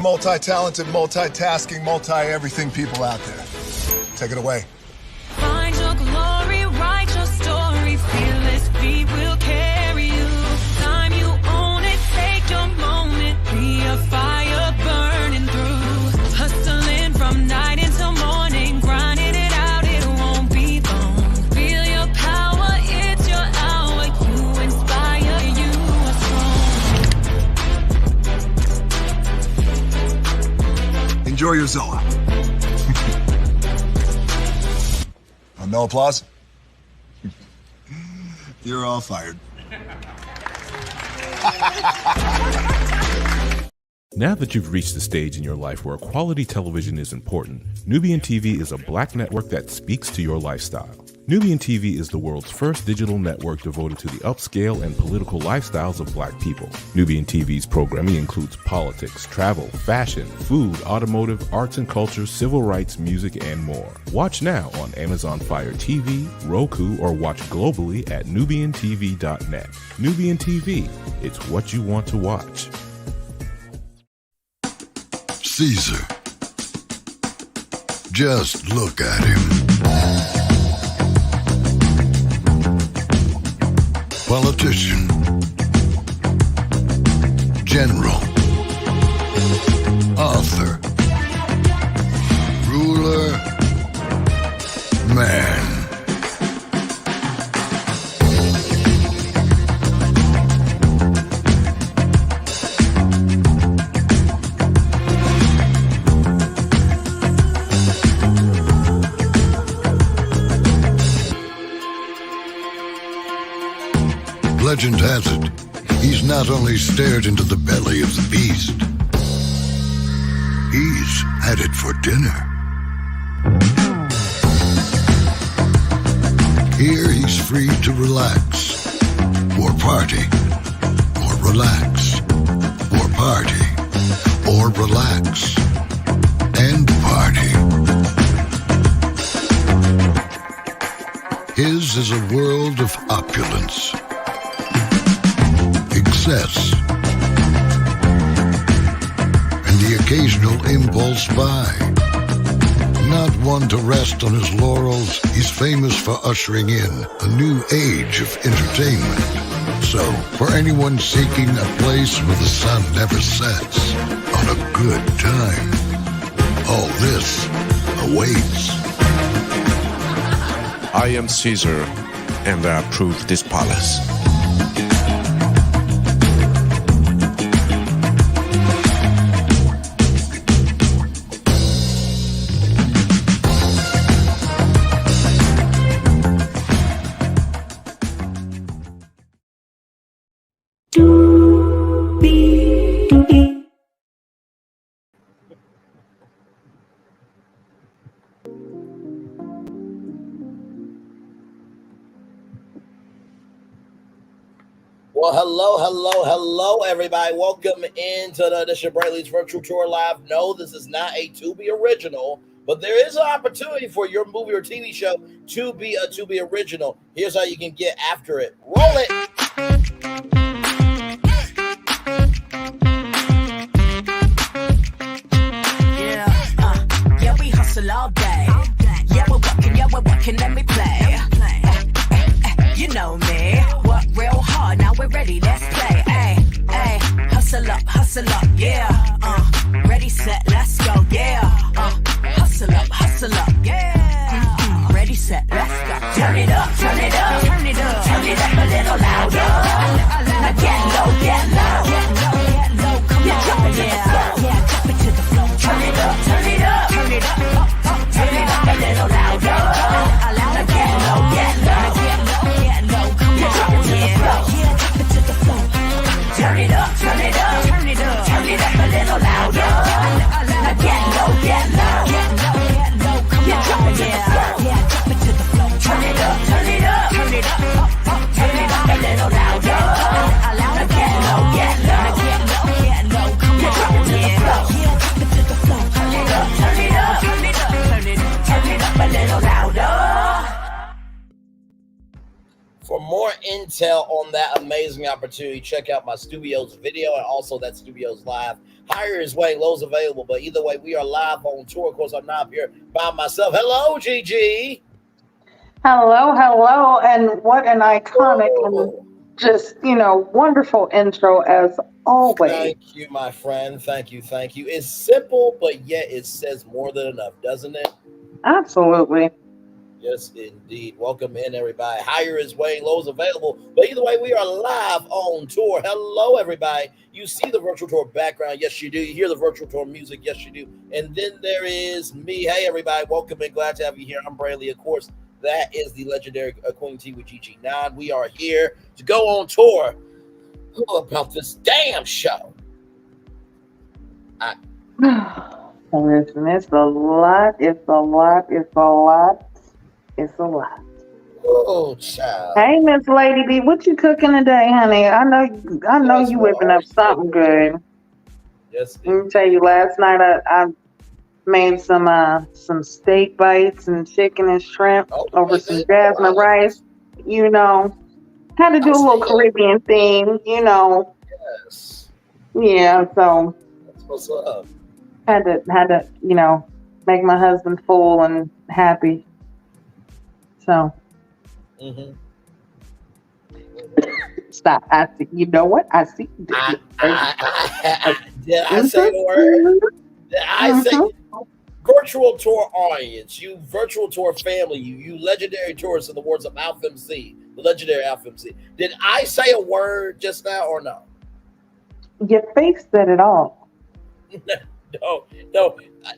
multi-talented, multitasking, multi-everything people out there. Take it away. Find your glory, write your story, fearless feet will carry you. Time you own it, take your moment, be a fire burning through. Hustling from night until morning, grinding it out, it won't be long. Feel your power, it's your hour, you inspire, you are strong. Enjoy your Zola. No applause? You're all fired. Now that you've reached the stage in your life where quality television is important, Nubian TV is a black network that speaks to your lifestyle. Nubian TV is the world's first digital network devoted to the upscale and political lifestyles of black people. Nubian TV's programming includes politics, travel, fashion, food, automotive, arts and culture, civil rights, music, and more. Watch now on Amazon Fire TV, Roku, or watch globally at nubiantv.net. Nubian TV, it's what you want to watch. Caesar. Just look at him. Politician, general, author, ruler, man. Legend has it, he's not only stared into the belly of the beast, he's had it for dinner. Here he's free to relax, or party, or relax, or party, or relax, and party. His is a world of opulence, excess, and the occasional impulse buy. Not one to rest on his laurels, he's famous for ushering in a new age of entertainment. So, for anyone seeking a place where the sun never sets on a good time, all this awaits. I am Caesar, and I approve this palace. Well, hello, everybody. Welcome into the Edition Brayley's Virtual Tour Live. No, this is not a Tubi original, but there is an opportunity for your movie or TV show to be a Tubi original. Here's how you can get after it. Roll it. Yeah, we hustle all day. Yeah, we're working, let me play. You know me, work real hard, now we're ready, let's play. Ay, hustle up, yeah. Ready, set, let's go, yeah. Hustle up, yeah. Ready, set, let's go. Turn it up, turn it up, turn it up, turn it up a little louder. Now get low, come on, drop it to the floor, drop it to the floor. Turn it up, turn it up, turn it up, turn it up a little louder. Now get low, come on, drop it to the floor, drop it to the floor. Turn it up, turn it up, turn it up, turn it up a little louder. Now get low, come on, drop it to the floor, drop it to the floor. Turn it up, turn it up, turn it up, turn it up a little louder. Now get low, come on, drop it to the floor, drop it to the floor. Turn it up, turn it up, turn it up, turn it up a little louder. For more intel on that amazing opportunity, check out my Studios video and also that Studios Live. Higher is way, low's available. But either way, we are live on tour. Of course, I'm not here by myself. Hello, Gigi. Hello, and what an iconic and Oh, just, wonderful intro as always. thank you, my friend. Thank you. It's simple, but yet it says more than enough, doesn't it? Absolutely. Yes, indeed. Welcome in, everybody. Higher is way, low is available. But either way, we are live on tour. Hello, everybody. You see the virtual tour background. Yes, you do. You hear the virtual tour music. Yes, you do. And then there is me. Hey, everybody. Welcome in. Glad to have you here. I'm Brayley, of course. That is the legendary Queen T with GG9. We are here to go on tour about this damn show. Listen, it's a lot. Oh, child. Hey, Miss Lady B, what you cooking today, honey? I know Yes, you we're whipping up all something good. Yes, Let me tell you, last night I made some steak bites and chicken and shrimp over some jasmine rice. Had to do a little Caribbean thing, Yes. Yeah, so That's what's up. had to, make my husband full and happy. So stop. You know what? I see. Did I say the word? Did I say virtual tour audience, you virtual tour family, you legendary tourists in the words of Alpha MC, the legendary Alpha MC. Did I say a word just now or no? Your face said it all. No.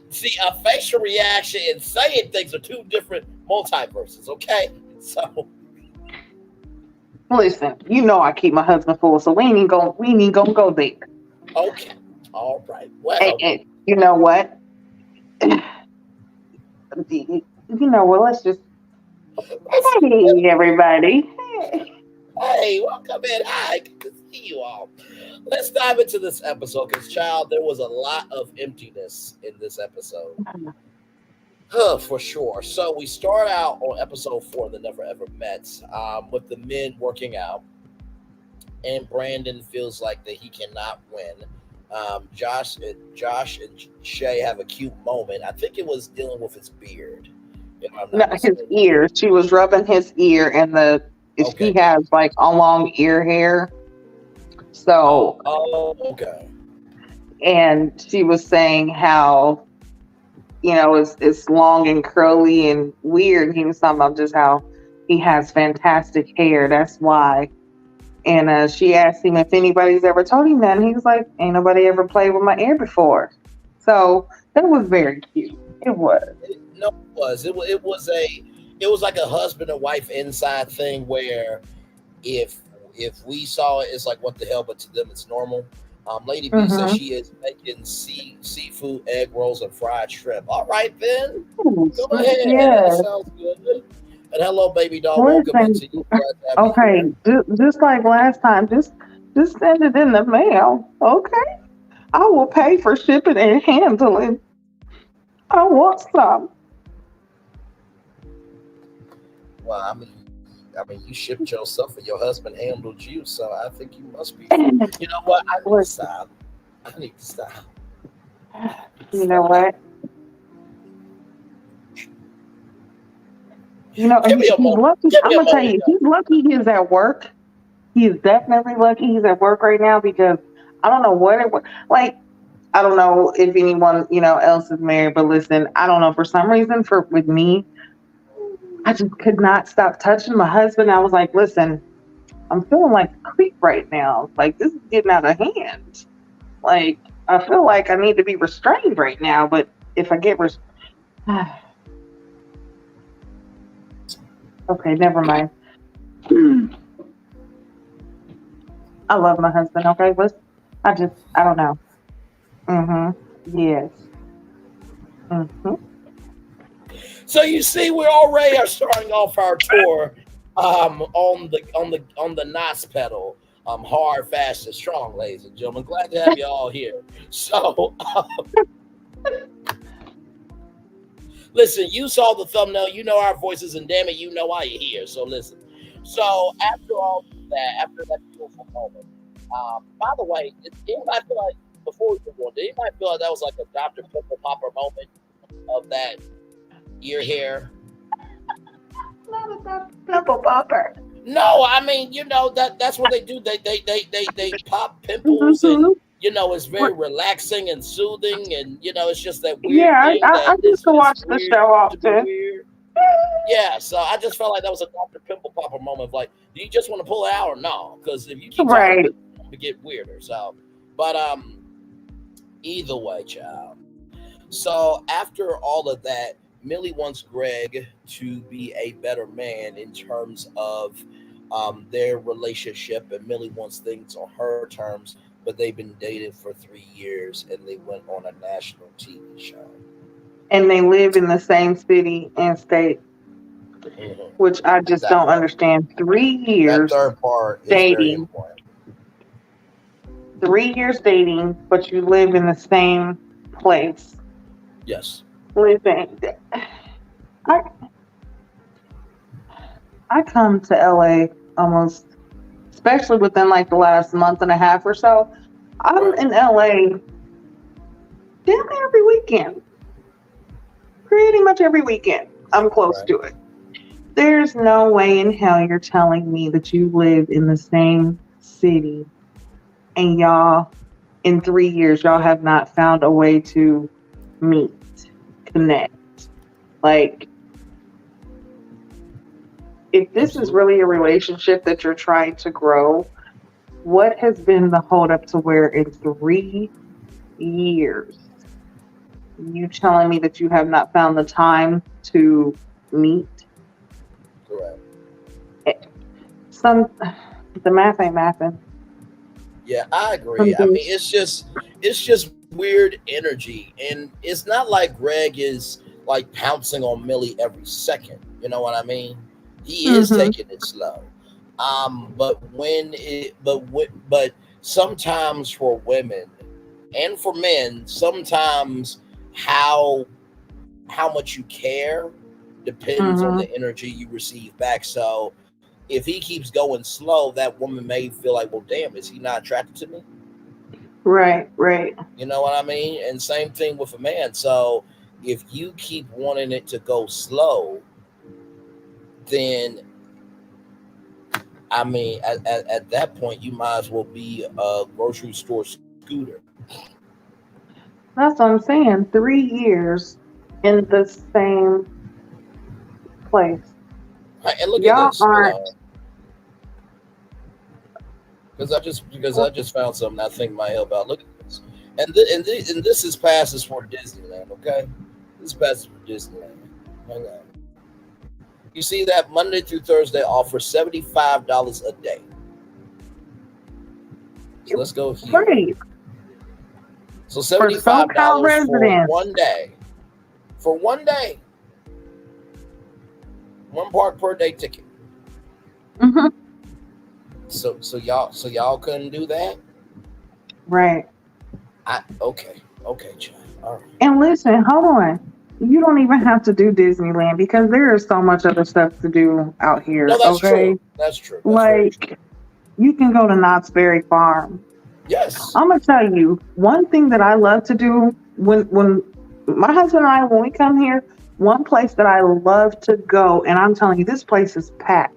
See, a facial reaction and saying things are two different multiverses, okay? So listen, I keep my husband full, so we ain't even gonna go there. Okay. All right. Well, hey, you know what? Let's just hey everybody. Hey, welcome in. Hi, good to see you all. Let's dive into this episode because, child, there was a lot of emptiness in this episode. For sure. So we start out on episode 4, The Never Ever Met, with the men working out, and Brandon feels like that he cannot win. Josh and Shay have a cute moment. I think it was dealing with his beard. His ear. She was rubbing his ear, and he has like a long ear hair. So, okay. And she was saying how, it's long and curly and weird. He was talking about just how he has fantastic hair. That's why. And she asked him if anybody's ever told him that. And he was like, ain't nobody ever played with my ear before. So that was very cute. It was. No, it was. It was like a husband and wife inside thing where if we saw it, it's like, what the hell? But to them, it's normal. Lady B says she is making seafood, egg rolls, and fried shrimp. All right, then. Go ahead. Yeah. That sounds good. And hello, baby doll. Welcome into you. Okay, just like last time, just send it in the mail. Okay, I will pay for shipping and handling. I want some. Well, I mean, you shipped yourself and your husband handled you, so I think you must be. You know what? I need to stop. You know what? He's lucky. I'm gonna tell you, he's lucky he's at work. He's definitely lucky he's at work right now because I don't know what it was. Like, I don't know if anyone, else is married, but listen, I don't know. For some reason, with me, I just could not stop touching my husband. I was like, listen, I'm feeling like a creep right now. Like, this is getting out of hand. Like, I feel like I need to be restrained right now, but if I get okay, never mind. I love my husband, okay? I don't know. Yes. So you see, we already are starting off our tour on the NOS pedal. Hard, fast, and strong, ladies and gentlemen. Glad to have you all here. So listen, you saw the thumbnail, you know our voices, and damn it, you know why you're here. So listen. So after all that, after that beautiful moment, by the way, anybody feel like before we move on, did anybody feel like that was like a Dr. Pimple Popper moment of that ear hair? Not a pimple popper. No, I mean, that's what they do. They pop pimples, and it's very relaxing and soothing, and it's just that weird thing I that used to watch the weird show to be often. weird. Yeah, so I just felt like that was a Dr. Pimple Popper moment of like, do you just want to pull it out or no? Because if you keep Right. talking, it's going to get weirder. So, but either way, child. So after all of that, Millie wants Greg to be a better man in terms of their relationship, and Millie wants things on her terms. But they've been dating for 3 years, and they went on a national TV show. And they live in the same city and state, which I just don't understand. 3 years That third part is dating. very important. 3 years dating, but you live in the same place. Yes. Listen, I come to LA almost, especially within like the last month and a half or so. I'm in LA damn near every weekend. Pretty much every weekend. I'm close to it. There's no way in hell you're telling me that you live in the same city and y'all, in 3 years, y'all have not found a way to meet, connect. Like, if this is really a relationship that you're trying to grow, what has been the holdup to where in 3 years you telling me that you have not found the time to meet? Correct. The math ain't mathing. Yeah, I agree. I mean, it's just weird energy, and it's not like Greg is like pouncing on Millie every second. You know what I mean? He is taking it slow. But sometimes for women and for men, sometimes how much you care depends on the energy you receive back. So if he keeps going slow, that woman may feel like, well, damn, is he not attracted to me? Right. You know what I mean? And same thing with a man. So if you keep wanting it to go slow, then I mean, at that point, you might as well be a grocery store scooter. That's what I'm saying. 3 years in the same place. Right, and look Y'all at this. aren't. Because I just found something I think might help out. Look at this. And this is passes for Disneyland, okay? This passes for Disneyland. Hang on. You see that Monday through Thursday offer $75 a day. So let's go here. Great. So $75 for 1 day. For 1 day. 1 park per day ticket. So y'all couldn't do that? Right. Okay, child. All right. And listen, hold on. You don't even have to do Disneyland because there is so much other stuff to do out here. No, that's okay? true. That's true. Like, you can go to Knott's Berry Farm. Yes. I'm gonna tell you one thing that I love to do when my husband and I, when we come here, one place that I love to go, and I'm telling you, this place is packed.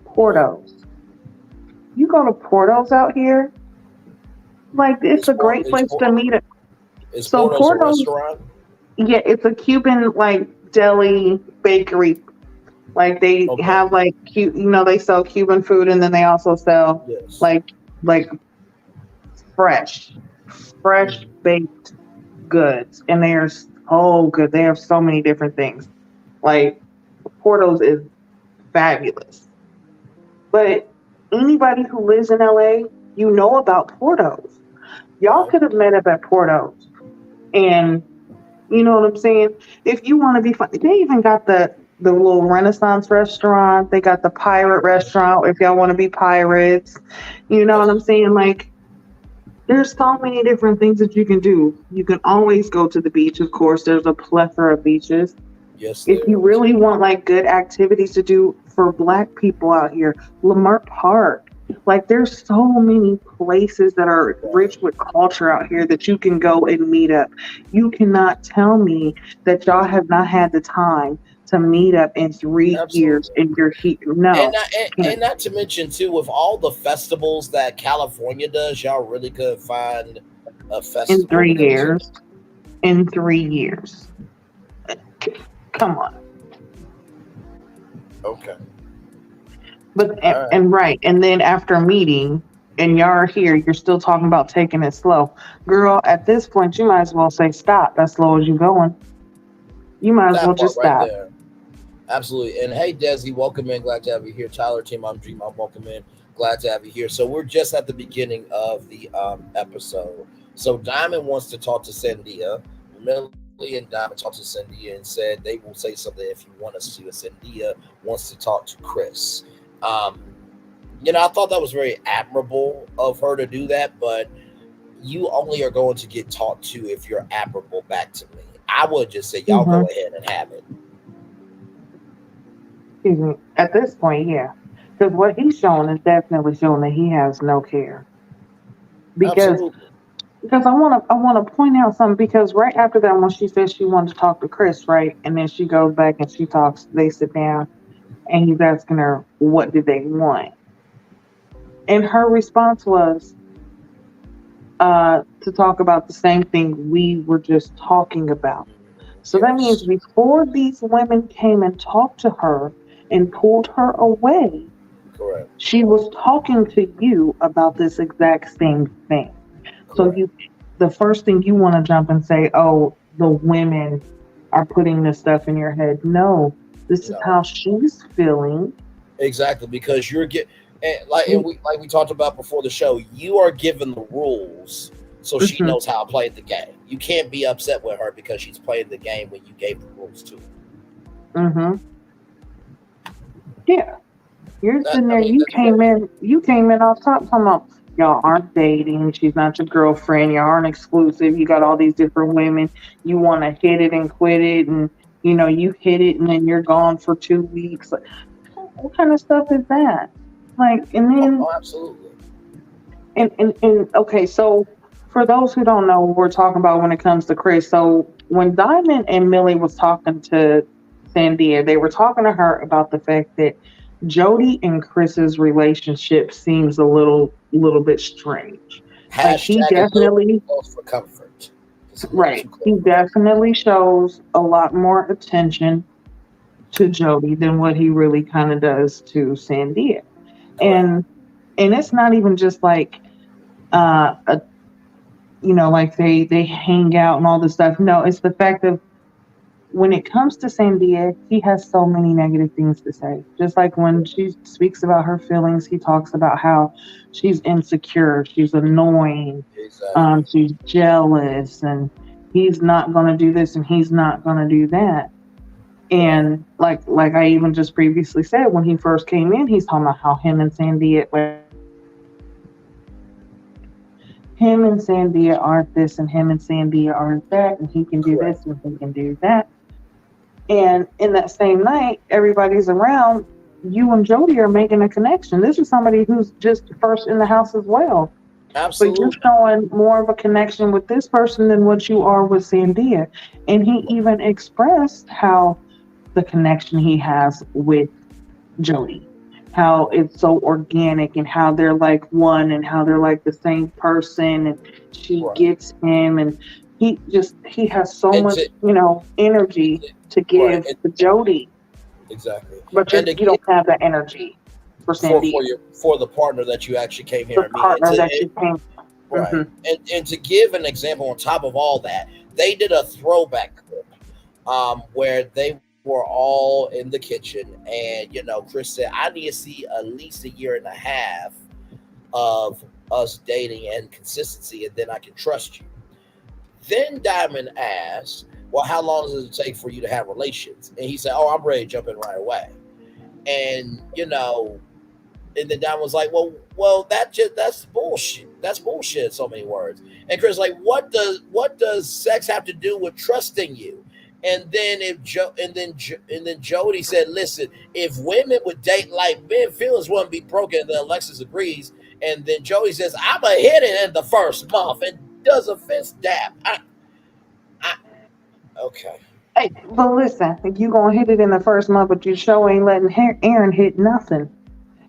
Porto's. You go to Porto's out here, like it's a great place to meet it. Is Porto's a restaurant? Yeah, it's a Cuban like deli bakery. Like they have like they sell Cuban food, and then they also sell like fresh baked goods, and they are so good. They have so many different things. Like Porto's is fabulous. But anybody who lives in LA, you know about Porto's. Y'all could have met up at Porto's, and you know what I'm saying? If you want to be fun, they even got the little Renaissance restaurant. They got the pirate restaurant if y'all want to be pirates. You know what I'm saying? Like, there's so many different things that you can do. You can always go to the beach, of course. There's a plethora of beaches. Yes. If you really want like good activities to do for Black people out here, Lamert Park Like there's so many places that are rich with culture out here that you can go and meet up. You cannot tell me that y'all have not had the time to meet up in 3 years Absolutely. and you're here. And No, not, and can't. not to mention too, with all the festivals that California does, y'all really could find a In festival to three go to. years. In 3 years. Come on. Okay. But All right. and right, and then after meeting and y'all are here, you're still talking about taking it slow. Girl, at this point you might as well say stop. As slow as you going. You might as well That part just right stop. there. Absolutely. And hey, Desi, welcome in. Glad to have you here. Tyler, team, I'm Dream. I'm welcome in. Glad to have you here. So we're just at the beginning of the episode. So Diamond wants to talk to Sandia. Millie and Diamond talked to Sandia and said they will say something if you want us to. Sandia wants to talk to Chris. Um, I thought that was very admirable of her to do that, but you only are going to get talked to if you're admirable back to me. I would just say, y'all Hmm. go ahead and have it. Excuse me. At this point, yeah. Because what he's showing is definitely showing that he has no care. Because Absolutely. because I wanna point out something because right after that when she says she wanted to talk to Chris, right? And then she goes back and she talks, they sit down and he's asking her what did they want. And her response was to talk about the same thing we were just talking about. So that means Yes. before these women came and talked to her and pulled her away, Correct. she was talking to you about this exact same thing. So Correct. the first thing you want to jump and say, "Oh, the women are putting this stuff in your head." No, this is No. how she's feeling. Exactly. Because you're get and we talked about before the show, you are given the rules so she Hmm. knows how to play the game. You can't be upset with her because she's playing the game when you gave the rules to her. Hmm. Yeah, you're That sitting I there. mean, You that's came fair. in. You came in off top talking about y'all aren't dating. She's not your girlfriend. Y'all aren't exclusive. You got all these different women. You want to hit it and quit it, and you hit it and then you're gone for 2 weeks. Like, what kind of stuff is that? Like, and Oh, then oh, absolutely. and okay, so for those who don't know what we're talking about when it comes to Chris, so when Diamond and Millie was talking to Sandia, they were talking to her about the fact that Jody and Chris's relationship seems a little bit strange. Like he Hashtag a little too definitely close for comfort. It's a little right, too close he for comfort. definitely shows a lot more attention to Jody than what he really kind of does to Sandia. Correct. And it's not even just like a like they hang out and all this stuff. No, it's the fact of when it comes to Sandia, he has so many negative things to say. Just like when she speaks about her feelings, he talks about how she's insecure, she's annoying, Exactly. she's jealous, and he's not gonna do this and he's not gonna do that. Right. And like I even just previously said, when he first came in, he's talking about how him and Sandia aren't this and him and Sandia aren't that, and he can do Correct. this and he can do that. And in that same night, everybody's around. You and Jody are making a connection. This is somebody who's just first in the house as well. But you're Absolutely. showing more of a connection with this person than what you are with Sandia. And he even expressed how the connection he has with Jody, how it's so organic and how they're like one and how they're like the same person and she Right. gets him and he has so And much, to energy to right. give to Jody, Exactly. but And to you get don't have that energy for Sandy, for the partner that you actually came here the and meet. partner that you came. Right. Hmm. And to give an example on top of all that, they did a throwback clip where they were all in the kitchen and Chris said, I need to see at least a year and a half of us dating and consistency and then I can trust you. Then Diamond asked, well, how long does it take for you to have relations? And he said, oh, I'm ready to jump in right away. And and then Diamond was like, well, that's bullshit. That's bullshit in so many words. And Chris was like, what does sex have to do with trusting you? And then Jody said, "Listen, if women would date like men, feelings wouldn't be broken." And then Alexis agrees, and then Jody says, "I'm a hit it in the first month," and does a fist dab. Okay. Hey, but listen, if you gonna hit it in the first month, but you sure ain't letting Aaron hit nothing.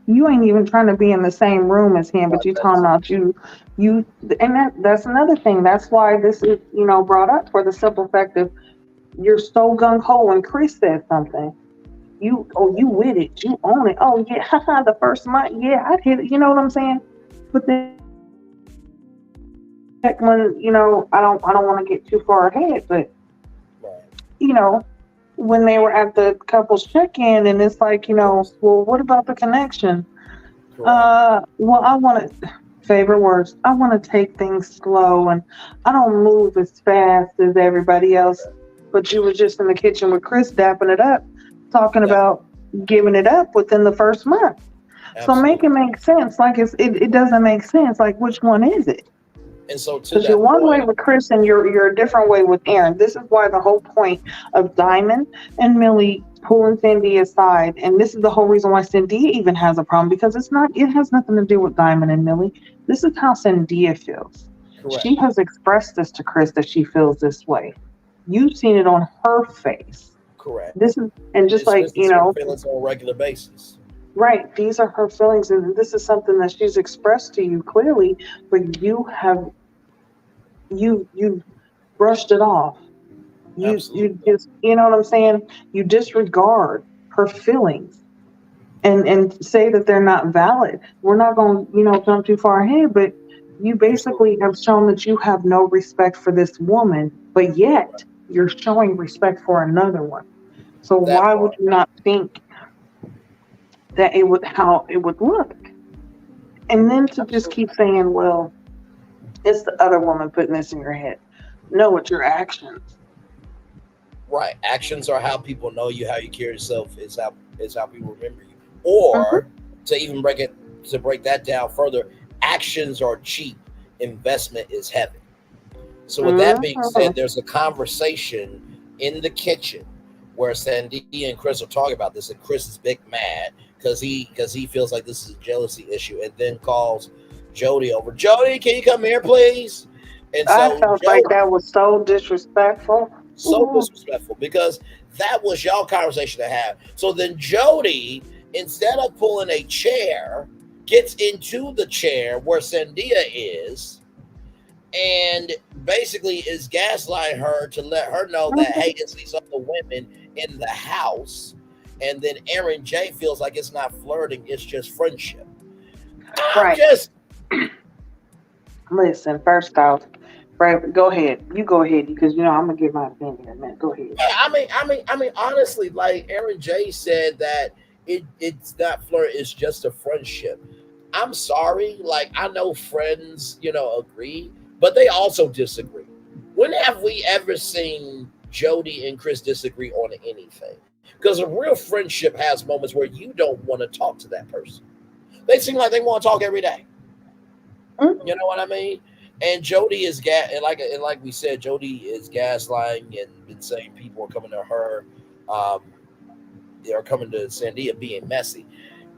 You ain't even trying to be in the same room as him, but you talking about you, and that's another thing. That's why this is, brought up for the simple fact of you're so gung ho when Chris said something. You with it, you own it. Oh yeah, haha, the first month, yeah, I'd hit it. You know what I'm saying? But then when I don't want to get too far ahead, but when they were at the couples check-in, and it's like, well, what about the connection? Well, I want to, favorite words, I want to take things slow, and I don't move as fast as everybody else. But you were just in the kitchen with Chris dapping it up, talking about giving it up within the first month. Absolutely. So make it make sense. Like it doesn't make sense. Like, which one is it? And so because you're one way with Chris and you're a different way with Aaron. This is why the whole point of Dymond and Millie pulling Sandia aside, and this is the whole reason why Sandia even has a problem, because it has nothing to do with Dymond and Millie. This is how Sandia feels. Correct. She has expressed this to Chris that she feels this way. You've seen it on her face. Correct. This is, and just like, feelings on a regular basis. Right. These are her feelings, and this is something that she's expressed to you clearly, but you brushed it off. You just, you know what I'm saying? You disregard her feelings and say that they're not valid. We're not going to, jump too far ahead, but you basically have shown that you have no respect for this woman, but yet you're showing respect for another one. So why would you not think that how it would look? And then to just keep saying, well, it's the other woman putting this in your head. No, it's your actions. Right. Actions are how people know you, how you carry yourself is how people remember you. Or to even break that down further, actions are cheap, investment is heavy. So with that being said, there's a conversation in the kitchen where Sandia and Chris are talking about this, and Chris is big mad because he feels like this is a jealousy issue, and then calls Jody over. Jody, can you come here, please? And so I felt like that was so disrespectful. So disrespectful, because that was y'all conversation to have. So then Jody, instead of pulling a chair, gets into the chair where Sandia is, and basically is gaslighting her to let her know that, hey, it's these other women in the house. And then Aaron J feels like it's not flirting, it's just friendship. Right. Listen, first off, right, go ahead. You go ahead, because I'm gonna give my opinion in a minute. Go ahead. I mean, honestly, like Aaron J said that it's not flirt, it's just a friendship. I'm sorry, like I know friends, agree, but they also disagree. When have we ever seen Jody and Chris disagree on anything? Because a real friendship has moments where you don't want to talk to that person. They seem like they want to talk every day. You know what I mean? And Jody is like we said, Jody is gaslighting and been saying people are coming to her. They are coming to Sandia being messy.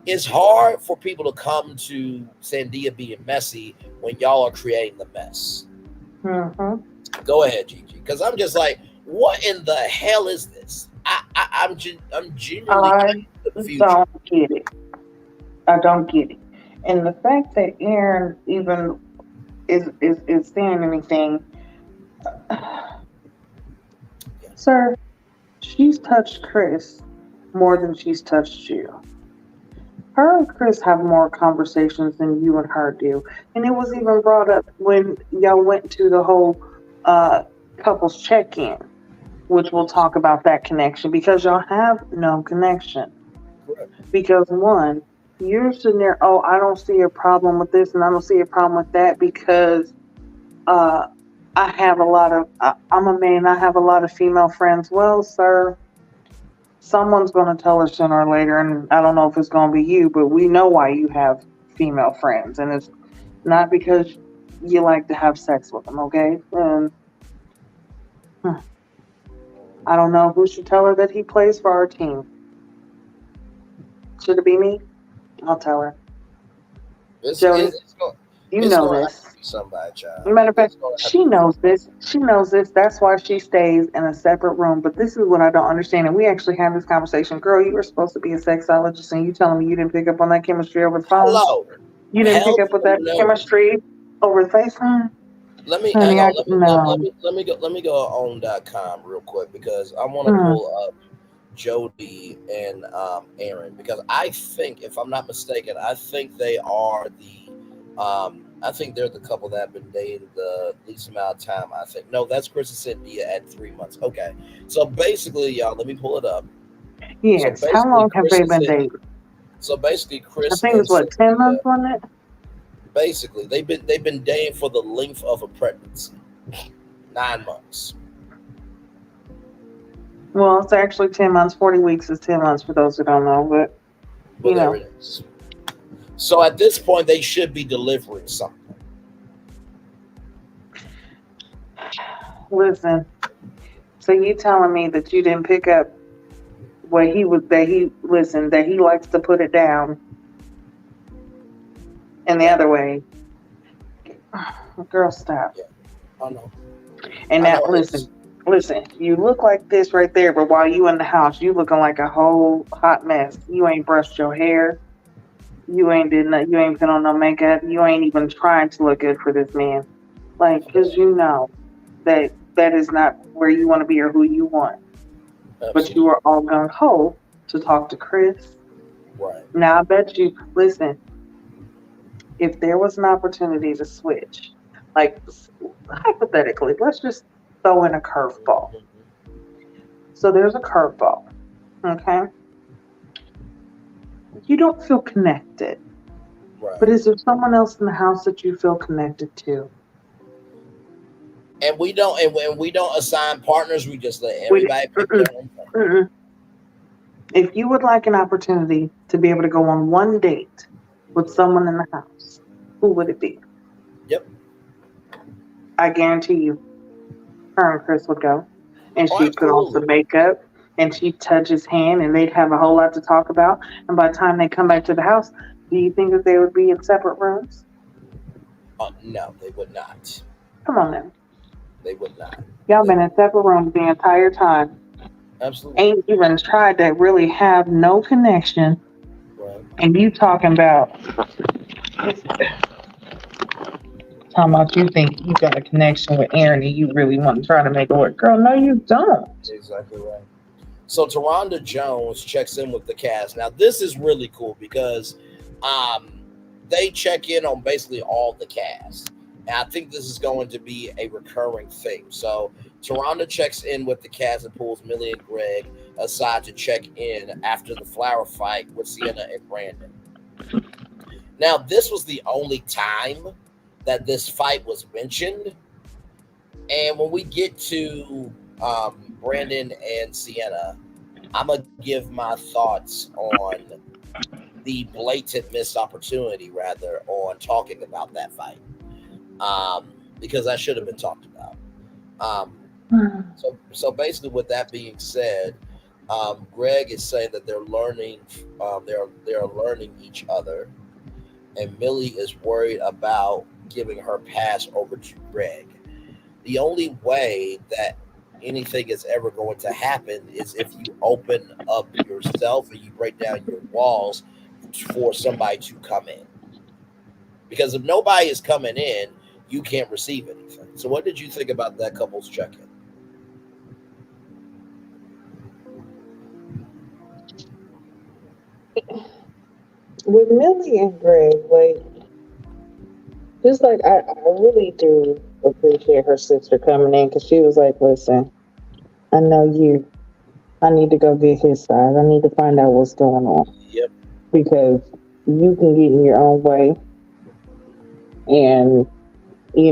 It's hard for people to come to Sandia being messy when y'all are creating the mess. Go ahead, Gigi, because I'm just like, what in the hell is this? I'm genuinely confused. I don't get it. I don't get it. And the fact that Aaron even is saying anything, sir, she's touched Chris more than she's touched you. Her and Chris have more conversations than you and her do. And it was even brought up when y'all went to the whole couples check-in, which we'll talk about that connection, because y'all have no connection. Because one, you're sitting there, I don't see a problem with this and I don't see a problem with that because I'm a man, I have a lot of female friends. Well, sir, someone's going to tell her sooner or later, and I don't know if it's going to be you, but we know why you have female friends, and it's not because you like to have sex with them, okay? I don't know who should tell her that he plays for our team. Should it be me? I'll tell her. Jody, you know this. Somebody, child. Matter of fact, she knows this. She knows this. That's why she stays in a separate room. But this is what I don't understand. And we actually had this conversation. Girl, you were supposed to be a sexologist, and you telling me you didn't pick up on that chemistry over the phone? Hello. You didn't pick up with that chemistry over the FaceTime? Let me Honey, hang on. Let me go on.com real quick because I want to pull up Jody and Aaron, because I think, if I'm not mistaken, I think they are I think they're the couple that have been dating the least amount of time. I think that's Chris and Sandia at 3 months. Okay, so basically, y'all, let me pull it up. Yes. So how long have they been dating? So basically, Chris. I think it's 10 months, wasn't it? Basically, they've been dating for the length of a pregnancy, 9 months. Well, it's actually 10 months. 40 weeks is 10 months for those who don't know, but you know. There it is. So at this point, they should be delivering something. Listen, so you telling me that you didn't pick up what he was, that he likes to put it down, and the other way. Girl, stop. Yeah, I know. And now, listen, you look like this right there, but while you in the house, you looking like a whole hot mess. You ain't brushed your hair. You ain't did nothing. You ain't put on no makeup. You ain't even trying to look good for this man. Like, because you know that is not where you want to be or who you want. Absolutely. But you are all gung-ho to talk to Chris. Right. Now, I bet you, listen, if there was an opportunity to switch, like, hypothetically, let's just throw in a curveball. So there's a curveball, okay? You don't feel connected. Right. But is there someone else in the house that you feel connected to? And we don't assign partners. We just let everybody pick their own partner. If you would like an opportunity to be able to go on one date with someone in the house, who would it be? Yep. I guarantee you, her and Chris would go. And she'd put on some makeup, and she'd touch his hand, and they'd have a whole lot to talk about. And by the time they come back to the house, do you think that they would be in separate rooms? No, they would not. Come on now. They would not. Y'all been in separate rooms the entire time. Absolutely. Ain't even tried to really have no connection. Right. And you talking about you think you got a connection with Aaron and you really want to try to make it work. Girl, no, you don't. Exactly right. So Taronda Jones checks in with the cast. Now, this is really cool because they check in on basically all the cast. And I think this is going to be a recurring thing. So Taronda checks in with the cast and pulls Millie and Greg aside to check in after the flower fight with Sienna and Brandon. Now, this was the only time that this fight was mentioned. And when we get to Brandon and Sienna, I'm going to give my thoughts on the blatant missed opportunity, rather, on talking about that fight. Because that should have been talked about. So basically, with that being said, Greg is saying that they're learning, they're learning each other, and Millie is worried about giving her pass over to Greg. The only way that anything is ever going to happen is if you open up yourself and you break down your walls for somebody to come in. Because if nobody is coming in, you can't receive anything. So what did you think about that couple's check-in? With Millie and Greg, I really do appreciate her sister coming in, because she was like, listen, I know you. I need to go get his side. I need to find out what's going on. Yep. Because you can get in your own way. And, you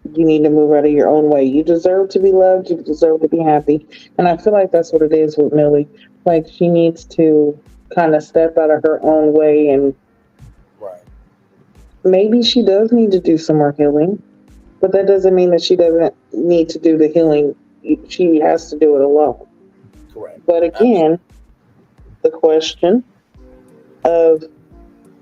need to move out of your own way. You deserve to be loved. You deserve to be happy. And I feel like that's what it is with Millie. Like, she needs to kind of step out of her own way, and maybe she does need to do some more healing, but that doesn't mean that she doesn't need to do the healing she has to do it alone. Correct. But again, the question of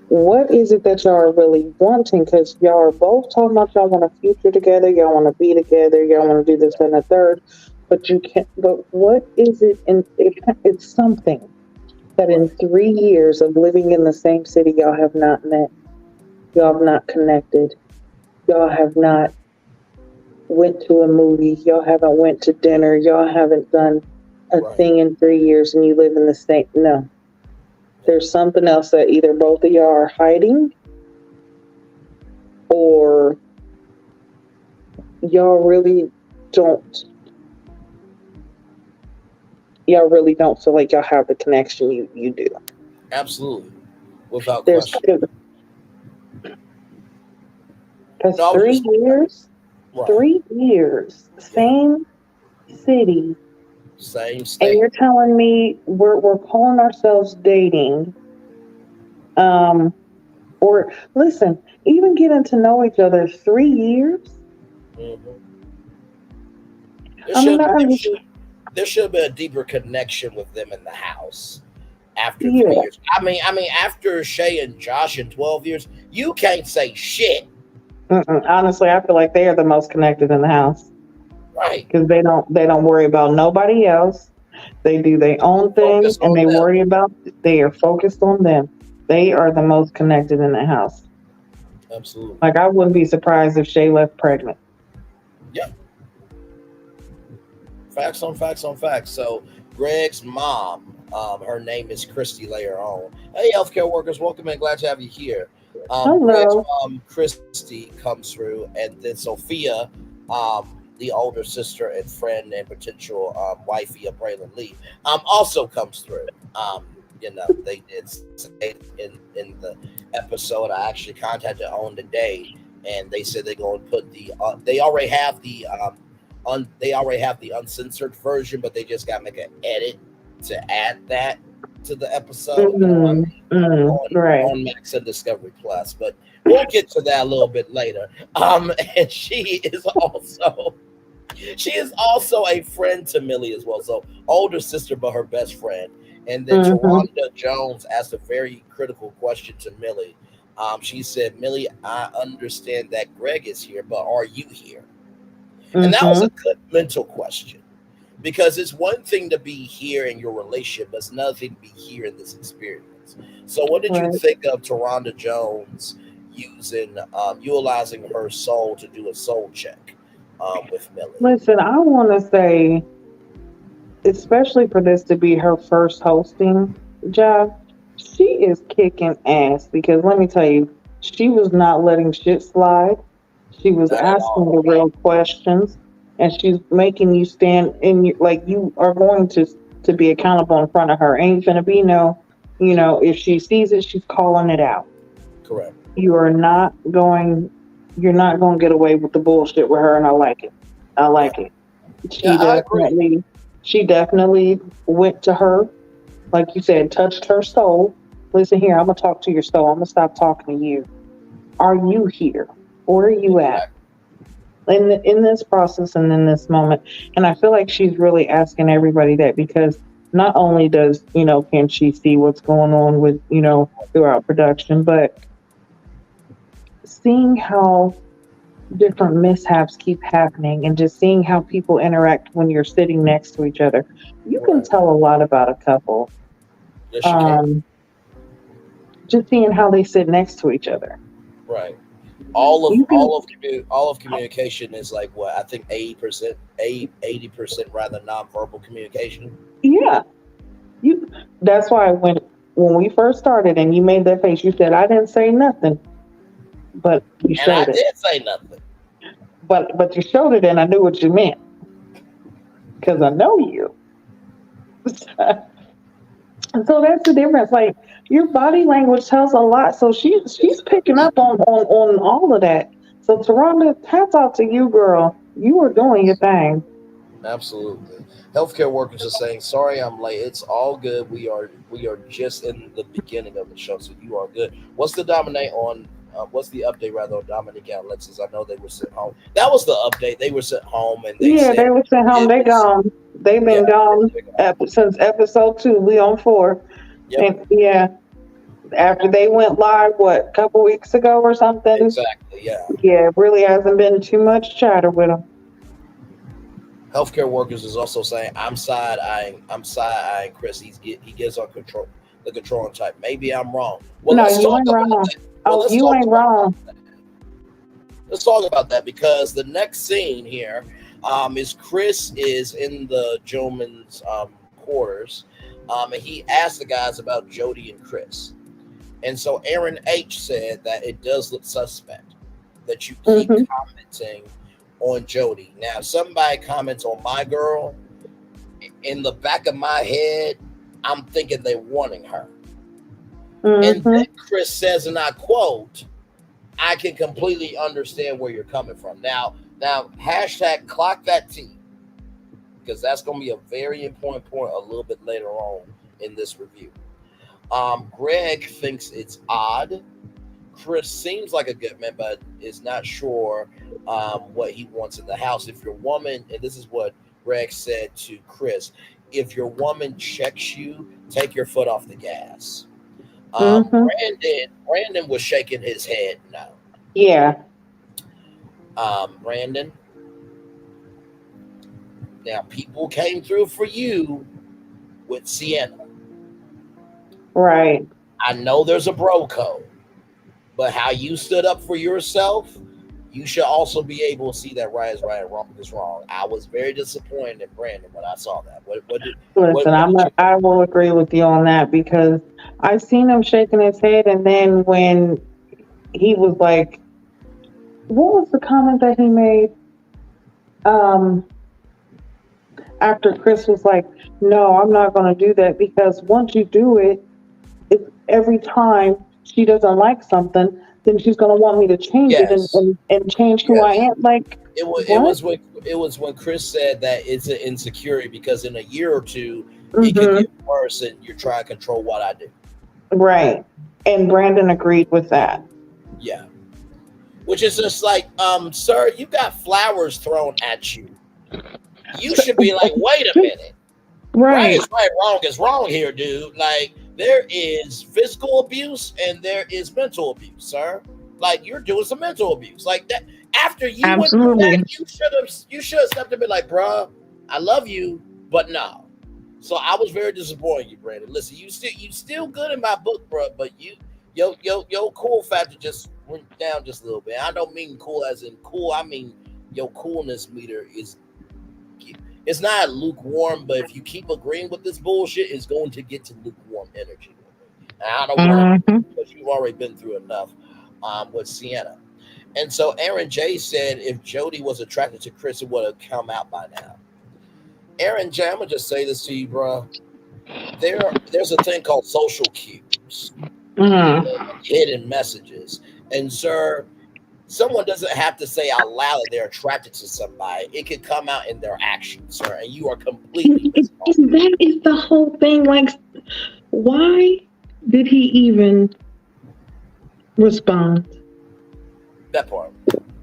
what is it that y'all are really wanting? Because y'all are both talking about y'all want a future together, y'all want to be together, y'all want to do this and the third. But you can't. But what is it? And it's something that in 3 years of living in the same city, y'all have not met, y'all have not connected, y'all have not went to a movie, y'all haven't went to dinner, y'all haven't done a thing in 3 years, and you live in the same. No. There's something else that either both of y'all are hiding or y'all really don't feel like y'all have the connection you do. Absolutely. Without question. Because 3 years, 3 years, same city, same state. and you're telling me we're calling ourselves dating, or listen, even getting to know each other 3 years. There should have been a deeper connection with them in the house after 3 years. I mean, after Shay and Josh in 12 years, you can't say shit. Honestly, I feel like they are the most connected in the house. Right. Because they don't worry about nobody else. They do their own thing, and they are focused on them. They are the most connected in the house. Absolutely. Like, I wouldn't be surprised if Shay left pregnant. Yep. Facts on facts on facts. So Greg's mom, her name is Christy later on. Hey, healthcare workers, welcome in. Glad to have you here. Greg's mom, Christy, comes through, and then Sophia, the older sister and friend and potential wifey of Braylon Lee, also comes through. They did say in the episode. I actually contacted OWN today, and they said they're going to put they already have the uncensored version, but they just got to make an edit to add that to the episode. On Max and Discovery Plus, but we'll get to that a little bit later. And she is also a friend to Millie as well. So older sister, but her best friend. And then Taronda Jones asked a very critical question to Millie. She said, "Millie, I understand that Greg is here, but are you here?" And that was a good mental question, because it's one thing to be here in your relationship, but it's another thing to be here in this experience. So what did you think of Taronda Jones utilizing her soul to do a soul check with Millie? Listen, I want to say, especially for this to be her first hosting job, she is kicking ass, because let me tell you, she was not letting shit slide. She was asking the real questions, and she's making you stand in, like, you are going to be accountable in front of her. Ain't gonna be if she sees it, she's calling it out. Correct. You're not going to get away with the bullshit with her, and I like it. I like it. She definitely went to her, like you said, touched her soul. Listen here, I'm gonna talk to your soul. I'm gonna stop talking to you. Are you here? Where are you at in this process and in this moment? And I feel like she's really asking everybody that, because not only does, can she see what's going on with, throughout production, but seeing how different mishaps keep happening and just seeing how people interact when you're sitting next to each other. You can tell a lot about a couple. Yes, you can. Just seeing how they sit next to each other. Right. All of communication is like what I think 80% rather nonverbal communication. Yeah. That's why when we first started and you made that face, you said I didn't say nothing. But you showed it. I did say nothing. But you showed it, and I knew what you meant, because I know you. And so that's the difference. Like, your body language tells a lot. So she's picking up on all of that. So Taronda, hats off to you, girl. You are doing your thing. Absolutely. Healthcare workers are saying, "Sorry, I'm late. It's all good. We are just in the beginning of the show, so you are good." What's the dominate on What's the update rather on Dominic and Alexis? I know they were sent home. That was the update. They were sent home, and they Yeah, said they were sent home. They gone. They've been gone since episode 2. We on 4. Yep. And yeah, after they went live, what, a couple weeks ago or something? Exactly. Yeah. Yeah, it really hasn't been too much chatter with them. Healthcare workers is also saying, I'm side eyeing Chris. He gets on the controlling type. Maybe I'm wrong. Well, No, let's you talk ain't about wrong. that. Well, You ain't wrong. Let's talk about that, because the next scene here is Chris is in the Joman's quarters, and he asked the guys about Jody and Chris. And so Aaron H said that it does look suspect that you keep commenting on Jody. Now, if somebody comments on my girl, in the back of my head, I'm thinking they're wanting her. And then Chris says, and I quote, I can completely understand where you're coming from. Now, hashtag clock that T, because that's going to be a very important point a little bit later on in this review. Greg thinks it's odd. Chris seems like a good man, but is not sure what he wants in the house. If your woman, and this is what Greg said to Chris, if your woman checks you, take your foot off the gas. Brandon was shaking his head no. Yeah. Brandon, now people came through for you with Sienna. Right. I know there's a bro code, but how you stood up for yourself, you should also be able to see that right is right and wrong is wrong. I was very disappointed in Brandon when I saw that. I will agree with you on that, because I seen him shaking his head, and then when he was like, what was the comment that he made? After Chris was like, no, I'm not going to do that, because once you do it, every time she doesn't like something, then she's going to want me to change it and change who I am. Like, it was when Chris said that it's an insecurity, because in a year or two it could get worse, and you're trying to control what I do. Right. And Brandon agreed with that. Yeah. Which is just like, sir, you got flowers thrown at you. You should be like, wait a minute. Right is right, wrong is wrong here, dude. Like, there is physical abuse and there is mental abuse, sir. Like, you're doing some mental abuse. Like that. After you went through that, you should have stepped up and been like, bruh, I love you, but no. So I was very disappointed in you, Brandon. Listen, you still good in my book, bro, but your cool factor just went down just a little bit. I don't mean cool as in cool. I mean your coolness meter is. It's not lukewarm, but if you keep agreeing with this bullshit, it's going to get to lukewarm energy. And I don't want to, because you've already been through enough with Sienna. And so Aaron J said if Jody was attracted to Chris, it would have come out by now. Aaron J, I'm going to just say this to you, bro. There's a thing called social cues, hidden messages. And, sir, someone doesn't have to say out loud that they're attracted to somebody. It could come out in their actions, sir, and you are completely that is the whole thing. Like, why did he even respond? That part.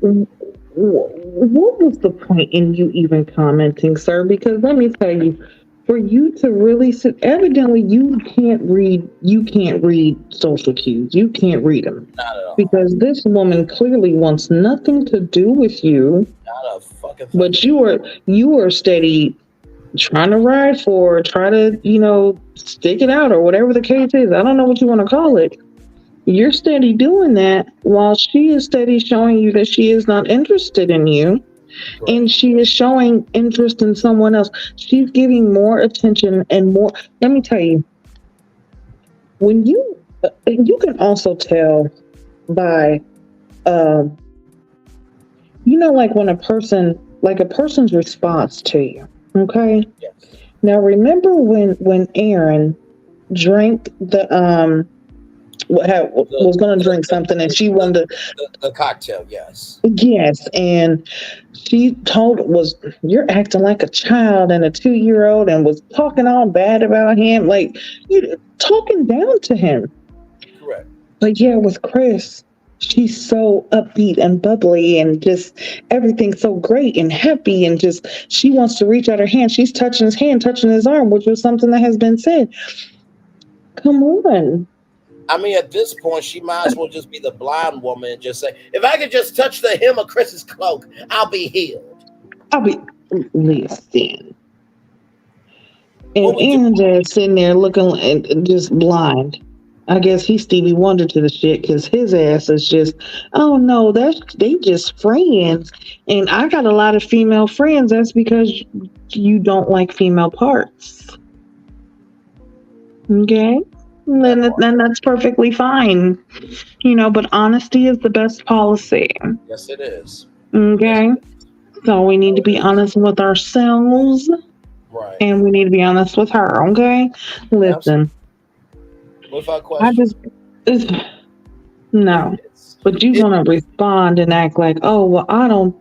What was the point in you even commenting, sir? Because let me tell you, for you to really evidently you can't read social cues. You can't read them. Not at all. Because this woman clearly wants nothing to do with you. Not a fucking thing. But you are steady trying to ride for, try to, stick it out or whatever the case is. I don't know what you want to call it. You're steady doing that while she is steady showing you that she is not interested in you. Right. And she is showing interest in someone else. She's giving more attention and more. Let me tell you, when you can also tell by, like when a person's response to you. Okay. Yes. Now remember when Aaron drank the was going to drink something, and she wanted the cocktail. Yes. Yes, and she you're acting like a child and a 2-year-old, and was talking all bad about him, like you talking down to him. Correct. But yeah, with Chris, she's so upbeat and bubbly and just everything's so great and happy and just she wants to reach out her hand. She's touching his hand, touching his arm, which was something that has been said. Come on. I mean, at this point, she might as well just be the blind woman and just say, if I could just touch the hem of Chris's cloak, I'll be healed. I'll be listen. And Aaron just sitting there looking just blind. I guess he's Stevie Wonder to the shit because his ass is just, oh no, they just friends. And I got a lot of female friends. That's because you don't like female parts. Okay? Then that's perfectly fine. But honesty is the best policy. Yes, it is. Okay? So we need to be honest with ourselves. Right. And we need to be honest with her, okay? Listen. Without question. No. But you're gonna respond and act like, oh well, I don't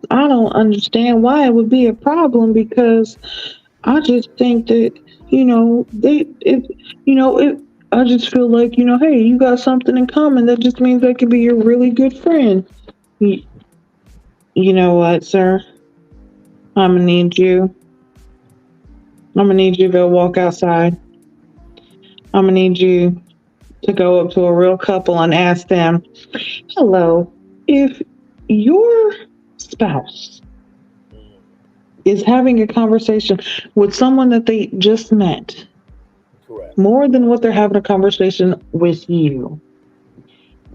understand why it would be a problem because I just think that, I just feel like, hey, you got something in common. That just means I could be your really good friend. You know what, sir? I'm gonna need you to walk outside. I'm gonna need you to go up to a real couple and ask them, hello, if your spouse is having a conversation with someone that they just met, correct, more than what they're having a conversation with you,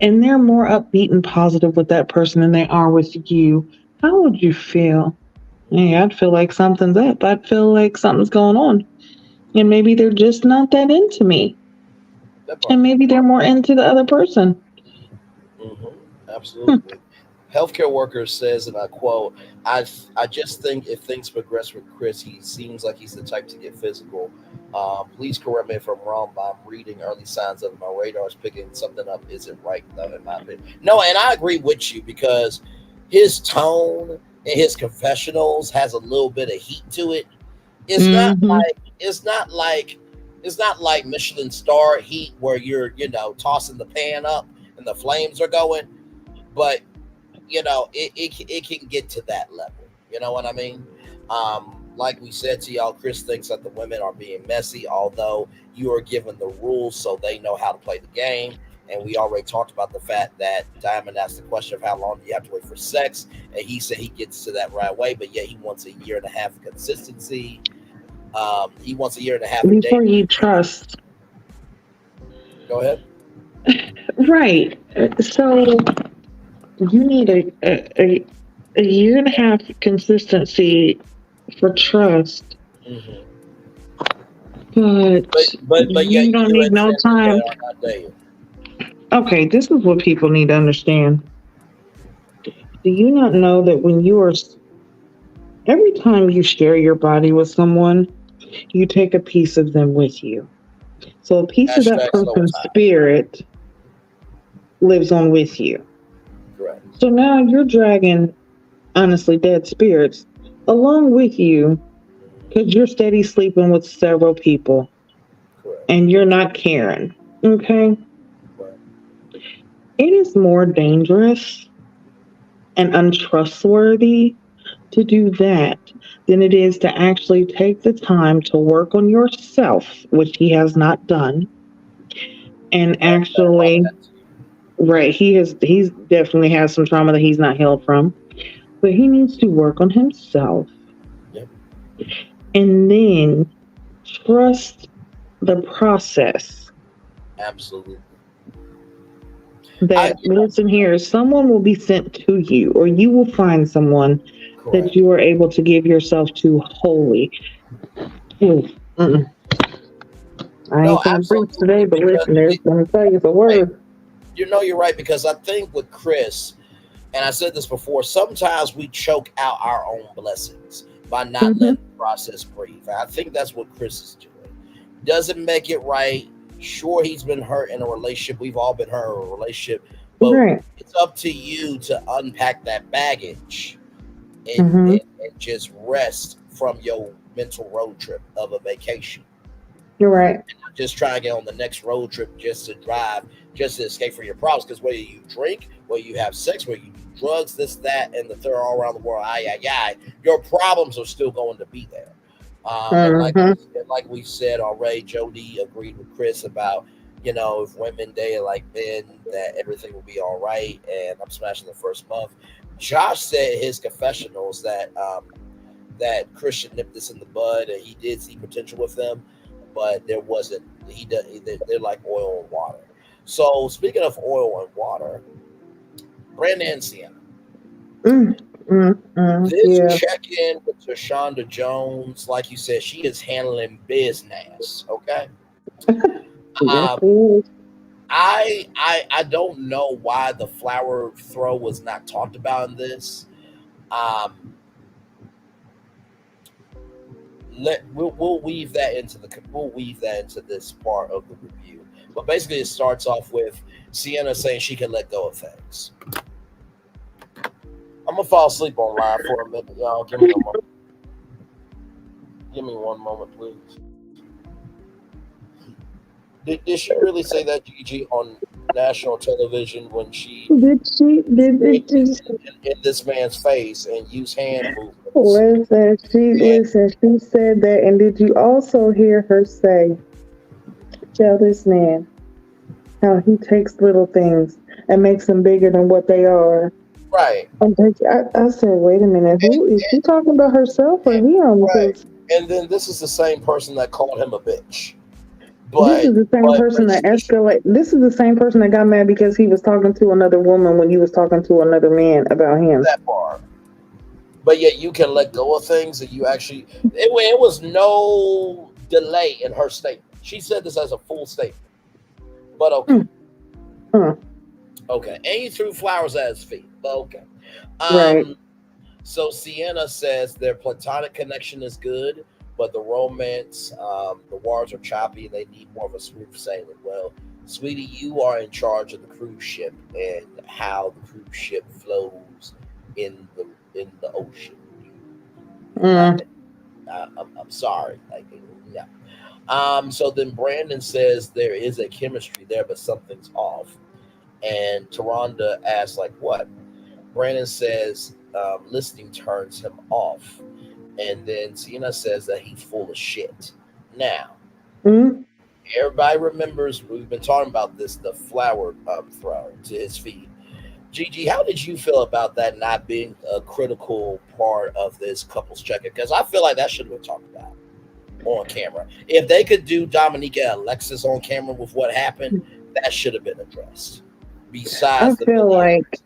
and they're more upbeat and positive with that person than they are with you, how would you feel? Hey, I'd feel like something's up. I'd feel like something's going on. And maybe they're just not that into me. And maybe they're more into the other person. Mm-hmm. Absolutely. Healthcare worker says, and I quote, I just think if things progress with Chris, he seems like he's the type to get physical. Please correct me if I'm wrong, but I'm reading early signs of my radar is picking something up. Isn't right, though, in my opinion. No, and I agree with you because his tone and his confessionals has a little bit of heat to it. It's not like Michelin star heat where you're, tossing the pan up and the flames are going, but it can get to that level. You know what I mean? Like we said to y'all, Chris thinks that the women are being messy, although you are given the rules so they know how to play the game. And we already talked about the fact that Dymond asked the question of how long do you have to wait for sex, and he said he gets to that right away, but yet he wants a year and a half of consistency. He wants a year and a half before you trust. Go ahead. Right. So you need a year and a half consistency for trust. Mm-hmm. But you don't need no time. Okay, this is what people need to understand. Do you not know that every time you share your body with someone, you take a piece of them with you? So a piece of that person's spirit lives on with you. Correct. So now you're dragging, honestly, dead spirits along with you because you're steady sleeping with several people. Correct. And you're not caring. Okay? Correct. It is more dangerous and untrustworthy to do that than it is to actually take the time to work on yourself, which he has not done. And actually, right, he's definitely has some trauma that he's not healed from, but he needs to work on himself. Yep. And then trust the process. Absolutely. Listen here, someone will be sent to you, or you will find someone that you are able to give yourself to wholly. I ain't gonna preach today, but listen, there's gonna tell you the word. You're right, because I think with Chris, and I said this before, sometimes we choke out our own blessings by not letting the process breathe. I think that's what Chris is doing. Doesn't make it right. Sure, he's been hurt in a relationship. We've all been hurt in a relationship. But it's up to you to unpack that baggage and just rest from your mental road trip of a vacation. You're right. Just try to get on the next road trip just to drive, just to escape from your problems. Because whether you drink, whether you have sex, whether you do drugs, this, that, and the third all around the world, your problems are still going to be there. And like we said already, Jody agreed with Chris about, if women dated like men, that everything will be all right. And I'm smashing the first month. Josh said his confessionals that Christian nipped this in the bud and he did see potential with them, but there wasn't. They're like oil and water. So speaking of oil and water, Brandon and Sienna. This check-in with Tashonda Jones, like you said, she is handling business. Okay. I don't know why the flower throw was not talked about in this. We'll weave that into this part of the review. But basically, it starts off with Sienna saying she can let go of things. I'm gonna fall asleep on live for a minute, y'all. Give me a moment. Give me one moment, please. Did she really say that, Gigi, on national television when she did in this man's face and use hand movements? Listen, she said that, and did you also hear her say, "Tell this man how he takes little things and makes them bigger than what they are"? Right. I said, wait a minute, is she talking about herself or him? Right. And then this is the same person that called him a bitch. This is the same person that escalated. This is the same person that got mad because he was talking to another woman when he was talking to another man about him. That part. But yet you can let go of things that you actually. It was no delay in her statement. She said this as a full statement. But okay. Okay. And he threw flowers at his feet. But okay. Right. So Sienna says their platonic connection is good, but the romance, the waters are choppy, and they need more of a smooth sailing. Well, sweetie, you are in charge of the cruise ship and how the cruise ship flows in the ocean. I'm sorry. So then Brandon says there is a chemistry there, but something's off. And Tashonda asks, like, what? Brandon says listening turns him off. And then Sienna says that he's full of shit. Now, everybody remembers, we've been talking about this, the flower throw to his feet. Gigi, how did you feel about that not being a critical part of this couple's check-in? Because I feel like that should have been talked about on camera. If they could do Dominique and Alexis on camera with what happened, that should have been addressed. Besides, I feel like,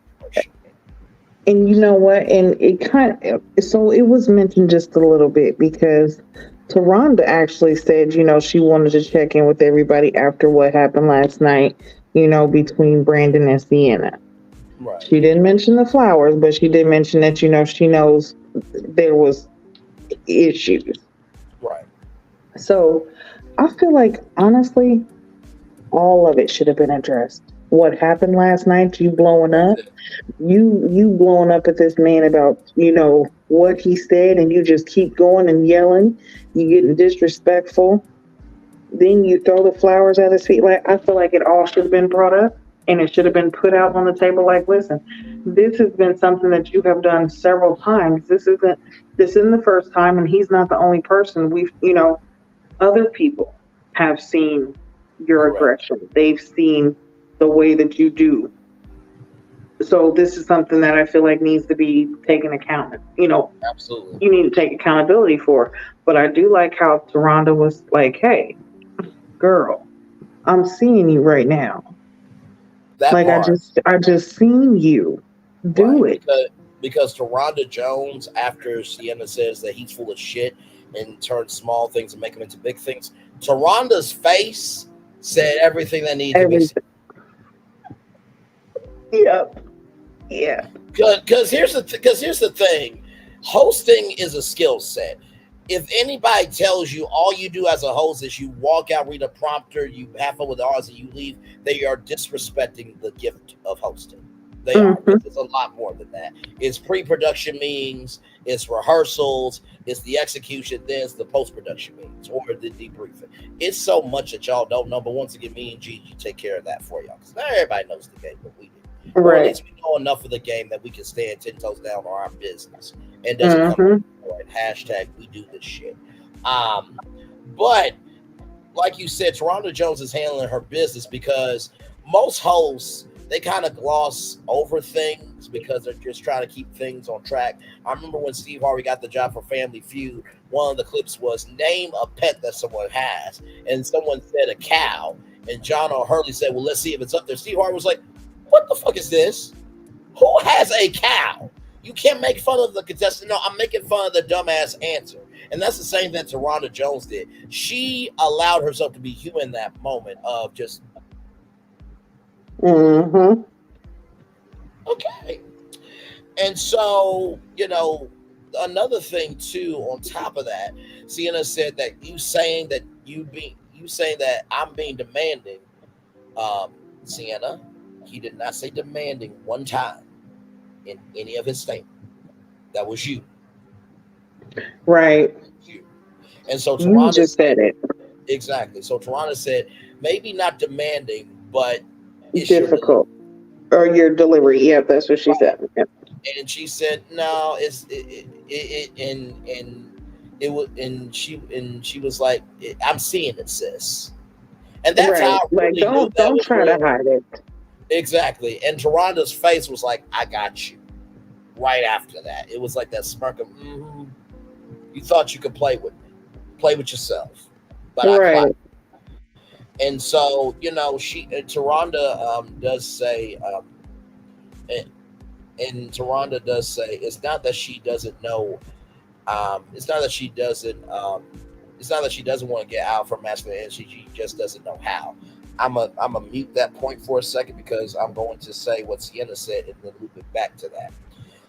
and you know what, and it so it was mentioned just a little bit because Tashonda actually said, she wanted to check in with everybody after what happened last night, between Brandon and Sienna. Right. She didn't mention the flowers, but she did mention that, she knows there was issues. Right. So I feel like, honestly, all of it should have been addressed. What happened last night, you blowing up, you blowing up at this man about, what he said, and you just keep going and yelling, you getting disrespectful. Then you throw the flowers at his feet. Like, I feel like it all should have been brought up and it should have been put out on the table. Like, listen, this has been something that you have done several times. This isn't the first time, and he's not the only person. We've, other people have seen your aggression. They've seen the way that you do. So this is something that I feel like needs to be taken account. Absolutely. You need to take accountability for. But I do like how Tashonda was like, "Hey, girl, I'm seeing you right now. That like part. I just seen you do it." Because Tashonda Jones, after Sienna says that he's full of shit and turns small things and make them into big things, Tashonda's face said everything that needed to be said. Yep. Yeah. Because here's the thing, hosting is a skill set. If anybody tells you all you do as a host is you walk out, read a prompter, you have fun with the odds, and you leave, they are disrespecting the gift of hosting. They are, because it's a lot more than that. It's pre-production meetings, it's rehearsals, it's the execution, then it's the post-production meetings or the debriefing. It's so much that y'all don't know, but once again, me and Gigi take care of that for y'all, because not everybody knows the game, but we do. Or at least we know enough of the game that we can stand 10 toes down on our business. And doesn't come forward. Hashtag we do this shit. But like you said, Toronto Jones is handling her business, because most hosts, they kind of gloss over things because they're just trying to keep things on track. I remember when Steve Harvey got the job for Family Feud, one of the clips was name a pet that someone has. And someone said a cow. And John O'Hurley said, well, let's see if it's up there. Steve Harvey was like, what the fuck is this? Who has a cow? You can't make fun of the contestant. No, I'm making fun of the dumbass answer. And that's the same that Toronto Jones did. She allowed herself to be human in that moment of just, okay. And so, another thing too, on top of that, Sienna said that you saying that I'm being demanding. Sienna, he did not say demanding one time in any of his statements. That was you. Right. You. And so Toronto you just said it. Exactly. So Toronto said maybe not demanding, but it's difficult. Or your delivery. Yeah, that's what she said. Yep. And she said, no, she was like, I'm seeing it, sis. And that's how I really don't try to hide it. Exactly. And Toronto's face was like, I got you. Right after that. It was like that smirk of, you thought you could play with me. Play with yourself. But I clapped. And so, Toronto does say, and Toronto does say, it's not that she doesn't know, it's not that she doesn't want to get out from masculine energy, she just doesn't know how. I'm a mute that point for a second, because I'm going to say what Sienna said and then loop it back to that.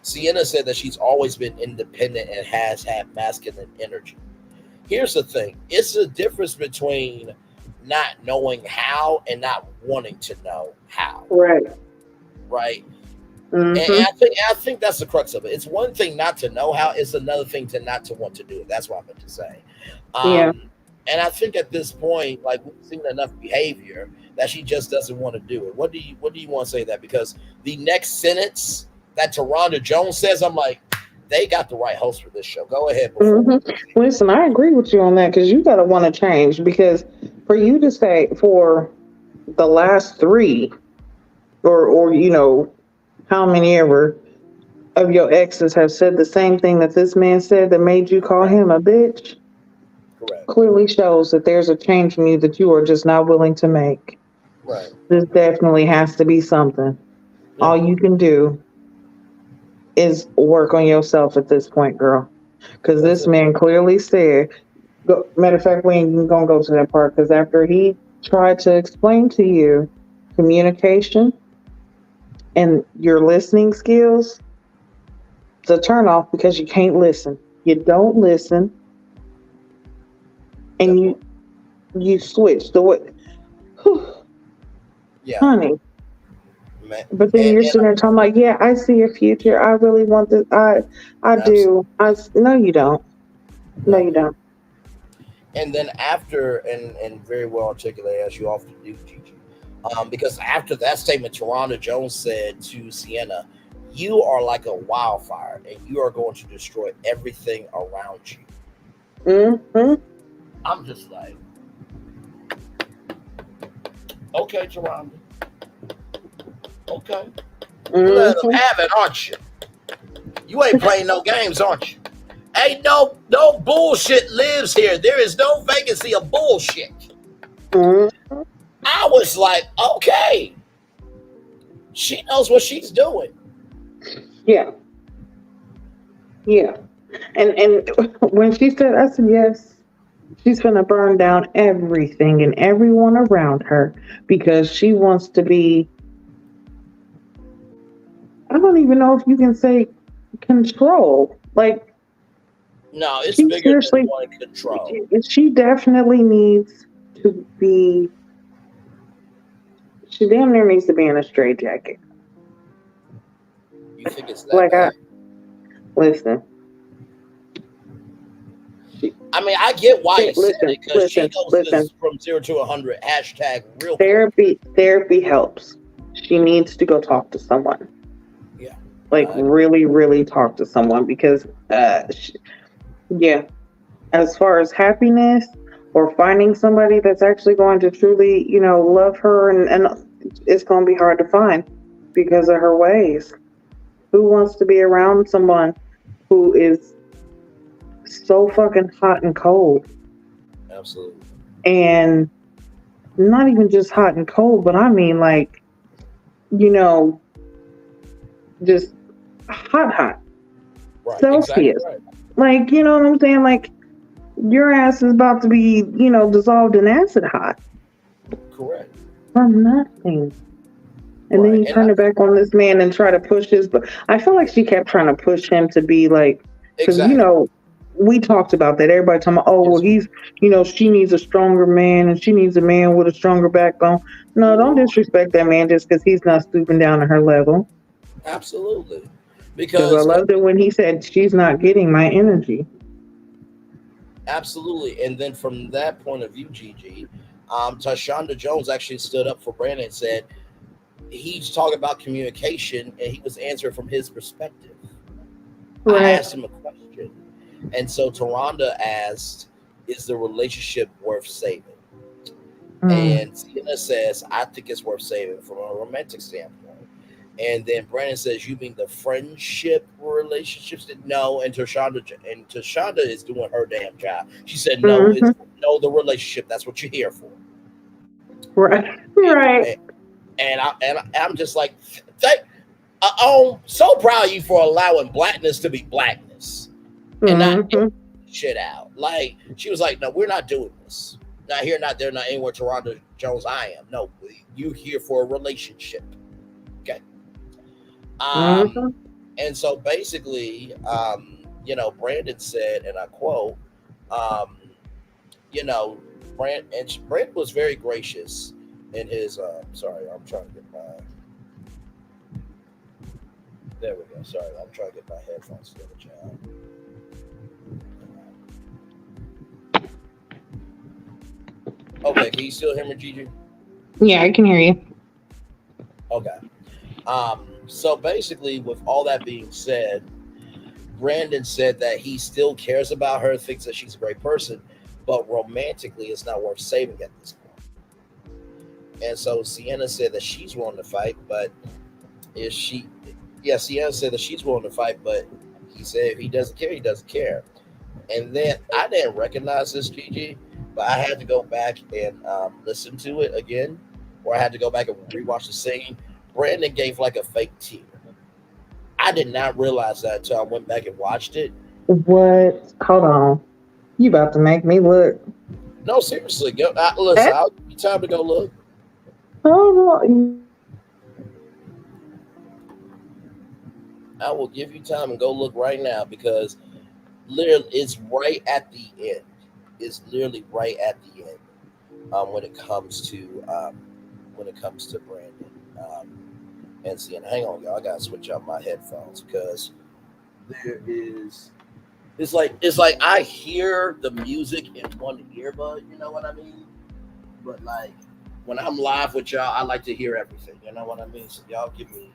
Sienna said that she's always been independent and has had masculine energy. Here's the thing. It's a difference between not knowing how and not wanting to know how. Right. And I think that's the crux of it. It's one thing not to know how. It's another thing to not to want to do it. That's what I meant to say. And I think at this point, like, we've seen enough behavior that she just doesn't want to do it. What do you want to say that? Because the next sentence that Toronto Jones says, I'm like, they got the right host for this show. Go ahead. Listen, I agree with you on that, because you got to want to change. Because for you to say for the last three, or how many ever of your exes have said the same thing that this man said that made you call him a bitch, clearly shows that there's a change in you that you are just not willing to make. Right. This definitely has to be something. Yeah. All you can do is work on yourself at this point, girl. Because this man clearly said, matter of fact, we ain't even going to go to that part, because after he tried to explain to you communication and your listening skills, it's a turnoff, because you can't listen. You don't listen. And you switch the way. Yeah. Honey. Man. But then you're sitting there talking like, yeah, I see a future. I really want this. I do. No, you don't. No, you don't. And then after, and very well articulated, as you often do, Gigi, because after that statement, Toronto Jones said to Sienna, you are like a wildfire, and you are going to destroy everything around you. I'm just like, okay, Toronto. Okay. Let them have it, aren't you? You ain't playing no games, aren't you? Ain't no bullshit lives here. There is no vacancy of bullshit. I was like, okay. She knows what she's doing. Yeah. And when she said, I said, yes, she's going to burn down everything and everyone around her, because she wants to be, I don't even know if you can say control. Like, no, it's bigger than one control. She definitely needs to be, she damn near needs to be in a straitjacket. You think it's that Like bad? listen. I mean, I get why you said it because she goes listen. from 0 to 100 hashtag real quick. Therapy helps. She needs to go talk to someone. Yeah. Like really, really talk to someone because, yeah. As far as happiness or finding somebody that's actually going to truly, love her, and it's going to be hard to find because of her ways. Who wants to be around someone who is so fucking hot and cold? Absolutely. And not even just hot and cold, but I mean like, just hot. Right. Celsius. Exactly right. Like, you know what I'm saying? Like, your ass is about to be, dissolved in acid hot. Correct. For nothing. And then you turn it back on this man and try to push his. But I feel like she kept trying to push him to be like, because we talked about that. Everybody talking about, well, he's, she needs a stronger man and she needs a man with a stronger backbone. No, don't disrespect that man just because he's not stooping down to her level. Absolutely. Because I loved it when he said she's not getting my energy. Absolutely. And then from that point of view, Gigi, Tashonda Jones actually stood up for Brandon and said he's talking about communication and he was answering from his perspective. Right. I asked him a question. And so Taronda asked, is the relationship worth saving? And Sienna says, I think it's worth saving from a romantic standpoint. And then Brandon says, you mean the friendship relationships? No, and Tashonda is doing her damn job. She said, no, it's the relationship. That's what you're here for. Right. And I'm just like, I'm so proud of you for allowing blackness to be blackness and not shit out. Like, she was like, no, we're not doing this. Not here, not there, not anywhere. Taronda Jones, I am. No, you here for a relationship. Okay. And so basically, Brandon said, and I quote, Brandon was very gracious in his, sorry, I'm trying to get my, there we go. Sorry, I'm trying to get my headphones together, child. Okay, can you still hear me, Gigi? Yeah, I can hear you. Okay. So basically, with all that being said, Brandon said that he still cares about her, thinks that she's a great person, but romantically, it's not worth saving at this point. And so Sienna said that she's willing to fight, but Sienna said that she's willing to fight, but he said if he doesn't care, he doesn't care. And then I didn't recognize this, Gigi, but I had to go back and listen to it again, or I had to go back and rewatch the singing. Brandon gave like a fake tear. I did not realize that until I went back and watched it. What? Hold on. You about to make me look. No, seriously. Go, listen, I'll give you time to go look. Hold on. I will give you time and go look right now because literally it's right at the end. It's literally right at the end when it comes to Brandon. And Sienna, hang on, y'all. I gotta switch out my headphones because it's like I hear the music in one earbud, you know what I mean? But like when I'm live with y'all, I like to hear everything, you know what I mean? So y'all give me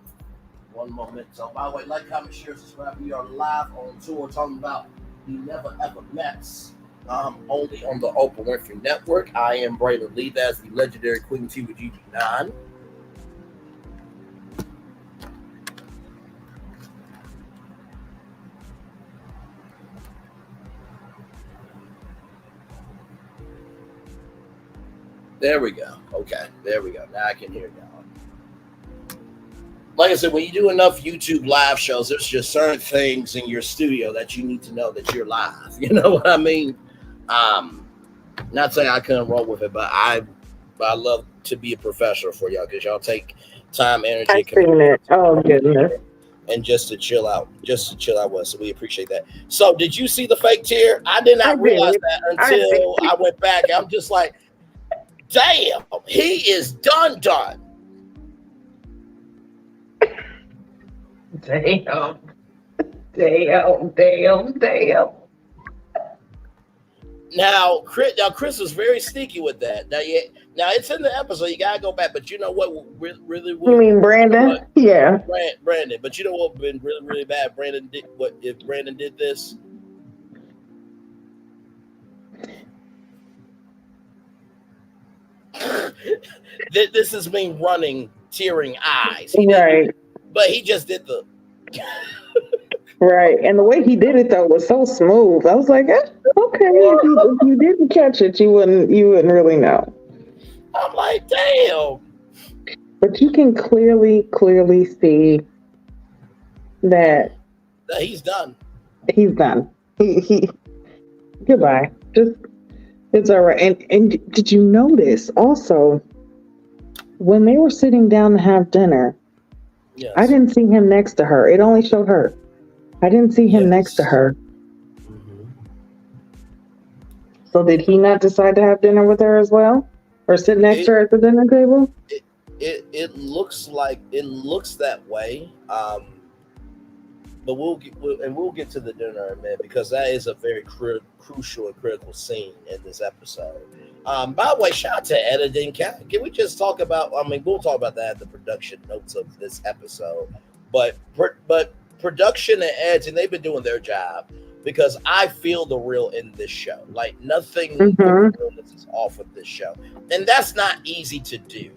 one moment. So by the way, like, comment, share, subscribe. We are live on tour talking about the Never Ever Mets. Only on the Oprah Winfrey Network. I am Braylon Lee. That's the legendary Queen T with GG9. There we go. Okay, there we go. Now I can hear y'all. Like I said, when you do enough YouTube live shows, there's just certain things in your studio that you need to know that you're live. You know what I mean? Not saying I couldn't roll with it, but I love to be a professional for y'all because y'all take time, energy, I've seen it. Oh goodness. And just to chill out with us. So we appreciate that. So did you see the fake tear? I did not realize that until I went back. I'm just like, damn, he is done. Damn. Damn. Now, Chris was very sneaky with that. Now it's in the episode. You gotta go back. But you know what? Really, You mean Brandon? Yeah. Brandon. But you know what would have been really, really bad? Brandon did what if Brandon did this? This is me running, tearing eyes. Right. But he just did the. Right, and the way he did it though was so smooth. I was like, okay, if you didn't catch it, you wouldn't really know. I'm like, damn. But you can clearly see that he's done. He's done. He goodbye. Just it's all right. And did you notice also when they were sitting down to have dinner? Yes. I didn't see him next to her. It only showed her. I didn't see him next to her. Mm-hmm. So did he not decide to have dinner with her as well, or sit next to her at the dinner table? It looks that way. But we'll get to the dinner in a minute because that is a very crucial and critical scene in this episode. By the way, shout out to editing. Can we just talk about? I mean, we'll talk about that at the production notes of this episode. But production and editing, they've been doing their job because I feel the real in this show. Like nothing realness is off of this show, and that's not easy to do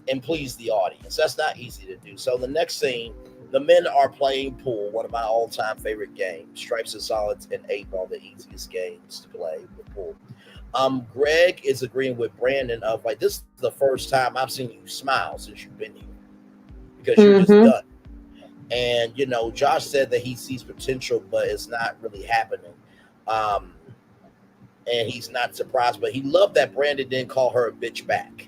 and please the audience. That's not easy to do. So the next scene. The men are playing pool, one of my all-time favorite games. Stripes and solids and 8-ball, the easiest games to play with pool. Greg is agreeing with Brandon of like, this is the first time I've seen you smile since you've been here because you're just done. And, you know, Josh said that he sees potential, but it's not really happening. And he's not surprised, but he loved that Brandon didn't call her a bitch back.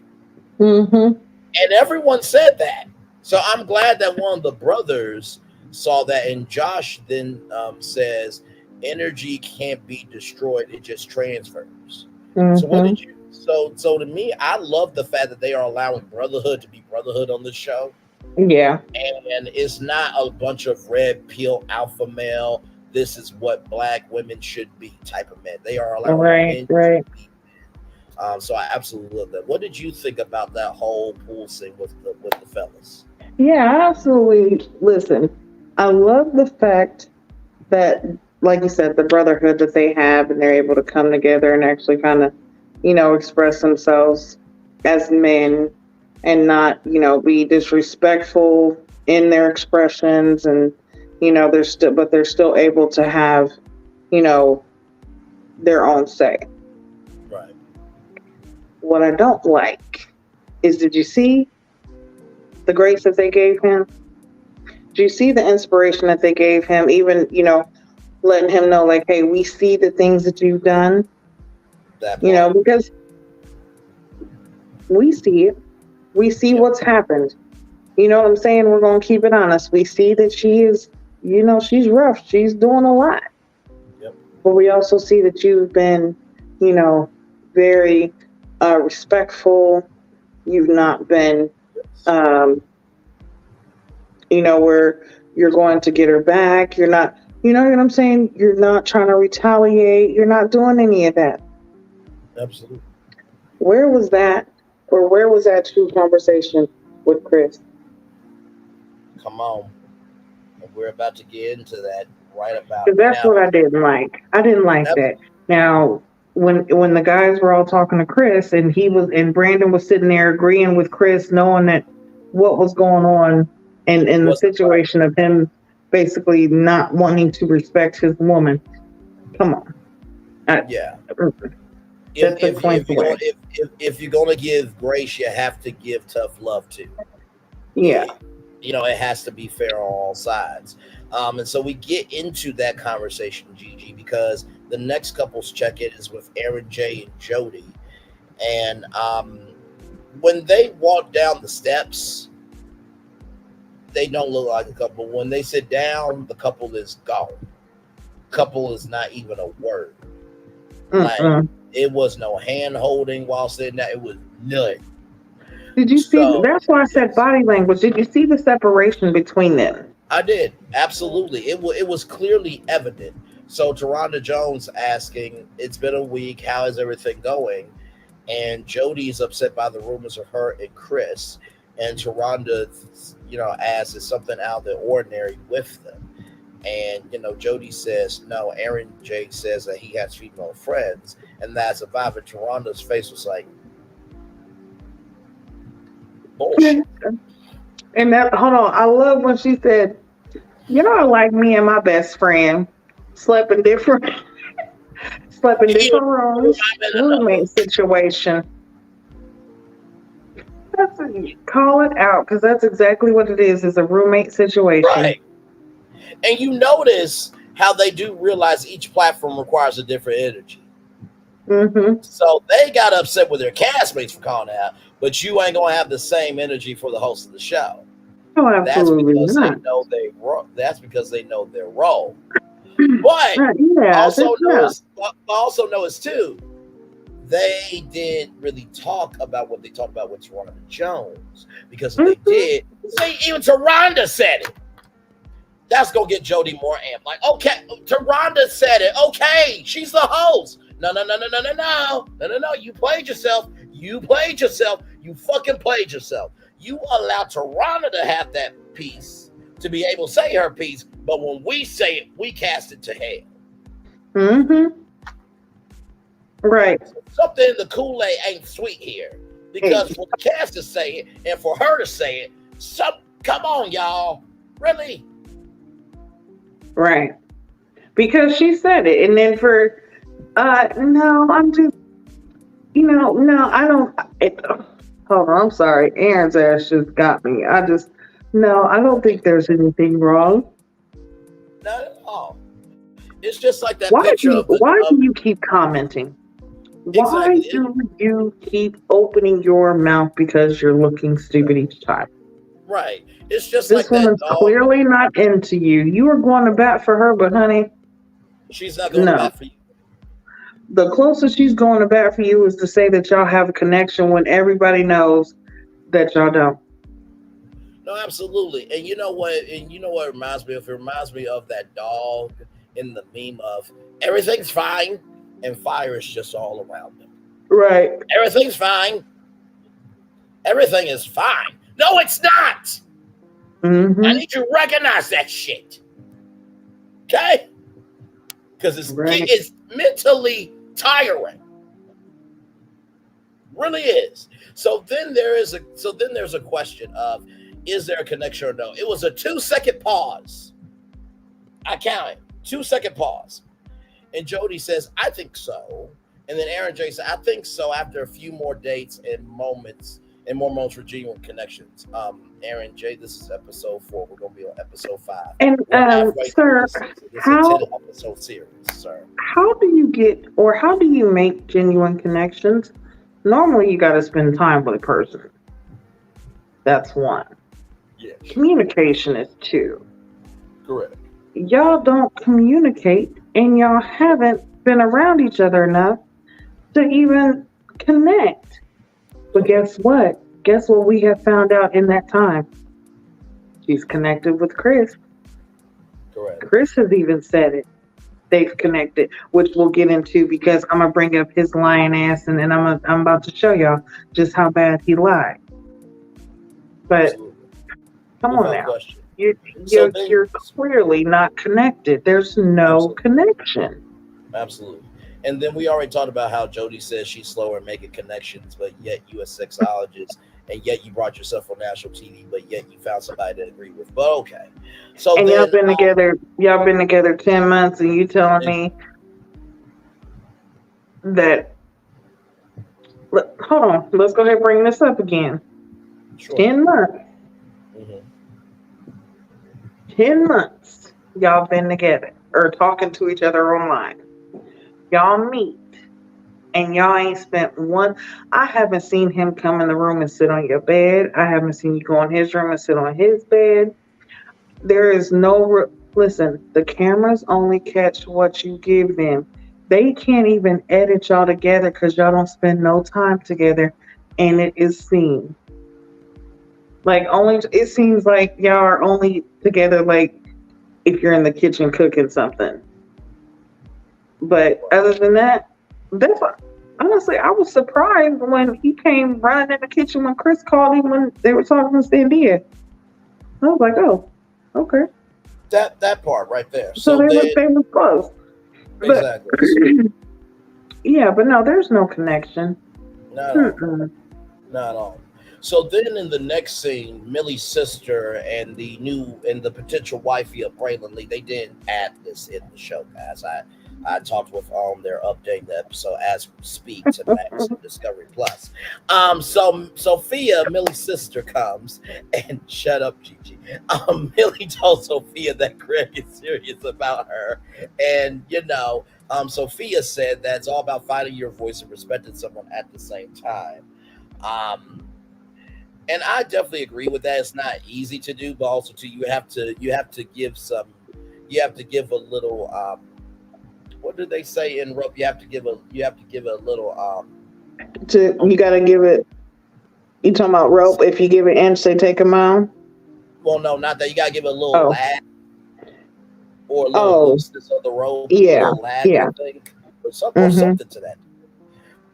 And everyone said that. So I'm glad that one of the brothers saw that, and Josh then says, "Energy can't be destroyed; it just transfers." So what did you? So to me, I love the fact that they are allowing brotherhood to be brotherhood on this show. Yeah, and it's not a bunch of red pill alpha male. This is what black women should be type of men. They are allowing men to be. So I absolutely love that. What did you think about that whole pool scene with the fellas? Yeah, I absolutely. Listen, I love the fact that, like you said, the brotherhood that they have, and they're able to come together and actually kind of, you know, express themselves as men and not, you know, be disrespectful in their expressions, and you know, they're still able to have, you know, their own say. Right. What I don't like is, did you see the grace that they gave him? Do you see the inspiration that they gave him? Even, you know, letting him know, like, hey, we see the things that you've done. You know, because we see it. We see what's happened. You know what I'm saying? We're going to keep it honest. We see that she is, you know, she's rough. She's doing a lot. Yep. But we also see that you've been, you know, very respectful. You've not been, you know, where you're going to get her back. You're not, you know what I'm saying? You're not trying to retaliate. You're not doing any of that. Absolutely. Where was that, or where was that true conversation with Chris? Come on. We're about to get into that right about now. That's what I didn't like. I didn't like that. Now, when the guys were all talking to Chris, and Brandon was sitting there agreeing with Chris, knowing that what was going on, and the situation of him basically not wanting to respect his woman. Come on. If you're going to give grace, you have to give tough love too. Yeah. You know, it has to be fair on all sides. And so we get into that conversation, Gigi, because the next couple's check-in is with Aaron J. and Jody. And when they walk down the steps, they don't look like a couple. When they sit down, the couple is gone. Couple is not even a word. Like, it was no hand holding while sitting there. It was none. Did you see? That's why I said body language. Did you see the separation between them? I did. Absolutely. It was clearly evident. So Taronda Jones asking, it's been a week, how is everything going? And Jody's upset by the rumors of her and Chris. And Taronda, asks, is something out of the ordinary with them? And, Jody says, no, Aaron J says that he has female friends, and that's a vibe. And Taronda's face was like, bullshit. And hold on, I love when she said, like me and my best friend slept in different rooms, roommate situation. Call it out, because that's exactly what it is. It's a roommate situation. Right. And you notice how they do realize each platform requires a different energy. Mm-hmm. So they got upset with their castmates for calling out, but you ain't gonna have the same energy for the host of the show. Oh, absolutely not. That's because they know their role. But also notice too, they didn't really talk about what they talked about with Taronda Jones, because if they did, say even Taronda said it. That's gonna get Jody more amped. Like, okay, Taronda said it. Okay, she's the host. No. You played yourself. You fucking played yourself. You allowed Taronda to have that piece, to be able to say her piece, but when we say it, we cast it to hell. Mm-hmm. Right. Something in the Kool-Aid ain't sweet here, because for the cast to say it and for her to say it, come on, y'all, really? Right. Because she said it, and then for no, I'm just no, I don't. Hold on, I'm sorry. Aaron's ass just got me. I don't think there's anything wrong. Not at all. It's just like that Why picture. Do you keep commenting? Why do you keep opening your mouth because you're looking stupid each time? Right. It's just this like woman's clearly not into you. You are going to bat for her, but honey, she's not going to bat for you. The closest she's going to bat for you is to say that y'all have a connection when everybody knows that y'all don't. No, absolutely. And you know what? It reminds me of? It reminds me of that dog in the meme of everything's fine and fire is just all around them. Right. Everything's fine. Everything is fine. No, it's not. Mm-hmm. I need you to recognize that shit. Okay? Because it's mentally tiring. Really is. So then there's a question of, is there a connection or no? It was a 2-second pause. I counted. 2-second pause. And Jody says, I think so. And then Aaron J said, I think so, after a few more dates and moments and more moments for genuine connections. Aaron J, this is episode 4. We're going to be on episode 5. And sir, this is a 10-episode series, sir. How do you make genuine connections? Normally, you got to spend time with a person. That's 1. Yes. Communication is 2. Correct. Y'all don't communicate, and y'all haven't been around each other enough to even connect. But guess what? Guess what we have found out in that time? She's connected with Chris. Correct. Chris has even said it. They've connected, which we'll get into, because I'm gonna bring up his lying ass, and then I'm about to show y'all just how bad he lied. But absolutely. Come on now, you're clearly not connected. There's no connection. Absolutely. And then we already talked about how Jody says she's slower in making connections, but yet you a sexologist, and yet you brought yourself on national TV, but yet you found somebody to agree with. But okay. So and y'all been together 10 months, and you telling me that, hold on, let's go ahead and bring this up again. Sure. 10 months. Mm-hmm. 10 months y'all been together or talking to each other online. Y'all meet, and y'all ain't spent one. I haven't seen him come in the room and sit on your bed. I haven't seen you go in his room and sit on his bed. There is no, listen, the cameras only catch what you give them. They can't even edit y'all together because y'all don't spend no time together, and it is seen. Like only it seems like y'all are only together like if you're in the kitchen cooking something. But other than that, that's what, honestly I was surprised when he came running in the kitchen when Chris called him when they were talking to Sandia. I was like, oh, okay. That part right there. So So then, they were close. But exactly. yeah, but no, there's no connection. Not at all. Not at all. So then, in the next scene, Millie's sister and the potential wifey of Braylon Lee, they didn't add this in the show, guys. I talked with they're updating the episode as we speak to Max and Discovery Plus. So Sophia, Millie's sister, comes and shut up, Gigi. Millie told Sophia that Greg is serious about her, and Sophia said that it's all about finding your voice and respecting someone at the same time. And I definitely agree with that. It's not easy to do, but also too, you have to give a little. What do they say in rope? You have to give a little. You got to give it. You talking about rope? If you give an inch, they take a mile. Well, no, not that. You got to give it a little lag or a little looseness of the rope. Yeah, a little lag, I think, or something to that.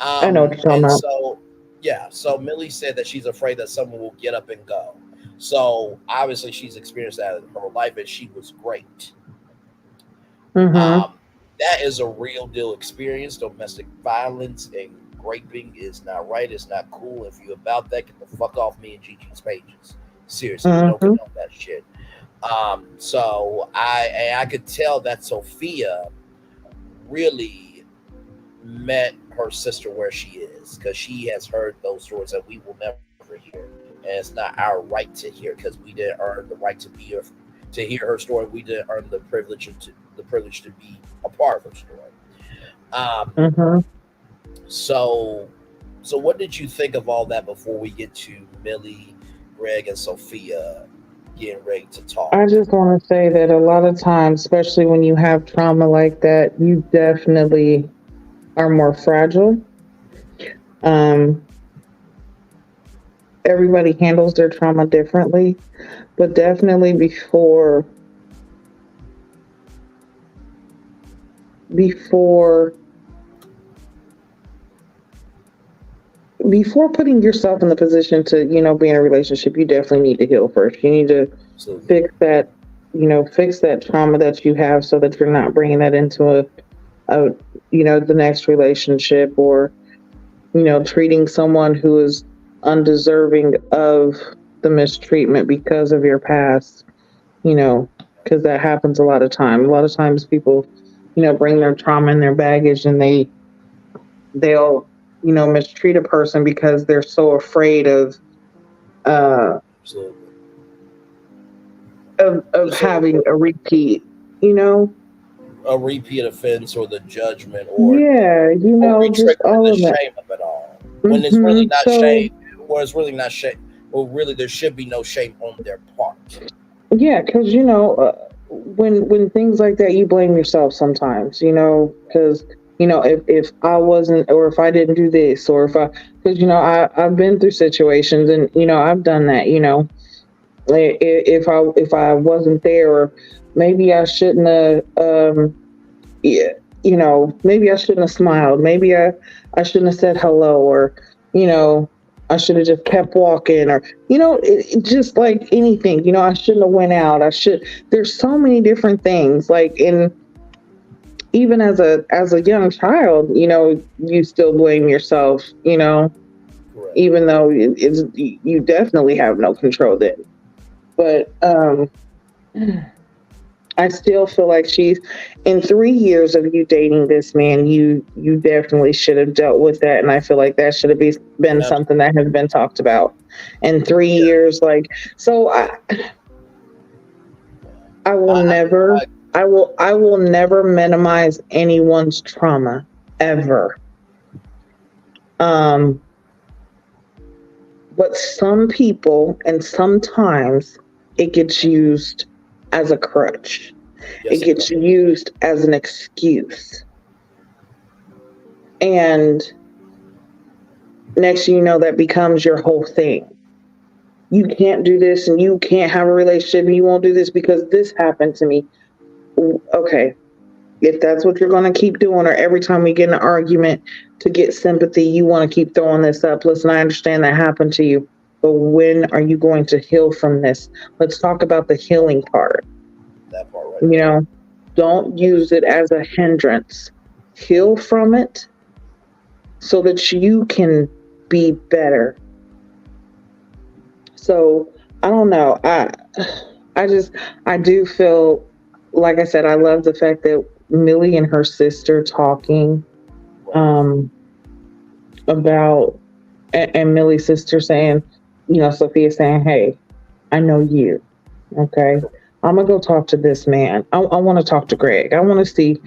I know what you're talking about. So, yeah, so Millie said that she's afraid that someone will get up and go. So obviously she's experienced that in her life, and she was great. That is a real deal experience. Domestic violence and raping is not right. It's not cool. If you're about that, get the fuck off me and Gigi's pages. Seriously, we don't condone that shit. So I could tell that Sophia really met her sister where she is, because she has heard those stories that we will never hear, and it's not our right to hear, because we didn't earn the right to be here to hear her story. We didn't earn the privilege to be a part of her story. So what did you think of all that before we get to Millie, Greg, and Sophia getting ready to talk? I just want to say that a lot of times, especially when you have trauma like that, you definitely are more fragile. Everybody handles their trauma differently, but definitely before putting yourself in the position to, be in a relationship, you definitely need to heal first. You need to fix that trauma that you have, so that you're not bringing that into the next relationship, or, treating someone who is undeserving of the mistreatment because of your past, because that happens a lot of times. A lot of times people, bring their trauma and their baggage, and they'll mistreat a person because they're so afraid of having a repeat, a repeat offense, or the judgment, or just all of that. Shame of it all, when it's really not shame, or it's really not shame, or really there should be no shame on their part. Yeah, because when things like that, you blame yourself sometimes, because if I wasn't, or if I didn't do this, or because I've been through situations, and I've done that, if I wasn't there, or maybe I shouldn't have maybe I shouldn't have smiled, maybe I shouldn't have said hello, or I should have just kept walking, or just like anything, I shouldn't have went out. There's so many different things, like, even as a young child, you still blame yourself, even though you definitely have no control then. But I still feel like in 3 years of you dating this man, you definitely should have dealt with that. And I feel like that should have been something that has been talked about in 3 years. Like, so I will never minimize anyone's trauma, ever. But some people, and sometimes it gets used as a crutch. It gets used as an excuse. And next thing you know, that becomes your whole thing. you can't do this and you can't have a relationship and you won't do this because this happened to me. Okay. If that's what you're going to keep doing, or every time we get in an argument to get sympathy, you want to keep throwing this up. Listen, I understand that happened to you, but when are you going to heal from this? Let's talk about the healing part. That part, right? You know, don't use it as a hindrance. Heal from it so that you can be better. So I don't know. I do feel, like I said, I love the fact that Millie and her sister talking about, and Millie's sister saying, you know, Sophia saying, hey, I know you. Okay. I'm gonna go talk to this man. I want to talk to Greg. I want to see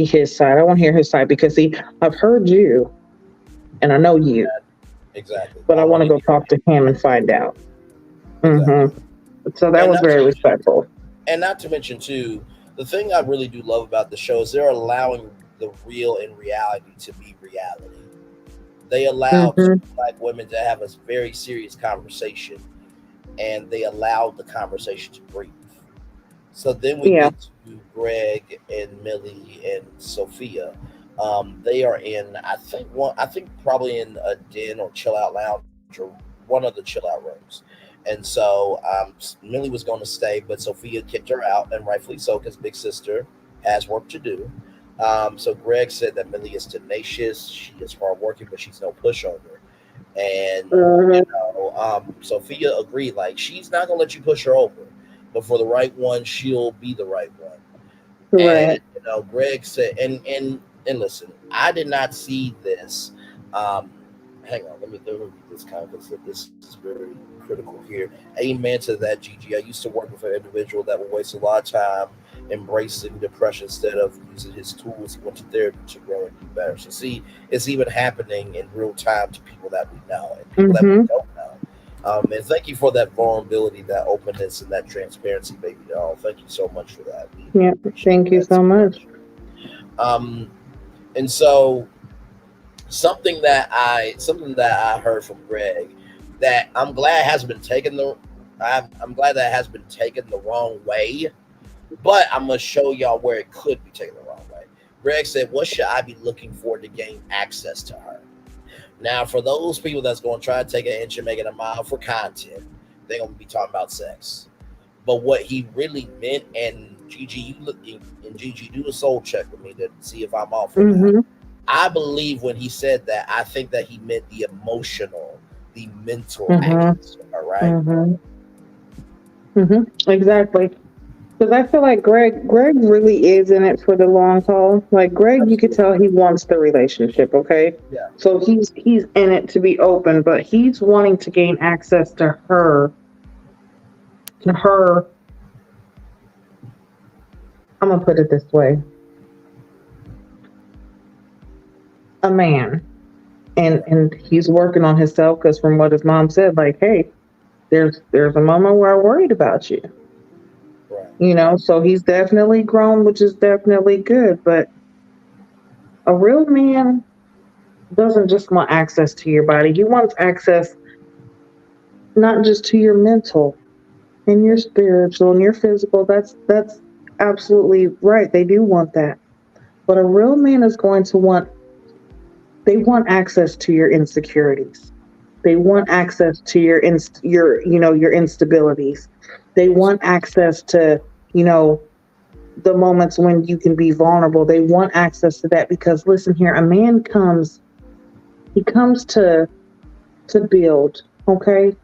his side. I want to hear his side because see, I've heard you and I know you. Exactly. But I want to go talk to him and find out. Exactly. So that was very respectful. And not to mention too, the thing I really do love about the show is they're allowing the real and reality to be reality. They allow two Black women to have a very serious conversation, and they allowed the conversation to breathe. So then we get to Greg and Millie and Sophia. They are in, I think probably in a den or chill out lounge or one of the chill out rooms. And so Millie was going to stay, but Sophia kicked her out, and rightfully so, because big sister has work to do. So Greg said that Millie is tenacious, she is hardworking, but she's no pushover. And you know, Sophia agreed, like she's not gonna let you push her over, but for the right one, she'll be the right one. Right. And you know, Greg said, and listen, I did not see this. Hang on, let me read this comment because this is very critical here. Amen to that, Gigi. I used to work with an individual that would waste a lot of time embracing depression instead of using his tools. He went to therapy to grow and be better. So see, it's even happening in real time to people that we know and people that we don't know. And thank you for that vulnerability, that openness, and that transparency, baby doll. Thank you so much for that. Yeah, thank you so much. And so something that I heard from Greg that I'm glad hasn't been taken I'm glad that has been taken the wrong way, but I'm gonna show y'all where it could be taken the wrong way. Greg said, "What should I be looking for to gain access to her?" Now, for those people that's going to try to take an inch and make it a mile for content, they're going to be talking about sex. But what he really meant, and Gigi, Gigi, do a soul check with me to see if I'm off. I believe when he said that, I think that he meant the emotional, the mental access to her, right? Exactly. Because I feel like Greg really is in it for the long haul. Like Greg, you could tell he wants the relationship, okay? Yeah. So he's in it to be open, but he's wanting to gain access to her. I'm gonna put it this way. A man. And he's working on himself because from what his mom said, like, hey, there's a moment where I worried about you. You know, so he's definitely grown, which is definitely good. But a real man doesn't just want access to your body. He wants access not just to your mental and your spiritual and your physical. That's absolutely right. They do want that. But a real man is going to want access to your insecurities. They want access to your instabilities. They want access to, you know, the moments when you can be vulnerable. They want access to that because listen here, a man comes to build, okay?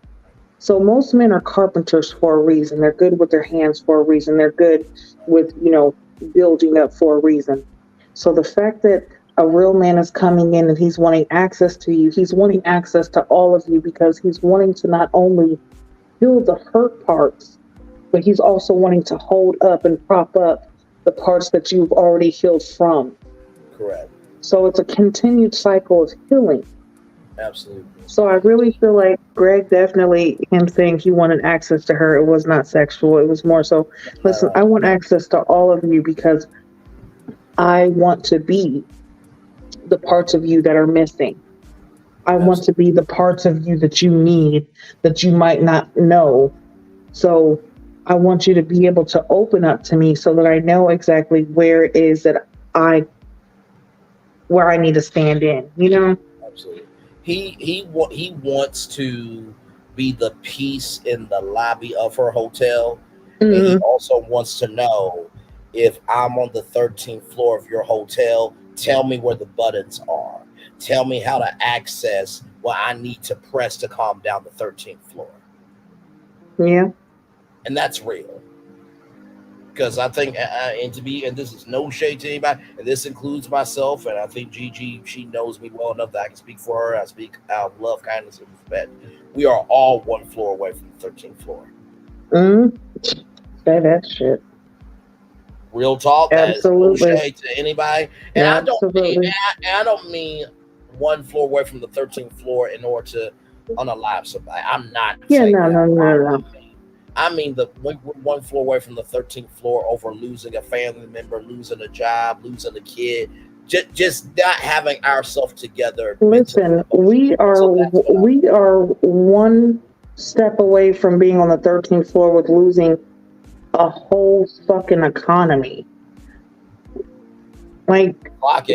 So most men are carpenters for a reason. They're good with their hands for a reason. They're good with, you know, building up for a reason. So the fact that a real man is coming in and he's wanting access to you, he's wanting access to all of you because he's wanting to not only heal the hurt parts, but he's also wanting to hold up and prop up the parts that you've already healed from. Correct. So it's a continued cycle of healing. Absolutely. So I really feel like Greg definitely, him saying he wanted access to her, it was not sexual. It was more so, listen, I want access to all of you because I want to be the parts of you that are missing. I want to be the parts of you that you need, that you might not know. So I want you to be able to open up to me so that I know exactly where it is that where I need to stand in, you know? Absolutely. He wants to be the peace in the lobby of her hotel, and he Mm-hmm. also wants to know if I'm on the 13th floor of your hotel. Tell me where the buttons are. Tell me how to access what I need to press to calm down the 13th floor, Yeah. and that's real. Because I think, and this is no shade to anybody, and this includes myself, and I think Gigi, she knows me well enough that I can speak for her. I speak out of love, kindness, and respect. We are all one floor away from the 13th floor. Mm-hmm. Say that shit. Real talk. That is no Absolutely. shade to anybody, and Absolutely. I don't mean one floor away from the 13th floor in order to unalive somebody. I'm not Yeah, saying no, that. no, no, no. I mean, we're one floor away from the 13th floor over losing a family member, losing a job, losing a kid, just not having ourselves together mentally. Listen, we are one step away from being on the 13th floor with losing a whole fucking economy. Like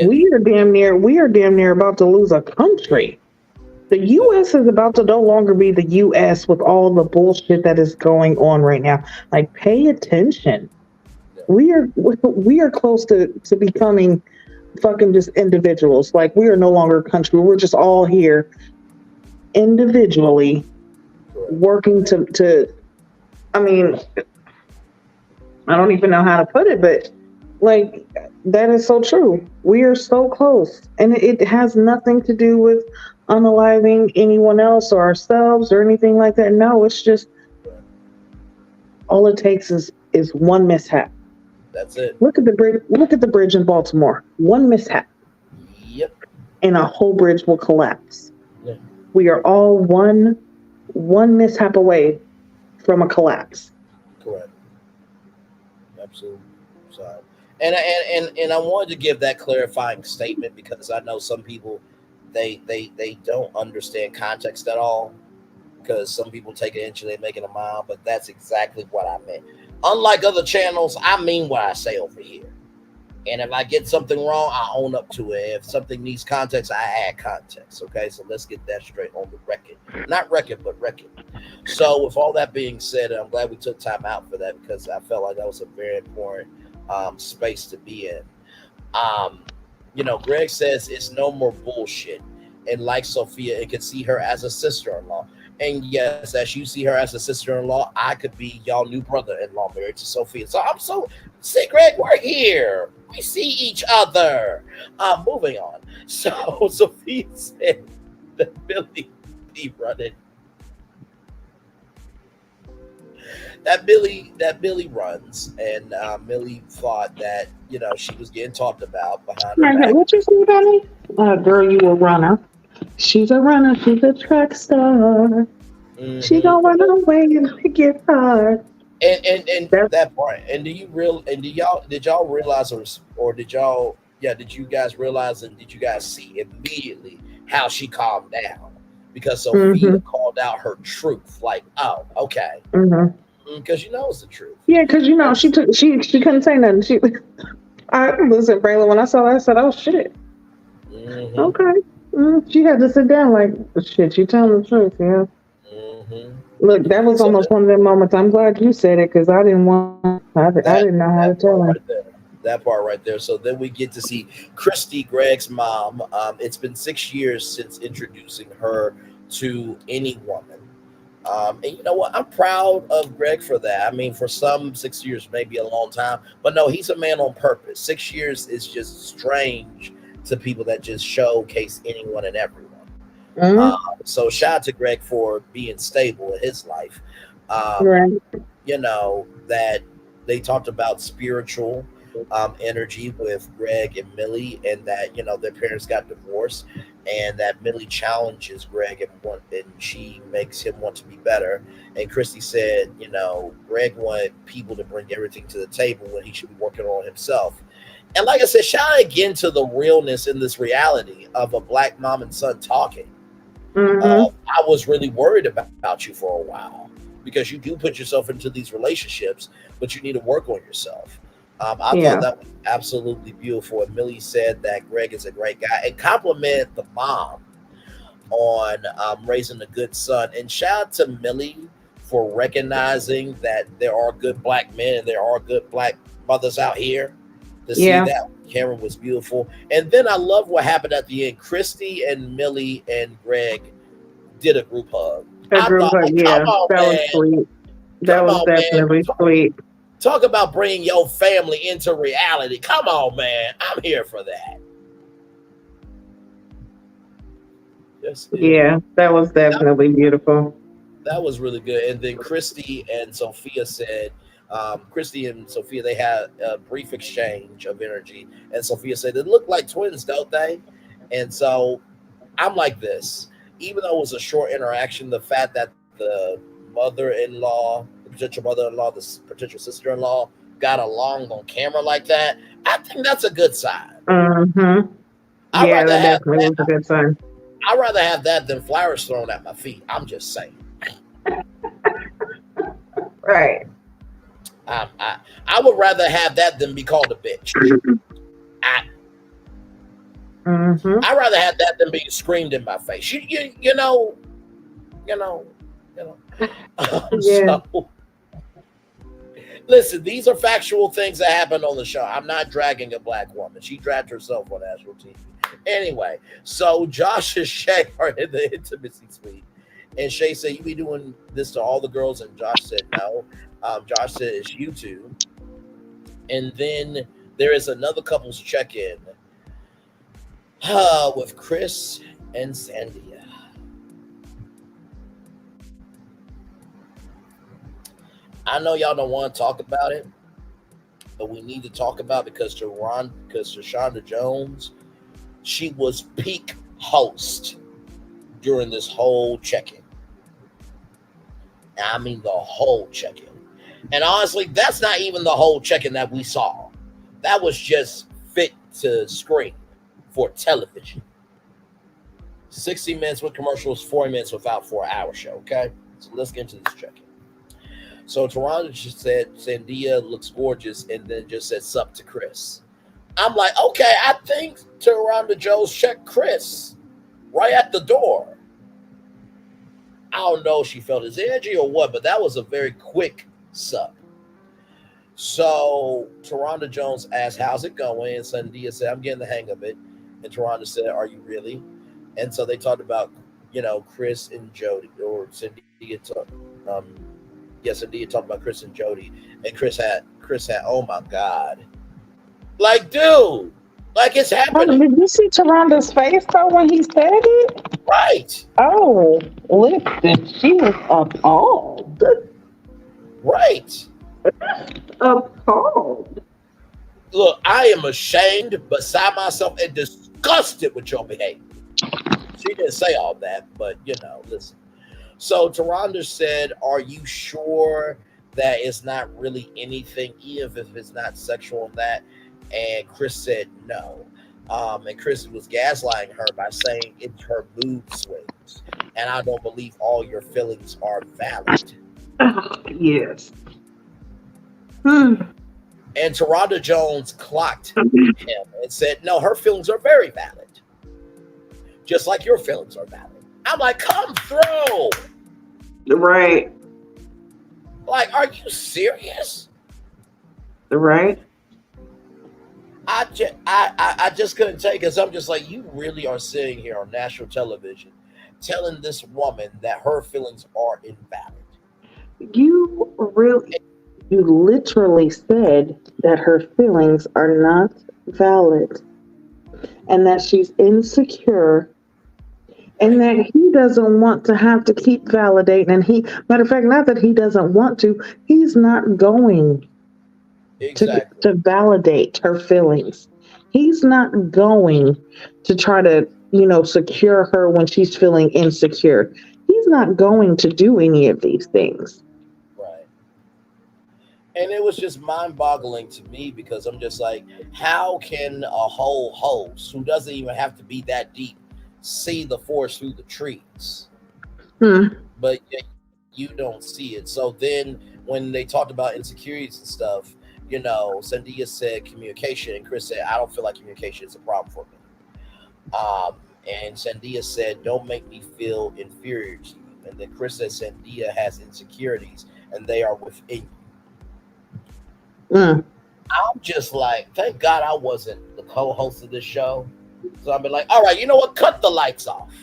we are damn near about to lose a country. The U.S. is about to no longer be the U.S. with all the bullshit that is going on right now. Like, pay attention. We are close to becoming fucking just individuals. Like, we are no longer a country. We're just all here individually working to. I mean, I don't even know how to put it, but like that is so true. We are so close, and it has nothing to do with unaliving anyone else or ourselves or anything like that. No, it's just all it takes is one mishap. That's it. Look at the bridge. Look at the bridge in Baltimore. One mishap. Yep. And a whole bridge will collapse. Yeah. We are all one mishap away from a collapse. Correct. Absolutely. Sorry. And I wanted to give that clarifying statement because I know some people they don't understand context at all, because some people take an inch and they make it a mile, but that's exactly what I meant. Unlike other channels, I mean what I say over here. And if I get something wrong, I own up to it. If something needs context, I add context. Okay, so let's get that straight on the record. Not record, but record. So with all that being said, I'm glad we took time out for that because I felt like that was a very important space to be in. Greg says it's no more bullshit. And like Sophia, it could see her as a sister-in-law. And yes, as you see her as a sister-in-law, I could be y'all new brother-in-law married to Sophia. So see, Greg, we're here. We see each other. Moving on. So Sophia said that Billy be running. That Billy runs, and Millie thought that she was getting talked about behind her back. What you say, Billy? Girl, you a runner. She's a runner. She's a track star. Mm-hmm. She don't run away and get hard. And that part. And did y'all realize or did you guys realize and did you guys see immediately how she calmed down? Because Sophia called out her truth. Like, oh, okay. Mm-hmm. Because it's the truth. Yeah, because she couldn't say nothing. Listen, Braylon, when I saw that, I said, oh shit. Mm-hmm. Okay. She had to sit down like, shit, you telling the truth, yeah. Mm-hmm. Look, that was almost one of them moments. I'm glad you said it because I didn't know how to tell her. That part right there. So then we get to see Christy, Greg's mom. It's been 6 years since introducing her to any woman. And you know what? I'm proud of Greg for that. I mean, for some, 6 years may be a long time, but no, he's a man on purpose. 6 years is just strange to people that just showcase anyone and everyone. Mm-hmm. So shout out to Greg for being stable in his life. Right. That they talked about spiritual energy with Greg and Millie, and that their parents got divorced, and that Millie challenges Greg and she makes him want to be better. And Christy said, Greg wanted people to bring everything to the table when he should be working on himself. And like I said, shout out again to the realness in this reality of a black mom and son talking. I was really worried about you for a while because you do put yourself into these relationships, but you need to work on yourself. I thought that was absolutely beautiful. And Millie said that Greg is a great guy and complimented the mom on raising a good son. And shout out to Millie for recognizing that there are good black men and there are good black mothers out here. To see that Cameron was beautiful. And then I love what happened at the end. Christy and Millie and Greg did a group hug. That was sweet. That was definitely sweet. Talk about bringing your family into reality. Come on, man. I'm here for that. That was definitely beautiful. That was really good. And then Christy and Sophia said, Christy and Sophia, they had a brief exchange of energy. And Sophia said, they look like twins, don't they? And so I'm like this. Even though it was a short interaction, the fact that the mother-in-law, the potential mother-in-law, the potential sister-in-law got along on camera like that, I think that's a good sign. That definitely was a good sign. I'd rather have that than flowers thrown at my feet. I'm just saying. Right. I would rather have that than be called a bitch. I'd rather have that than being screamed in my face. You know. So, listen, these are factual things that happened on the show. I'm not dragging a black woman. She dragged herself on national TV. Anyway, so Josh and Shay are in the intimacy suite. And Shay said, you be doing this to all the girls? And Josh said, no. Josh said, it's you two. And then there is another couple's check-in with Chris and Sandia. I know y'all don't want to talk about it, but we need to talk about it because Tashonda Jones, she was peak host during this whole check-in. I mean the whole check-in. And honestly, that's not even the whole check-in that we saw. That was just fit to screen for television. 60 minutes with commercials, 40 minutes without, 4-hour show, okay? So let's get into this check-in. So Toronto just said Sandia looks gorgeous and then just said sup to Chris. I'm like, okay, I think Toronto Jones checked Chris right at the door. I don't know if she felt his energy or what, but that was a very quick sup. So Toronto Jones asked, how's it going? And Sandia said, I'm getting the hang of it. And Toronto said, are you really? And so they talked about, Chris and Jody, or Sandia talked. Sandia talked about Chris and Jody. And Chris had, oh my God. Like, dude, like it's happening. Did you see Toronto's face though when he said it? Right. Oh, listen, she was appalled. Right. Appalled. Look, I am ashamed beside myself and disgusted with your behavior. She didn't say all that, but listen. So Toronto said, are you sure that it's not really anything, even if it's not sexual and that? And Chris said no. And Chris was gaslighting her by saying it's her mood swings. And I don't believe all your feelings are valid. Yes. And Toronto Jones clocked him and said, no, her feelings are very valid. Just like your feelings are valid. I'm like, come through. Right. Like, are you serious? Right. I just couldn't take it because I'm just like, you really are sitting here on national television telling this woman that her feelings are invalid. You literally said that her feelings are not valid and that she's insecure and that he doesn't want to have to keep validating. And matter of fact, not that he doesn't want to, he's not going to validate her feelings. He's not going to try to, secure her when she's feeling insecure. He's not going to do any of these things. Right. And it was just mind-boggling to me because I'm just like, how can a whole host who doesn't even have to be that deep see the forest through the trees, but yet you don't see it. So then when they talked about insecurities and stuff, Sandia said communication, and Chris said, I don't feel like communication is a problem for me. And Sandia said, don't make me feel inferior to you. And then Chris said Sandia has insecurities and they are within you. I'm just like, thank God I wasn't the co-host of this show. So I've been like, all right, you know what? Cut the lights off.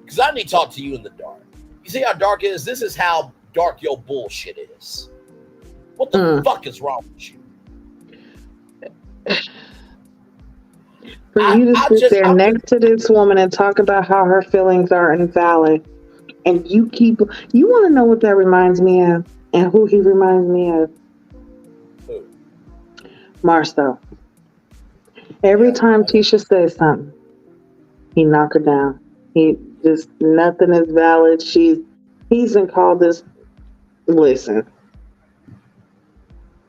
Because I need to talk to you in the dark. You see how dark it is? This is how dark your bullshit is. What the fuck is wrong with you? For you to sit there next to this woman and talk about how her feelings are invalid, and you want to know what that reminds me of, and who he reminds me of? Who? Marcel. Every time Tisha says something, he knock her down. He just, nothing is valid. He's been called this. Listen,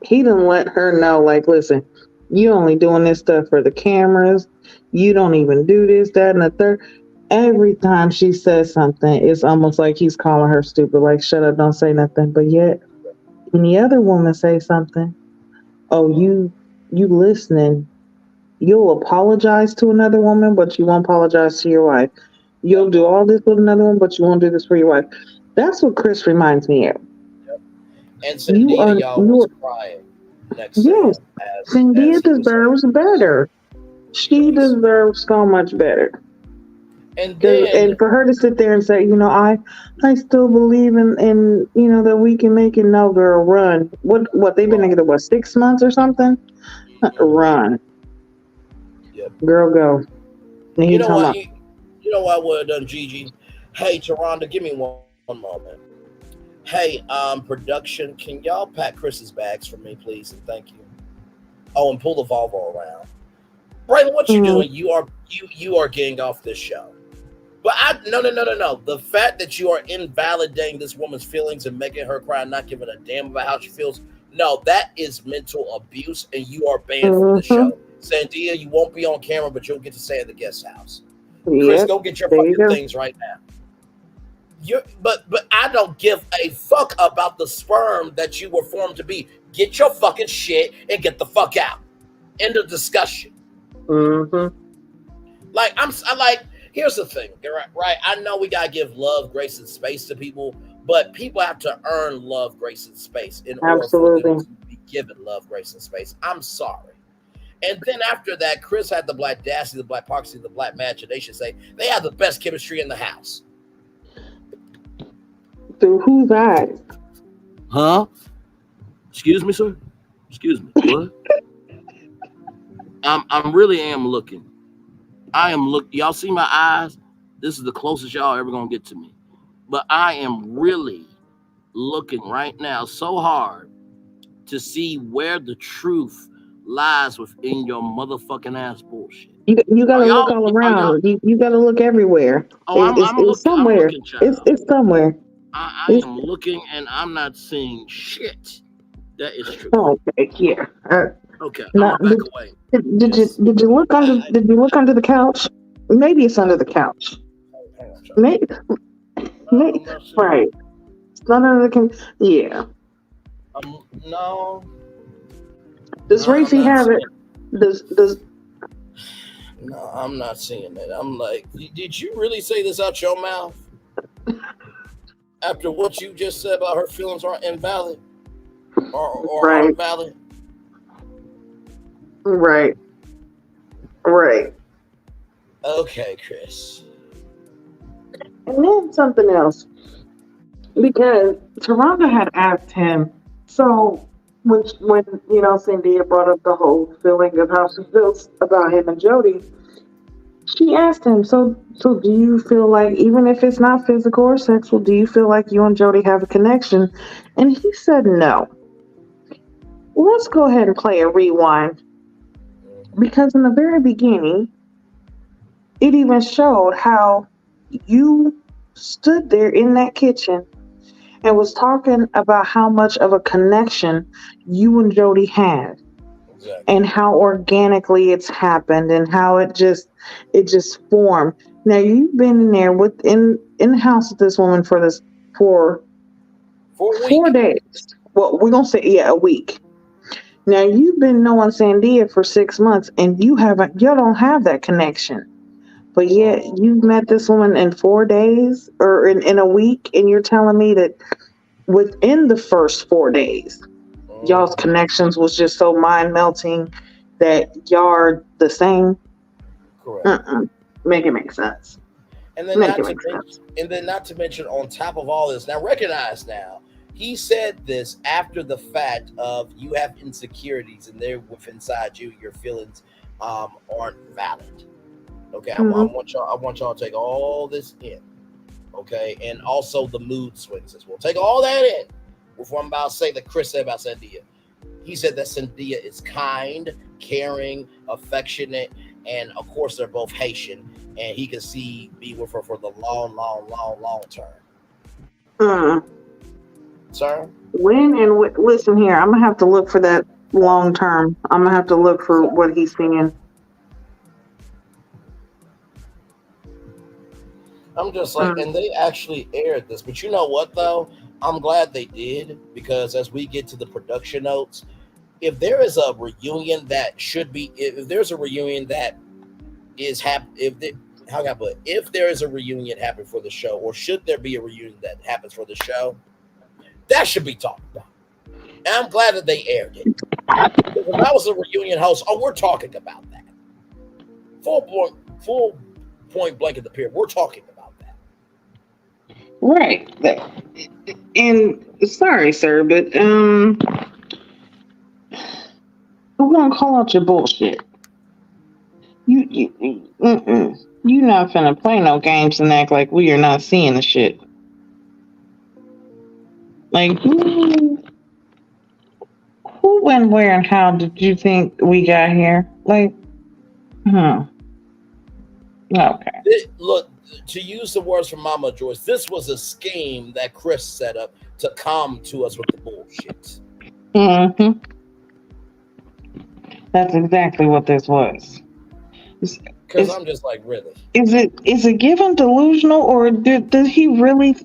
he didn't let her know, like, listen, you only doing this stuff for the cameras. You don't even do this, that, and the third. Every time she says something, it's almost like he's calling her stupid, like, shut up, don't say nothing. But yet, when the other woman say something, oh, you listening, you'll apologize to another woman, but you won't apologize to your wife. You'll do all this with another one, but you won't do this for your wife. That's what Chris reminds me of. Yep. And Sandia, y'all was crying next to him. Sandia deserves better. She deserves so much better. And for her to sit there and say, I still believe in that we can make it. No, girl, run. What they've been together, 6 months or something? Run. Yep. Girl, go. And you know what? You know what I would have done, Gigi? Hey, Taronda, give me one moment. Hey, production, can y'all pack Chris's bags for me, please? And thank you. Oh, and pull the Volvo around. Braylon, what you doing? You are getting off this show. But no. The fact that you are invalidating this woman's feelings and making her cry and not giving a damn about how she feels, no, that is mental abuse, and you are banned from the show. Sandia, you won't be on camera, but you'll get to stay at the guest house. Chris, go get your fucking things right now. But I don't give a fuck about the sperm that you were formed to be. Get your fucking shit and get the fuck out. End of discussion. Here's the thing, right? I know we gotta give love, grace, and space to people, but people have to earn love, grace, and space in order for them to be given love, grace, and space. I'm sorry. And then after that, Chris had the black dassy, the black poxy, the black imagination say they have the best chemistry in the house. Through whose eyes? Huh? Excuse me, sir? Excuse me. What? I'm really am looking. I am look. Y'all see my eyes? This is the closest y'all ever gonna get to me. But I am really looking right now so hard to see where the truth lies within your motherfucking ass bullshit. You gotta look all around. You gotta look everywhere. It's somewhere. It's somewhere. I am looking and I'm not seeing shit. That is true. Okay, here. Okay, I'm gonna back away. Did you look under? Did you look under the couch? Maybe it's under the couch. Maybe right. It's not under the couch. Yeah. No. Does Racy have it? Does? No, I'm not seeing it. I'm like, did you really say this out your mouth? After what you just said about her feelings are invalid or right. are valid? Right. Okay, Chris. And then something else. Because Taronda had asked him, so when Sandia brought up the whole feeling of how she feels about him and Jody, she asked him, so do you feel like, even if it's not physical or sexual, do you feel like you and Jody have a connection? And he said no. Let's go ahead and play a rewind. Because in the very beginning, it even showed how you stood there in that kitchen and was talking about how much of a connection you and Jody had. Exactly. and how organically it's happened and how it just formed. Now you've been in there in the house with this woman for For a 4 days. Well, we're gonna say a week. Now you've been knowing Sandia for 6 months and you don't have that connection. But yet you've met this woman in 4 days or in a week, and you're telling me that within the first 4 days, y'all's connections was just so mind melting that y'all are the same. Correct. Make it make sense. And then not to mention, on top of all this, now recognize now, he said this after the fact of you have insecurities and they're within inside you, your feelings aren't valid. Okay, I want y'all to take all this in. Okay, and also the mood swings as well. Take all that in before I'm about to say that Chris said about Sandia. He said that Sandia is kind, caring, affectionate, and of course they're both Haitian, and he can be with her for the long term. Sir? Listen here, I'm gonna have to look for that long term. I'm gonna have to look for what he's singing. I'm just like, and they actually aired this, but you know what though? I'm glad they did, because as we get to the production notes, if there is a reunion that should be, if there's a reunion that is if there is a reunion happening for the show, or should there be a reunion that happens for the show, that should be talked about. And I'm glad that they aired it. If I was a reunion host, we're talking about that. Full point blank at the pier, we're talking about that. Right. And sorry, sir, but we're gonna call out your bullshit. You're not finna play no games and act like we are not seeing the shit. Like who went where and how did you think we got here? Like, okay. Look, to use the words from Mama Joyce, this was a scheme that Chris set up to come to us with the bullshit. That's exactly what this was. Because I'm just like, really? Is it given delusional, or does he really?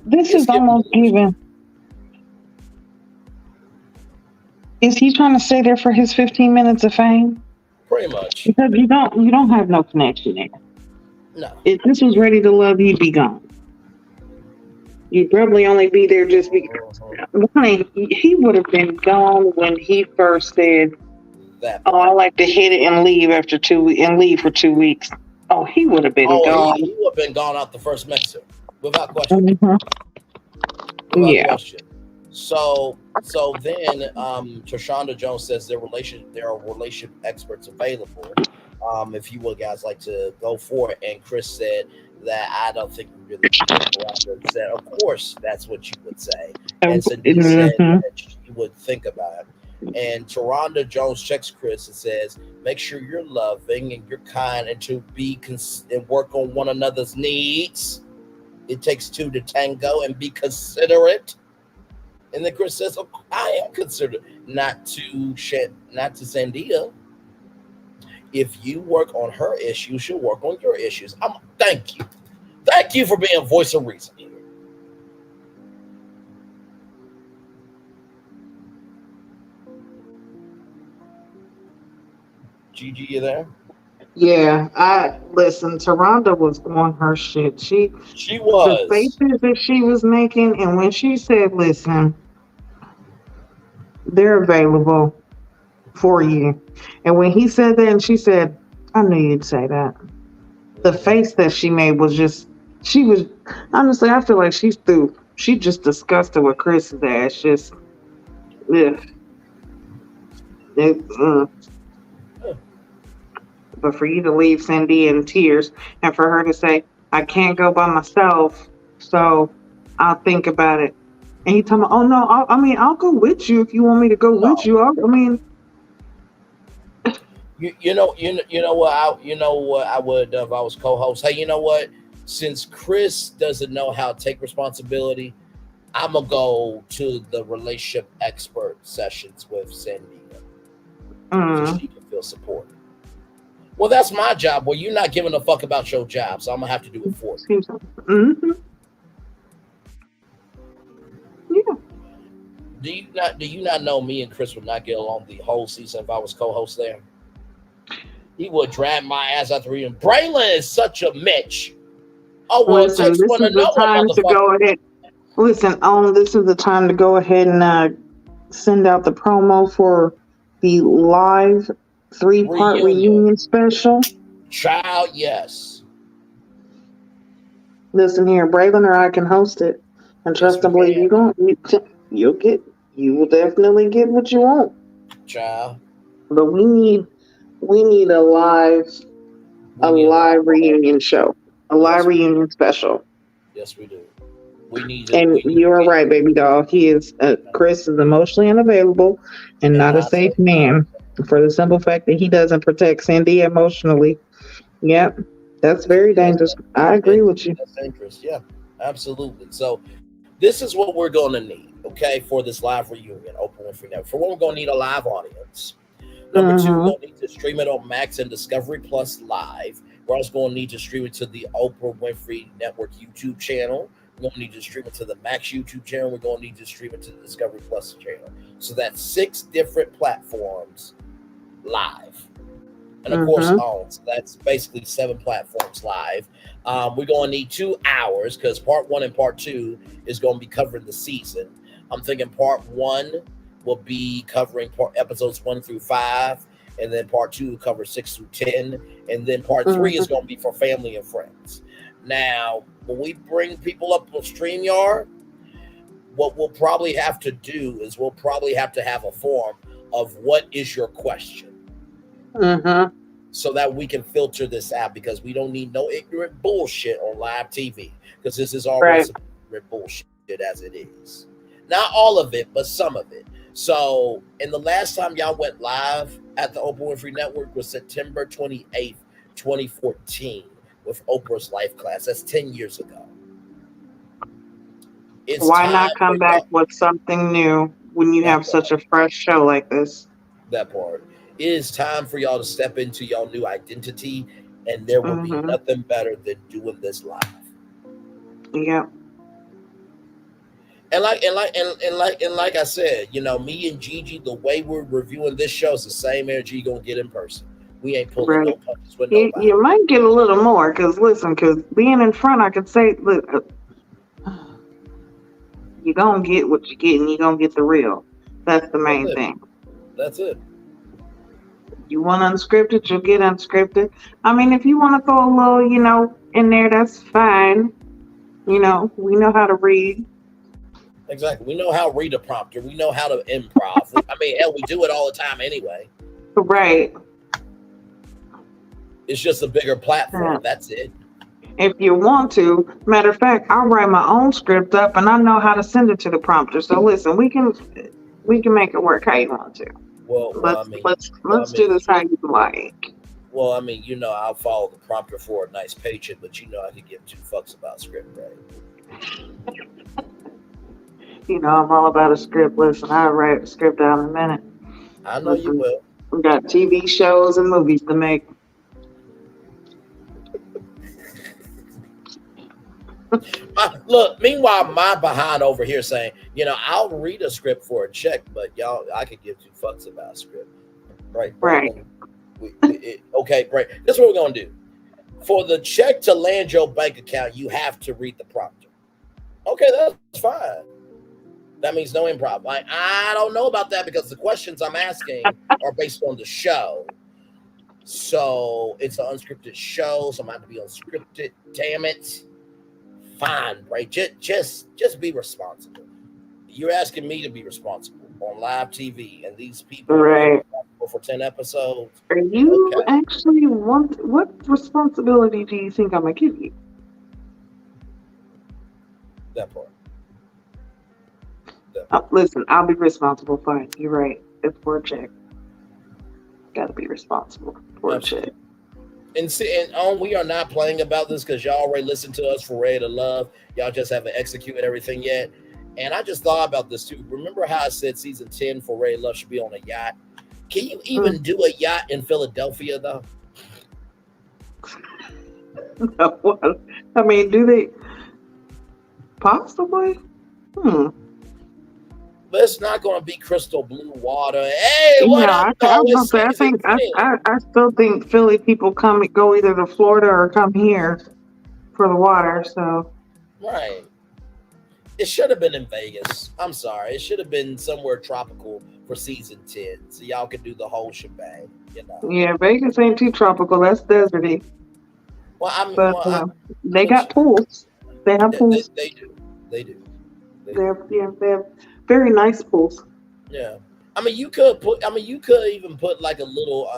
This is almost given. Is he trying to stay there for his 15 minutes of fame? Pretty much. Because you don't have no connection there. No. If this was ready to love, you'd be gone. You'd probably only be there just because. He would have been gone when he first said, I like to hit it and leave for 2 weeks. Oh, he would have been gone. He would have been gone out the first mixer, without question. Without question. So then Trishonda Jones says there are relationship experts available. If you would guys like to go for it. And Chris said that I don't think we really said, of course that's what you would say. And Cindy said that you would think about it. And Taronda Jones checks Chris and says, make sure you're loving and you're kind and to be and work on one another's needs. It takes two to tango, and be considerate. And then Chris says, oh, I am considerate. Not to Sandia. If you work on her issues, she'll work on your issues. Thank you. Thank you for being a voice of reason here. Gigi, you there? Yeah, listen, Taronda was on her shit. She was. The faces that she was making, and when she said, listen, they're available for you. And when he said that and she said, I knew you'd say that. The face that she made was honestly, I feel like she's through. She just disgusted with Chris's ass. Just, But for you to leave Cindy in tears and for her to say, I can't go by myself, so I'll think about it. And he told me, oh no, I'll go with you if you want me to go with you. You know what I would if I was co-host. Hey, you know what? Since Chris doesn't know how to take responsibility, I'm gonna go to the relationship expert sessions with Sandia. so she can feel supported. Well, that's my job. Well, you're not giving a fuck about your job, so I'm gonna have to do it for you. Mm-hmm. Yeah. Do you not know me and Chris would not get along the whole season if I was co-host there? He would drag my ass out the room. Braylon is such a Mitch. Oh, well, Listen, this is the time to go ahead. Listen, this is the time to go ahead and send out the promo for the live 3-part reunion special. Child, yes. Listen here, Braylon or I can host it, and trust and believe you will definitely get what you want. Child. But we need a live reunion show, a live reunion special. Yes, we do. You're right, baby doll. Chris is emotionally unavailable and not a safe man for the simple fact that he doesn't protect Sandia emotionally. Yep, that's very dangerous. I agree with you. That's dangerous. Yeah, absolutely. So this is what we're going to need, okay, for this live reunion, Oprah Winfrey Network. For one, we're going to need a live audience. Number two, we're going to need to stream it on Max and Discovery Plus live. We're also going to need to stream it to the Oprah Winfrey Network YouTube channel. We're going to need to stream it to the Max YouTube channel. We're going to need to stream it to the Discovery Plus channel. So that's 6 different platforms live. And of course, so that's basically 7 platforms live. We're going to need 2 hours because part 1 and part 2 is going to be covering the season. I'm thinking part 1 will be covering episodes 1 through 5, and then part 2 will cover 6 through 10, and then part 3 is going to be for family and friends. Now, when we bring people up on StreamYard, what we'll probably have to do is we'll probably have to have a form of what is your question, so that we can filter this out, because we don't need no ignorant bullshit on live TV, because this is already some ignorant bullshit as it is. Not all of it, but some of it. So, and the last time y'all went live at the Oprah Winfrey Network was September 28th, 2014, with Oprah's Life Class. That's 10 years ago. Why not come back with something new when you have such a fresh show like this? That part. It is time for y'all to step into y'all new identity, and there will be nothing better than doing this live. Yeah. And like I said, you know, me and Gigi, the way we're reviewing this show is the same energy you're gonna get in person. We ain't pulling no punches with nobody. You might get a little more, because being in front, I could say, look, you're gonna get what you get, and you're gonna get the real. That's the main thing. That's it. You want unscripted, you'll get unscripted. I mean, if you want to throw a little, in there, that's fine. We know how to read. Exactly. We know how to read a prompter. We know how to improv. I mean, hell, we do it all the time anyway. Right. It's just a bigger platform. Yeah. That's it. If you want to, matter of fact, I'll write my own script up, and I know how to send it to the prompter. So listen, we can make it work how you want to. Well, let's do this how you like. Well, I mean, I'll follow the prompter for a nice paycheck, but I could give 2 fucks about script writing. I'm all about a script. Listen, I'll write a script out in a minute. I know you will. We got TV shows and movies to make. Meanwhile, my behind over here saying, I'll read a script for a check, but I could give 2 fucks about a script. Right. Okay, great. This is what we're going to do. For the check to land your bank account, you have to read the prompter. Okay, that's fine. That means no improv. I don't know about that, because the questions I'm asking are based on the show. So it's an unscripted show, so I'm going to have to be unscripted. Damn it. Fine, right? Just be responsible. You're asking me to be responsible on live TV, and these people are responsible for 10 episodes. Are you actually what responsibility do you think I'm going to give you? That part. Listen, I'll be responsible for it. You're right. It's for a check. Got to be responsible for a check. And we are not playing about this, because y'all already listened to us for Ready to Love. Y'all just haven't executed everything yet. And I just thought about this too. Remember how I said season 10 for Ready to Love should be on a yacht? Can you even do a yacht in Philadelphia though? I mean, do they possibly? But it's not going to be crystal blue water. Hey, what Yeah, up, I though? was It's gonna say, season 10. I still think Philly people go either to Florida or come here for the water. So Right. It should have been in Vegas. I'm sorry. It should have been somewhere tropical for season 10. So y'all could do the whole shebang, you know. yeah, Vegas ain't too tropical. That's deserty. Well, I'm But well, they but got pools. They have pools. they do. They do. They They do. have they have very nice pools. Yeah. I mean you could even put like a little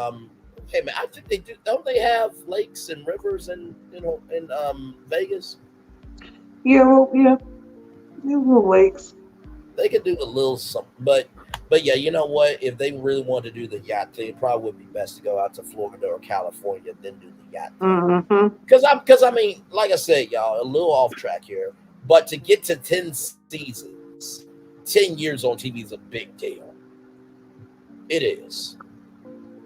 hey man, I think they do. Don't they have lakes and rivers in Vegas? Yeah, well, yeah, little lakes. They could do a little something, but yeah, you know what? If they really wanted to do the yacht thing, it probably would be best to go out to Florida or California then do the yacht thing. Mm-hmm. Because I mean, like I said, y'all, a little off track here, but to get to 10 seasons, 10 years on TV is a big deal. It is.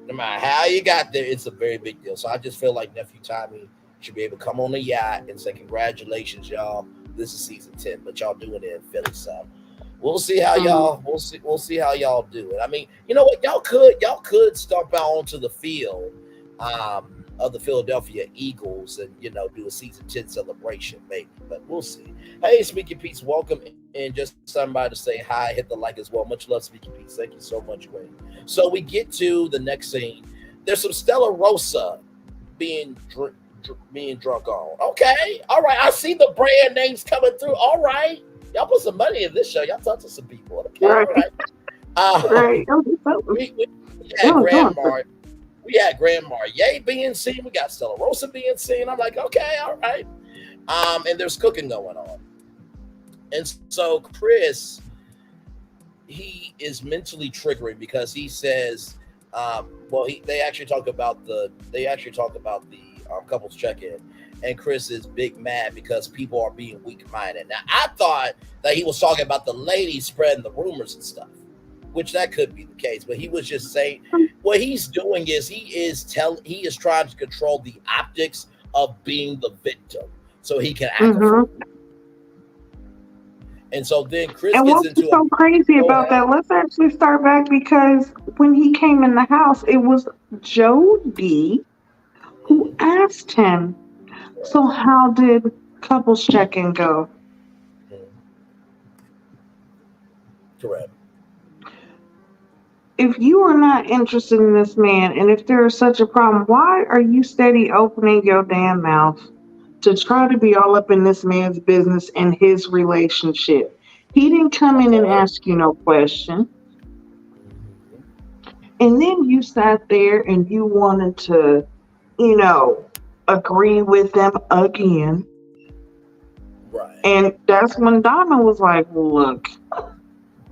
No matter how you got there, it's a very big deal. So I just feel like Nephew Tommy should be able to come on the yacht and say, "Congratulations, y'all! This is season 10." But y'all doing it in Philly, so we'll see how we'll see how y'all do it. I mean, you know what? Y'all could stomp out onto the field of the Philadelphia Eagles and do a season 10 celebration, maybe. But we'll see. Hey, Speaking Peace, welcome. And just somebody to say hi, hit the like as well. Much love, Speaking Peace. Thank you so much, Wayne. So we get to the next scene. There's some Stella Rosa being drunk on. Okay, all right. I see the brand names coming through. All right, y'all put some money in this show. Y'all talk to some people. Okay, all right. Right. We had Grandma. We had Grandma Ye being seen. We got Stella Rosa being seen. I'm like, okay, all right. And there's cooking going on. And so Chris, he is mentally triggering because he says, they actually talk about the couples check-in, and Chris is big mad because people are being weak-minded. Now, I thought that he was talking about the ladies spreading the rumors and stuff, which that could be the case, but he was just saying what he's doing is he is trying to control the optics of being the victim so he can act a fool. And so then Chris and gets what's into so crazy about that? Let's actually start back because when he came in the house, it was Jody who asked him, "So how did couples check-in go?" Correct. If you are not interested in this man, and if there is such a problem, why are you steady opening your damn mouth to try to be all up in this man's business and his relationship? He didn't come in and ask you no question. And then you sat there and you wanted to, agree with them again. Right. And that's when Dymond was like, look,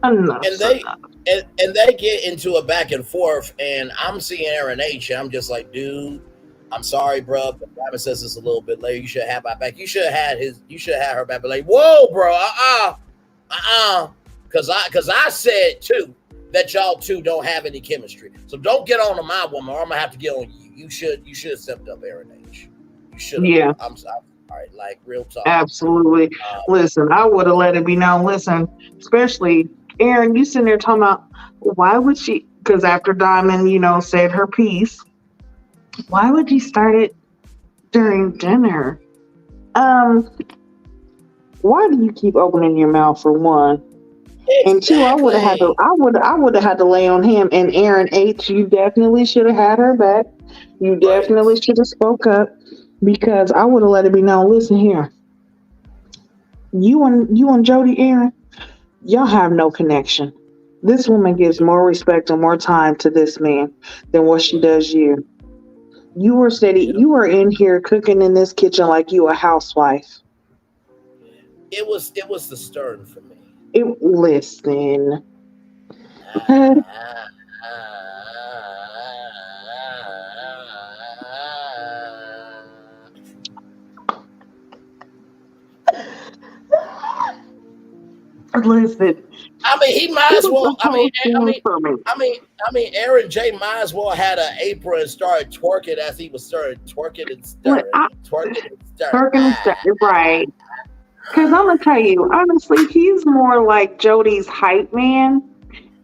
enough. And they get into a back and forth, and I'm seeing Aaron H. And I'm just like, dude, I'm sorry, bro. But Dymond says this a little bit later. You should have my back. You should have had her back. But like, whoa, bro, because I said too that y'all two don't have any chemistry. So don't get on to my woman, or I'm gonna have to get on you. You should have stepped up, Aaron H. You should have. Yeah. I'm sorry. All right, like real talk. Absolutely. Listen, I would have let it be known. Listen, especially Aaron, you sitting there talking about why would she? Because after Dymond, said her piece, why would you start it during dinner? Why do you keep opening your mouth for one? Exactly. And two, I would have had to lay on him. And Aaron H, you definitely should have had her back. You definitely should have spoke up because I would have let it be known. Listen here, you and Jody, Aaron, y'all have no connection. This woman gives more respect and more time to this man than what she does you. You were steady. You were in here cooking in this kitchen like you a housewife. It was the stern for me. Listen. Listen, I mean, he might it as was well. a whole thing for me. I mean, Aaron J might as well had an apron and started twerking as he was started twerking and stirring, twerking and stirring. Right. Because I'm gonna tell you, honestly, he's more like Jody's hype man.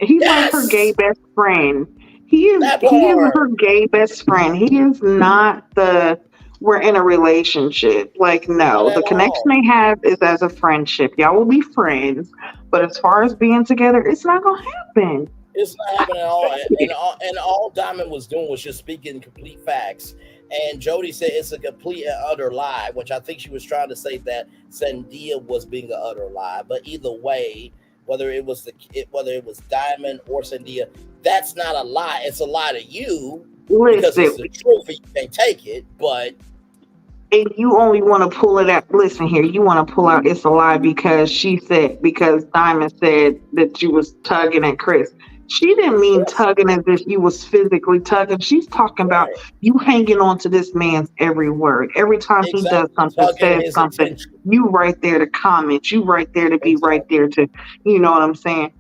He's like her gay Yes, best friend. He is that he is part. her gay best friend. He is not the we're in a relationship. Like, Not no, at the connection all. they have is as a friendship. Y'all will be friends, but as far as being together, it's not gonna happen. It's not happening at all. And all Dymond was doing was just speaking complete facts. And Jody said it's a complete and utter lie, which I think she was trying to say that Sandia was being an utter lie. But either way, whether it was Dymond or Sandia, that's not a lie. It's a lie to you because Listen, it's the truth and you can't take it. But and you only want to pull it out. Listen here, you want to pull out it's a lie because because Diamond said that you was tugging at Chris. She didn't mean yes, tugging as if you was physically tugging. She's talking about right, you hanging on to this man's every word. Every time he does exactly, something, tugging says his something, attention. you right there to comment. You right there to be right Exactly, there to, you know what I'm saying?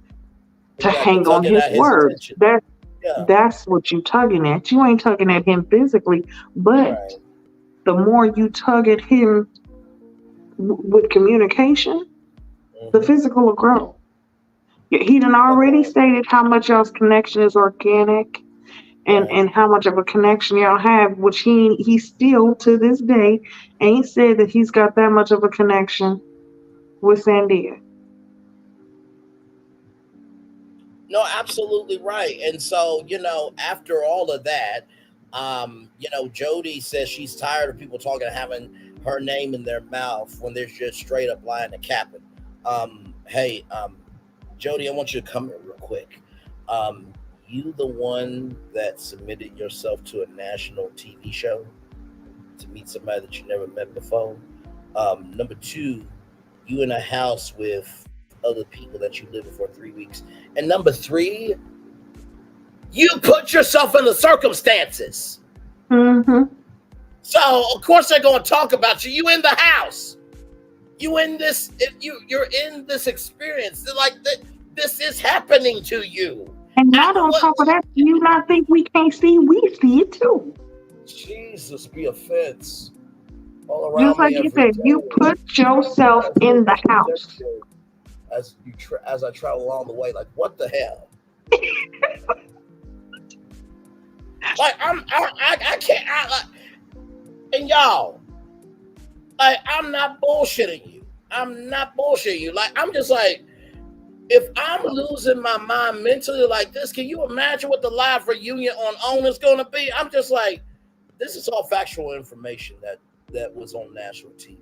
To exactly, hang on tugging his at his words. attention. That Yeah, that's what you tugging at. You ain't tugging at him physically, but right. the more you tug at him with communication, the Mm-hmm. physical will grow. He done That already part. stated how much y'all's connection is organic Right. and how much of a connection y'all have, which he still to this day ain't said that he's got that much of a connection with Sandia. No, absolutely right. And so, after all of that, Jody says she's tired of people talking, having her name in their mouth when they're just straight up lying and capping. Hey, Jody, I want you to come here real quick. Um, you the one that submitted yourself to a national TV show to meet somebody that you never met before. Number two, you in a house with other people that you live with for 3 weeks. And number three, you put yourself in the circumstances. Mm-hmm. So of course they're going to talk about you. You in the house. You in this. You're in this experience. They're like this is happening to you. And not on top of that, you not think we can't see, we see it too. Jesus, be offense all Just around like me you every said, you day. put yourself in the house. As I travel along the way, like what the hell? Like I can't. And y'all, like I'm not bullshitting you. I'm not bullshitting you. Like I'm just like, if I'm losing my mind mentally like this, can you imagine what the live reunion on OWN is going to be? I'm just like, this is all factual information that was on national TV,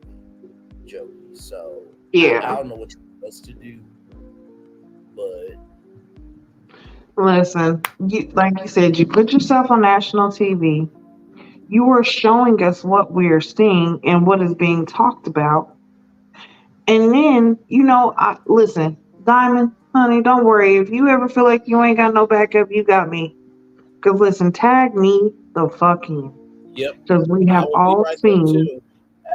Jody. So I Yeah. don't know what you're supposed to do, but Listen, like you said, you put yourself on national TV. You are showing us what we are seeing and what is being talked about. And then, listen, Diamond, honey, don't worry. If you ever feel like you ain't got no backup, you got me. Because listen, tag me the fuck in. yep, Because I will be right there too,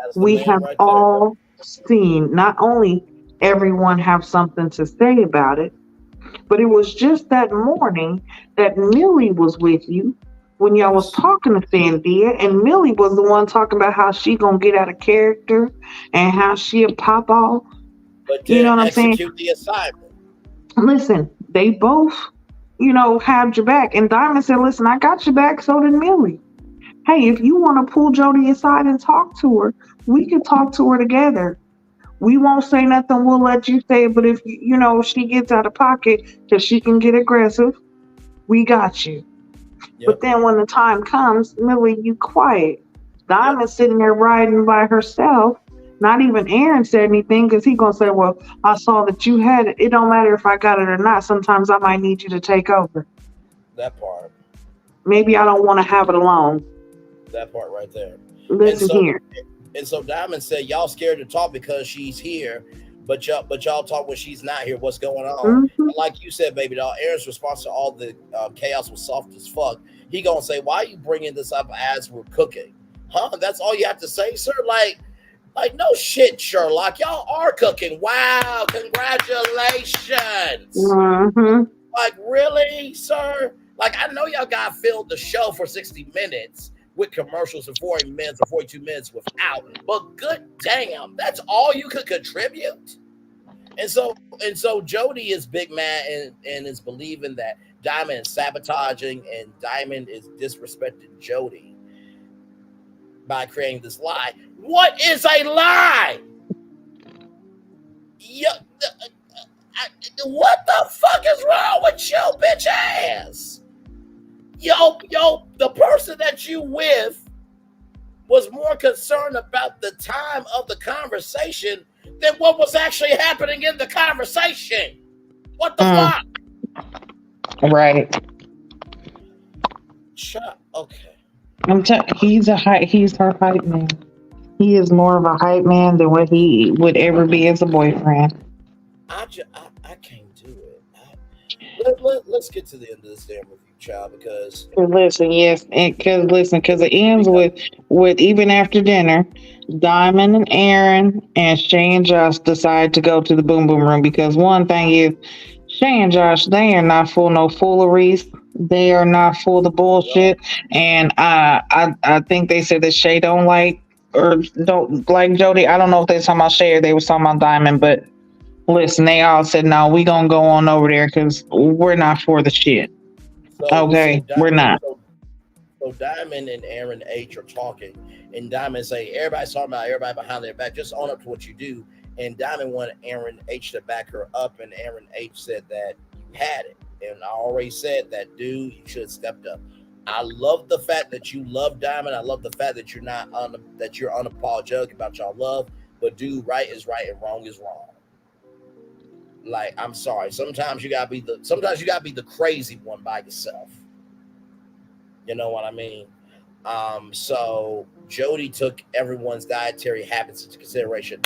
as the we man have right there. all seen, not only everyone have something to say about it, but it was just that morning that Millie was with you when y'all was Yes, talking to Sandia, and Millie was the one talking about how she gonna get out of character and how she'll pop off. but You know didn't what I'm saying? execute the assignment. Listen, they both, had your back. And Diamond said, listen, I got your back, so did Millie. Hey, if you want to pull Jody aside and talk to her, we can talk to her together. We won't say nothing. We'll let you say it. But if she gets out of pocket because she can get aggressive, we got you. But Yep, then when the time comes, Millie, you quiet. yep, Diamond's sitting there riding by herself. Not even Aaron said anything because he gonna say, "Well, I saw that you had it. It don't matter if I got it or not. Sometimes I might need you to take over. that part. Maybe I don't want to have it alone. That part right there. And Listen so here. Dymond said, y'all scared to talk because she's here, but y'all talk when she's not here. What's going on? Mm-hmm. And like you said, baby doll, Aaron's response to all the chaos was soft as fuck. He gonna say, why are you bringing this up as we're cooking? Huh? That's all you have to say, sir? Like, Like, no shit, Sherlock. Y'all are cooking. Wow, congratulations. Mm-hmm. Like, really, sir? Like, I know y'all got filled the show for 60 minutes with commercials and 40 minutes or 42 minutes without, but good damn, that's all you could contribute? And so Jody is big mad and is believing that Dymond is sabotaging and Dymond is disrespecting Jody by creating this lie. What is a lie? What the fuck is wrong with you, bitch ass? Yo, the person that you with was more concerned about the time of the conversation than what was actually happening in the conversation. What the fuck? Right. Okay. He's her hype man. He is more of a hype man than what he would ever be as a boyfriend. I can't do it. Let's get to the end of this damn review, child, because because it ends with even after dinner, Dymond and Aaron and Shay and Josh decide to go to the boom boom room because one thing is Shay and Josh, they are not full no fooleries. They are not full of the bullshit. And I think they said that Shay don't like Jody. I don't know if they were talking about Shay or they were talking about Dymond, but listen, they all said, no, we gonna go on over there because we're not for the shit. We're not. So Dymond and Aaron H are talking, and Dymond say, everybody's talking about everybody behind their back. Just own up to what you do. And Dymond wanted Aaron H to back her up, and Aaron H said that you had it. And I already said that, dude, you should have stepped up. I love the fact that you love Dymond. I love the fact that you're unapologetic about y'all love. But dude, right is right and wrong is wrong. Like, I'm sorry. Sometimes you gotta be the crazy one by yourself. You know what I mean? So Jody took everyone's dietary habits into consideration.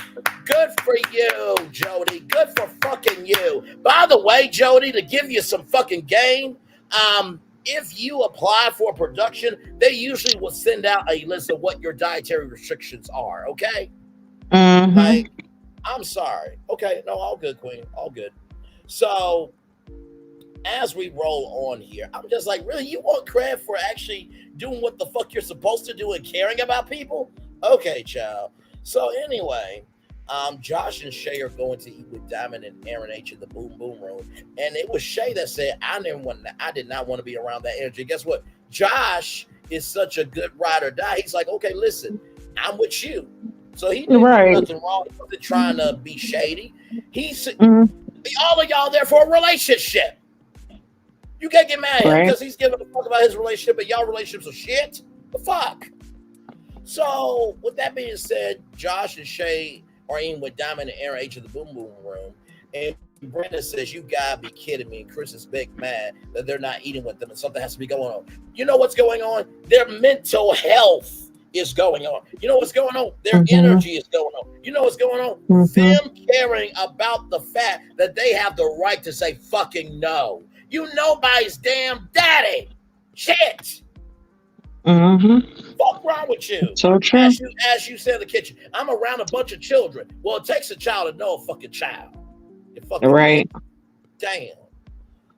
Good for you, Jody. Good for fucking you. By the way, Jody, to give you some fucking game, if you apply for production, they usually will send out a list of what your dietary restrictions are, okay? Mm-hmm. Like, I'm sorry. Okay, no, all good, Queen. All good. So, as we roll on here, I'm just like, really, you want credit for actually doing what the fuck you're supposed to do and caring about people? Okay, child. So anyway, Josh and Shay are going to eat with Dymond and Aaron H in the boom boom room, and it was Shay that said, I did not want to be around that energy. Guess what? Josh is such a good ride or die. He's like, okay, listen, I'm with you. So he didn't do nothing wrong. He wasn't trying to be shady. He's all of y'all there for a relationship. You can't get mad at him because he's giving a fuck about his relationship, and y'all relationships are shit. The fuck. So, with that being said, Josh and Shay are in with Dymond and Aaron H in the boom boom room, and Brenda says, "You gotta be kidding me!" And Chris is big mad that they're not eating with them, and something has to be going on. You know what's going on? Their mental health is going on. You know what's going on? Their energy is going on. You know what's going on? Them caring about the fact that they have the right to say fucking no. You nobody's damn daddy. Shit. Fuck wrong with you? So true. As you said in the kitchen, I'm around a bunch of children. Well, it takes a child to know a fucking child. Right. Damn.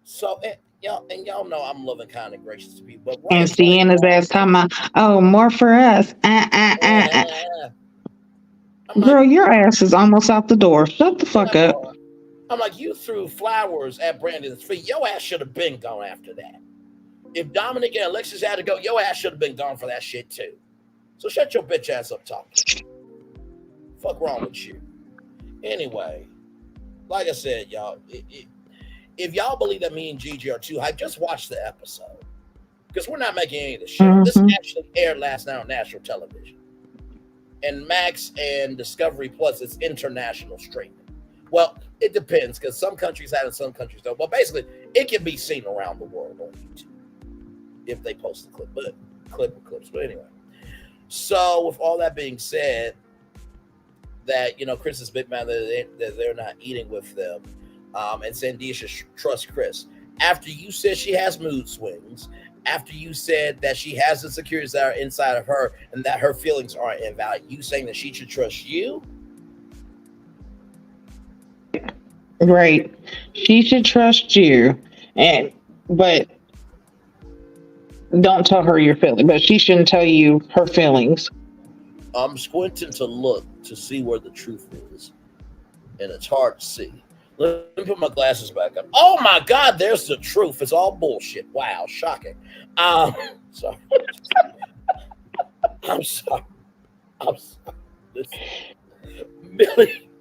So, y'all know I'm loving, kind, and gracious to people. But and Sienna's ass talking about, oh, more for us. Girl, your ass is almost out the door. Shut the fuck up. I'm like, you threw flowers at Brandon's feet. Your ass should have been gone after that. If Dominic and Alexis had to go, your ass should have been gone for that shit too. So shut your bitch ass up talking. Fuck wrong with you. Anyway, like I said, y'all, if y'all believe that me and Gigi are too hyped, just watch the episode. Because we're not making any of this shit. This actually aired last night on national television. And Max and Discovery Plus is international streaming. Well, it depends, because some countries have it, some countries don't. But basically, it can be seen around the world on YouTube if they post the clips. But anyway. So, with all that being said, that, Chris is big mad that they're not eating with them. And Sandia should trust Chris. After you said she has mood swings, after you said that she has insecurities that are inside of her and that her feelings aren't invalid, you saying that she should trust you? Right. She should trust you. But don't tell her your feelings. But she shouldn't tell you her feelings. I'm squinting to look to see where the truth is, and it's hard to see. Let me put my glasses back on. Oh my God, there's the truth. It's all bullshit. Wow, shocking. Sorry. I'm sorry.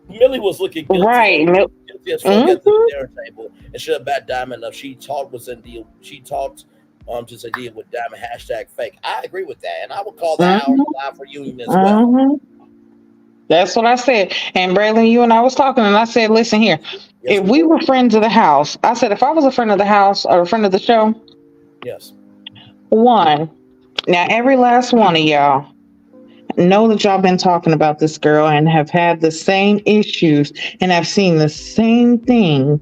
Millie was looking guilty. Right. Guilty as fuck at the dinner table, and should have bet Dymond enough. She talked to Sandia with Dymond #fake. I agree with that, and I would call that out live for union as well. That's what I said. And Braylon, you and I was talking, and I said, listen here. Yes, if we were friends of the house, I said, if I was a friend of the house or a friend of the show, yes. One, now every last one of y'all know that y'all been talking about this girl and have had the same issues and have seen the same thing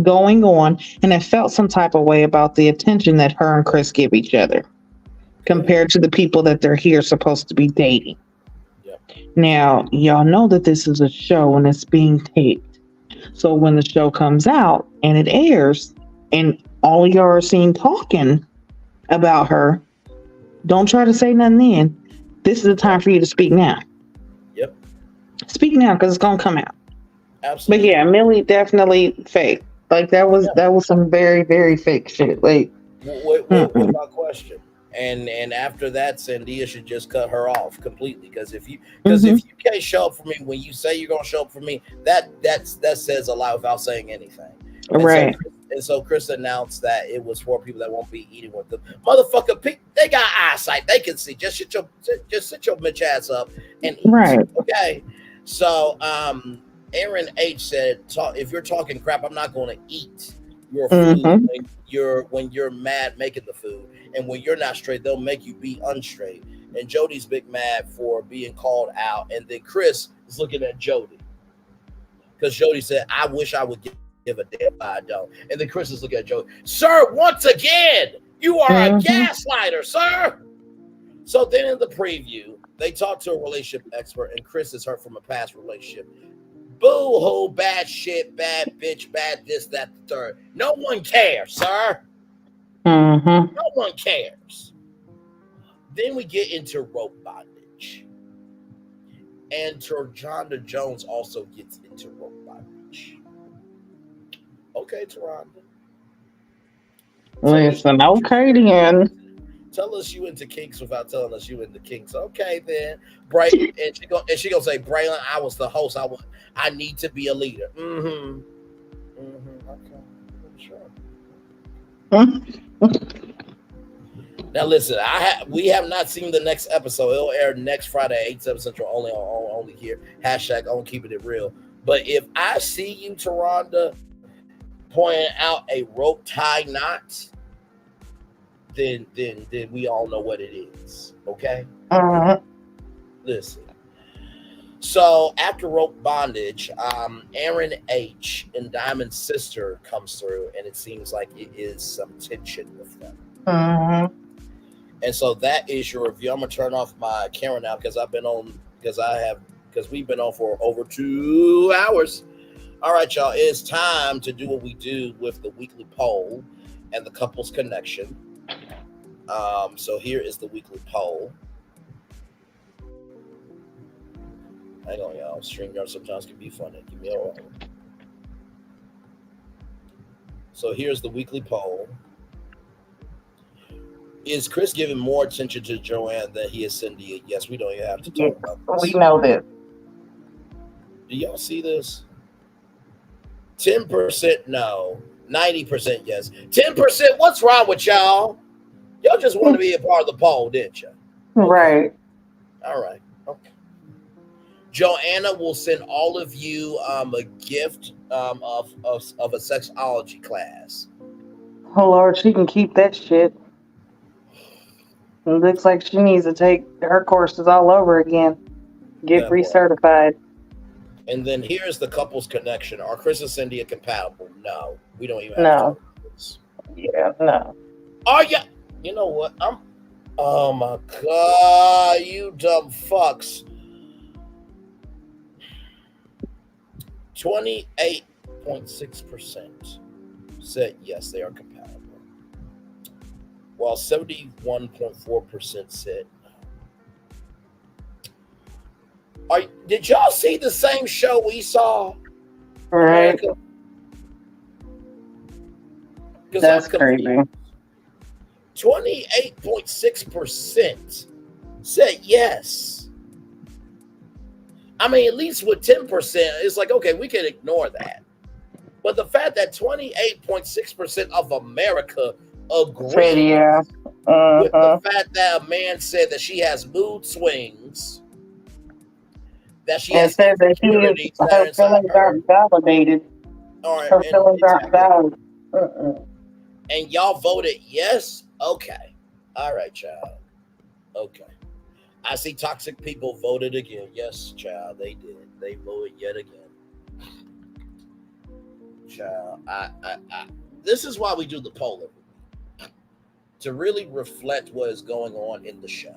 going on and have felt some type of way about the attention that her and Chris give each other compared to the people that they're here supposed to be dating. Now, y'all know that this is a show and it's being taped. So when the show comes out and it airs and all of y'all are seen talking about her, don't try to say nothing then. This is the time for you to speak now. Yep. Speak now because it's going to come out. Absolutely. But yeah, Millie definitely fake. Like that was some very, very fake shit. Like, without question. And after that, Sandia should just cut her off completely. Because if you can't show up for me when you say you're gonna show up for me, that says a lot without saying anything. Right. So Chris announced that it was for people that won't be eating with them. Motherfucker, they got eyesight. They can see. Just sit your bitch ass up and eat. Right. Okay. So Aaron H said, if you're talking crap, I'm not going to eat your food when you're mad making the food. And when you're not straight, they'll make you be unstraight. And Jody's big mad for being called out. And then Chris is looking at Jody. Because Jody said, I wish I would give a damn, but I don't. And then Chris is looking at Jody. Sir, once again, you are a gaslighter, sir. So then in the preview, they talk to a relationship expert, and Chris is hurt from a past relationship. Boo-hoo, bad shit, bad bitch, bad this, that, the third. No one cares, sir. No one cares. Then we get into rope bondage. And Turjonda Jones also gets into rope bondage. Okay, Turjonda. Listen, okay then. Tell us you into kinks without telling us you into kinks. Okay, then. Braylon, and she gonna say, Braylon, I was the host. I need to be a leader. Okay. Sure. Now listen, we have not seen the next episode. It'll air next Friday, 8/7 Central, only here. #on Keeping It Real. But if I see you, Turjonda, pointing out a rope tie knot, then we all know what it is. Okay? Listen. So after rope bondage, Aaron H and Dymond's sister comes through, and it seems like it is some tension with them. And so that is your review. I'm gonna turn off my camera now because we've been on for over 2 hours. All right, y'all. It's time to do what we do with the weekly poll and the couples connection. So here is the weekly poll. Hang on, y'all. StreamYard sometimes can be funny. Give me a moment. So here's the weekly poll. Is Chris giving more attention to Joanne than he is Sandia? Yes, we don't even have to talk about this. We know this. Do y'all see this? 10% no. 90% yes. 10%, what's wrong with y'all? Y'all just want to be a part of the poll, didn't you? Okay. Right. All right. Okay. Joanna will send all of you a gift of a sexology class. Oh Lord, she can keep that shit. It looks like she needs to take her courses all over again. Get recertified. And then here's the couples connection. Are Chris and Sandia compatible? No. We don't even have to talk about this. Yeah, no. Are you? You know what? Oh my God, you dumb fucks. 28.6% said yes, they are compatible, while 71.4% said no. Did y'all see the same show we saw? Right. America? That's crazy. 28.6% said yes. I mean, at least with 10%, it's like, okay, we can ignore that. But the fact that 28.6% of America agreed with the fact that a man said that she has mood swings, that she has said that her feelings aren't validated. Her feelings aren't valid. And y'all voted yes? Okay. All right, child. Okay. I see toxic people voted again. Yes, child, they did. They voted yet again. Child, this is why we do the poll every week, to really reflect what is going on in the show.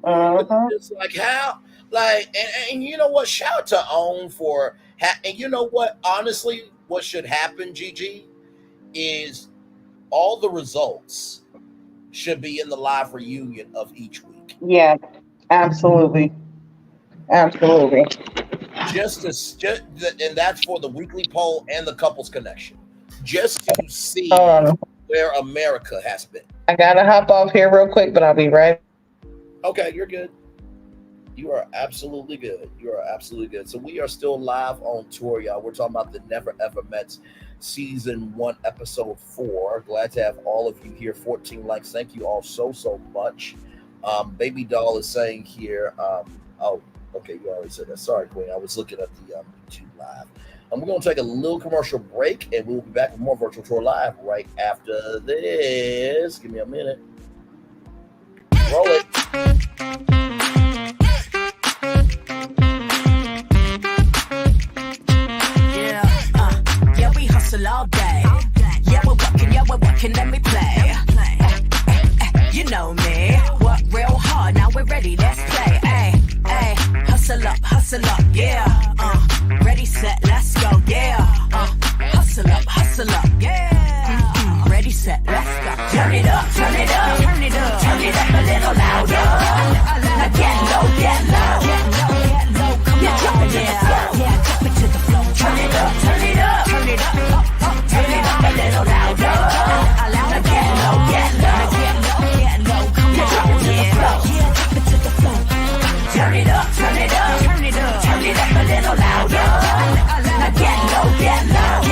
It's like how, like, and you know what? Shout out to Own for, and you know what? Honestly, what should happen, Gigi, is all the results should be in the live reunion of each week. Yeah, absolutely. Absolutely. And that's for the weekly poll and the couples connection. Just to see where America has been. I gotta hop off here real quick, but I'll be right. Okay, you're good. You are absolutely good. You are absolutely good. So we are still live on tour, y'all. We're talking about the Never Ever Mets season 1, episode 4. Glad to have all of you here. 14 likes. Thank you all so much. Baby Doll is saying here, oh, okay, you already said that. Sorry, Queen. I was looking at the YouTube live. We're going to take a little commercial break, and we'll be back with more Virtual Tour Live right after this. Give me a minute. Roll it. Yeah, we hustle all day. Yeah, we're working, let me play. You know me, work real hard, now we're ready, let's play. Ay, hustle up, yeah. Ready, set, let's go, yeah. Hustle up, yeah. Ready, set, let's go. Turn it up, turn it up, turn it up, turn it up a little louder. Now get low, come on, jump into the flow, jump into the flow. Turn it up, turn it up, turn it up, turn it up a little louder. Now get low, come on, jump into the flow, jump into the flow. Turn it up, turn it up, turn it up, turn it up a little louder. Now get low, come on,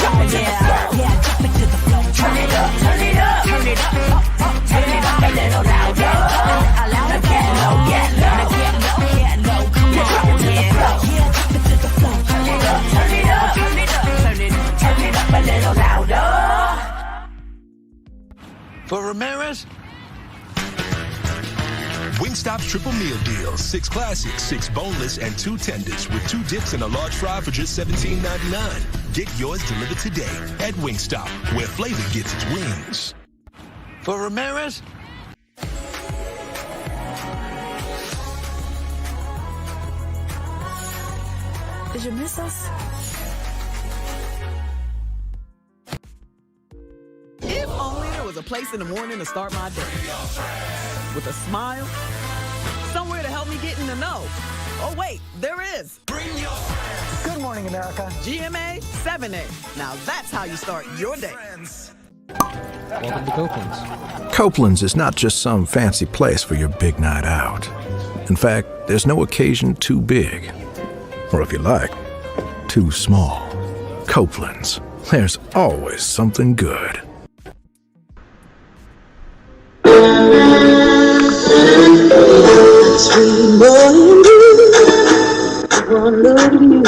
jump into the flow, jump into the flow. Turn it up, turn it up, turn it up, turn it up a little louder. Now get low, come on, jump into the flow, jump into the flow. Turn it up, turn it up, turn it up, turn it up a little louder. For Ramirez? Wingstop's triple meal deal. 6 classics, 6 boneless, and 2 tenders with 2 dips and a large fry for just $17.99. Get yours delivered today at Wingstop, where flavor gets its wings. For Ramirez? Did you miss us? If only there was a place in the morning to start my day. With a smile, somewhere to help me get in the know. Oh wait, there is. Good morning, America. GMA 7A. Now that's how you start your day. Welcome to Copeland's. Copeland's is not just some fancy place for your big night out. In fact, there's no occasion too big. Or if you like, too small. Copeland's. There's always something good. Sweet morning dew, one look at you,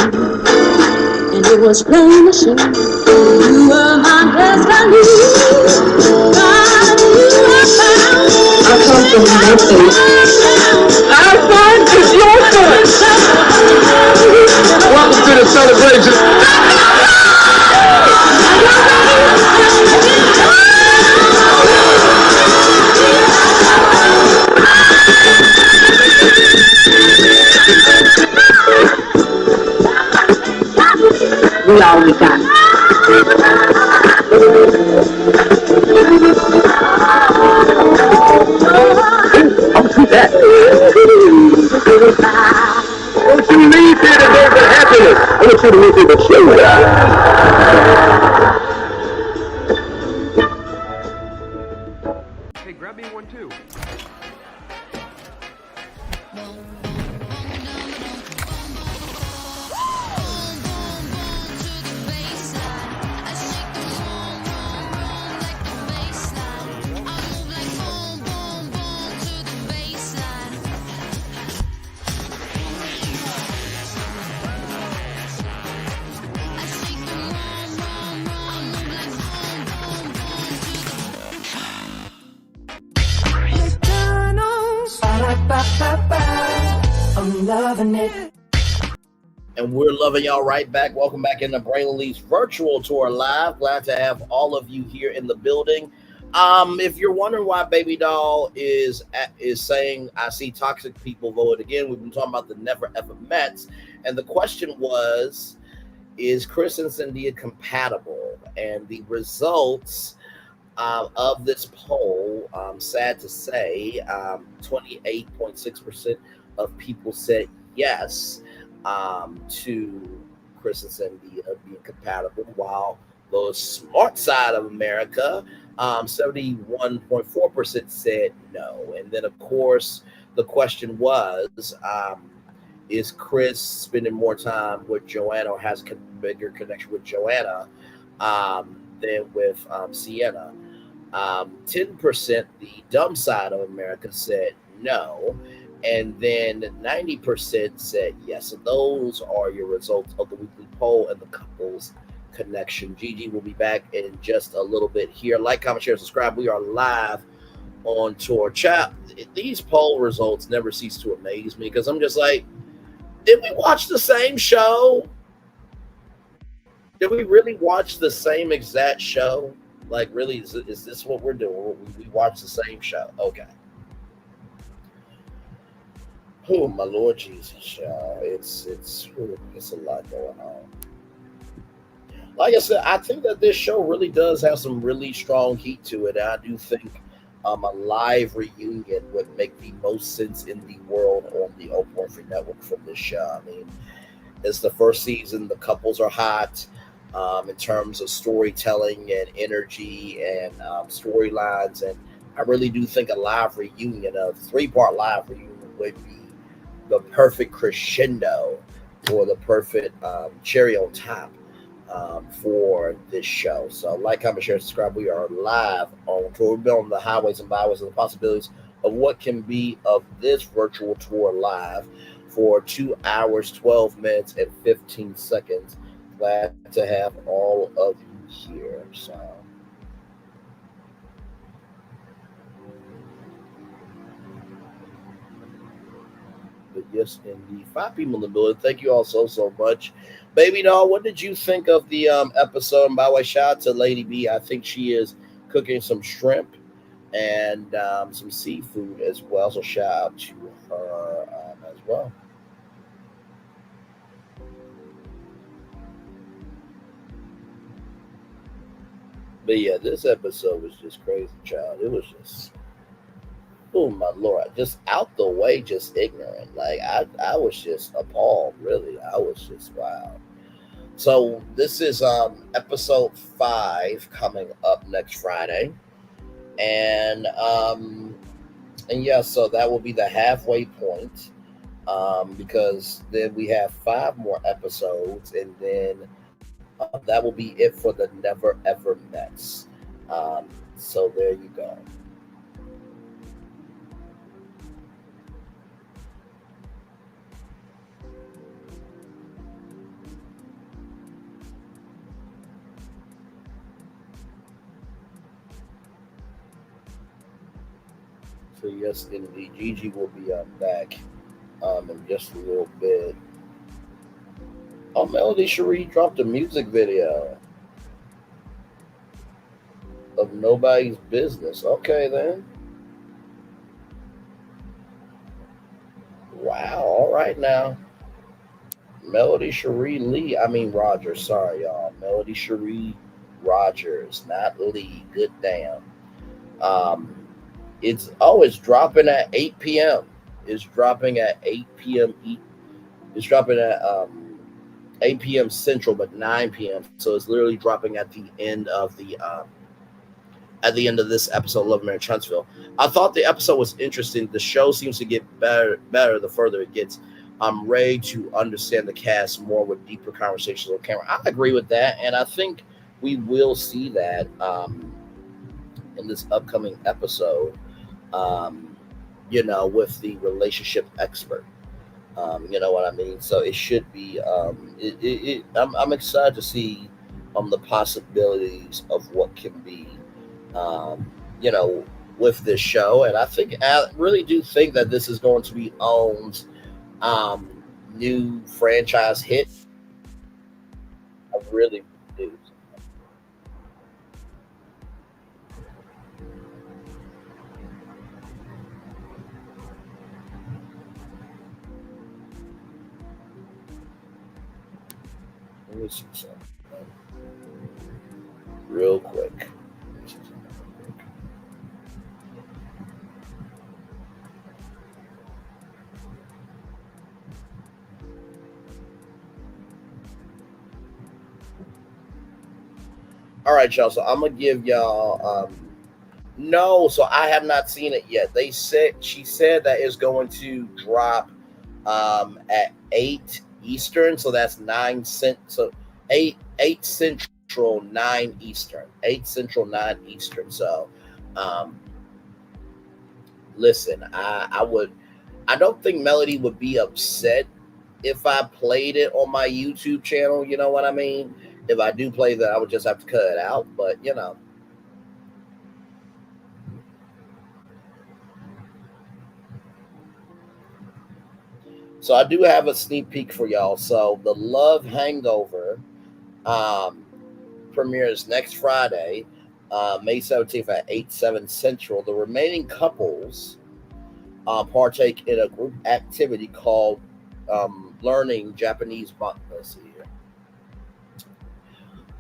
and it was plain to see you were my destiny. God, you are found. I come from nothing. Our son is your son. Welcome to the celebration. we always got. I'm sweet that. Don't you leave here today with happiness. I want you to leave here with joy. Hey, grab me one too. I'm loving it. And we're loving y'all right back. Welcome back into Brayley's virtual tour live. Glad to have all of you here in the building. If you're wondering why Baby Doll is saying I see toxic people vote again, we've been talking about the Never Ever Mets, and the question was, is Chris and Sandia compatible? And the results of this poll, sad to say, 28.6% of people said yes to Chris and Sandia being compatible, while the smart side of America, 71.4% said no. And then, of course, the question was, is Chris spending more time with Joanna, or has a bigger connection with Joanna than with Sienna? 10%, the dumb side of America, said no. And then 90% said yes. So those are your results of the weekly poll and the couples connection. Gigi will be back in just a little bit here. Like, comment, share, subscribe. We are live on tour. Chat, these poll results never cease to amaze me, because I'm just like, did we watch the same show? Did we really watch the same exact show? Like, really, is this what we're doing? We watch the same show. Okay. Oh, my Lord Jesus, y'all. It's a lot going on. Like I said, I think that this show really does have some really strong heat to it. And I do think a live reunion would make the most sense in the world on the Oprah Winfrey Network for this show. I mean, it's the first season. The couples are hot in terms of storytelling and energy and storylines. And I really do think a live reunion, a 3-part live reunion, would be the perfect crescendo or the perfect cherry on top for this show. So like, comment, share, subscribe. We are live on tour. We've been on the highways and byways and the possibilities of what can be of this virtual tour live for 2 hours, 12 minutes, and 15 seconds. Glad to have all of you here. So but yes, indeed. 5 people in the building. Thank you all so much. Baby Doll, what did you think of the episode? And by the way, shout out to Lady B. I think she is cooking some shrimp and some seafood as well. So shout out to her as well. But yeah, this episode was just crazy, child. It was just, oh my Lord, just out the way, just ignorant. Like I was just appalled, really. I was just wow. So this is episode 5 coming up next Friday. And yeah, so that will be the halfway point. Because then we have 5 more episodes, and then that will be it for the Never Ever Mets. So there you go. So yes, indeed, Gigi will be back in just a little bit. Oh, Melody Cherie dropped a music video of Nobody's Business. Okay, then. Wow, all right now. Melody Cherie Lee. I mean Rogers. Sorry, y'all. Melody Cherie Rogers, not Lee. Good damn. Um, it's dropping at 8 p.m. It's dropping at 8 p.m. It's dropping at 8 p.m. Central, but 9 p.m. So it's literally dropping at the end of this episode of Love Mary Huntsville. I thought the episode was interesting. The show seems to get better the further it gets. I'm ready to understand the cast more with deeper conversations on camera. I agree with that, and I think we will see that in this upcoming episode. With the relationship expert. You know what I mean? So it should be. I'm excited to see the possibilities of what can be. You know, with this show, and I really do think that this is going to be owned new franchise hit. I really do. Let me see something real quick. All right, y'all. So I'm gonna give y'all. No, so I have not seen it yet. She said that it's going to drop at 8 Eastern, so that's 9 cent. So 8 Central, 9 Eastern. 8 Central, 9 Eastern. So, listen, I don't think Melody would be upset if I played it on my YouTube channel. You know what I mean? If I do play that, I would just have to cut it out. But So I do have a sneak peek for y'all. So the Love Hangover premieres next Friday, May 17th at 8/7 Central. The remaining couples partake in a group activity called Learning Japanese. Let's see here.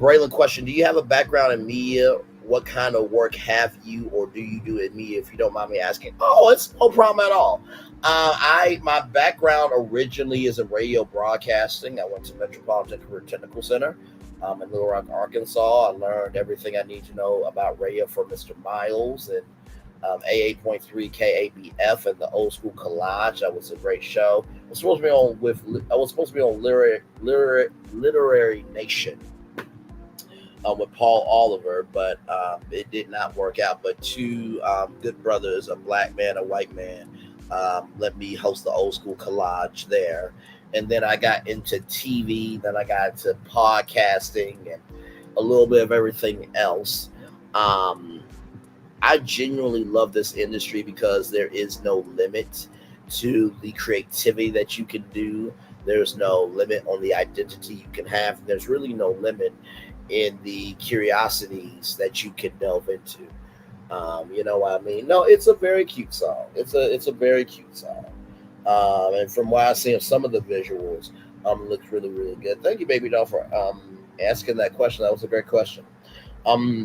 Braylon question: do you have a background in media? What kind of work have you or do you do in media, if you don't mind me asking? Oh, it's no problem at all. My background originally is in radio broadcasting. I went to Metropolitan Career Technical Center in Little Rock, Arkansas. I learned everything I need to know about radio from Mr. Miles and A8.3 KABF and the Old School Collage. That was a great show. I was supposed to be on Literary Nation with Paul Oliver, but it did not work out. But two good brothers, a black man, a white man, let me host the Old School Collage there. And then I got into TV, then I got into podcasting and a little bit of everything else. I genuinely love this industry because there is no limit to the creativity that you can do. There's no limit on the identity you can have. There's really no limit in the curiosities that you can delve into. You know what I mean? No, it's a very cute song. It's a very cute song. And from what I've seen of some of the visuals, looks really, really good. Thank you, Baby Doll, for asking that question. That was a great question.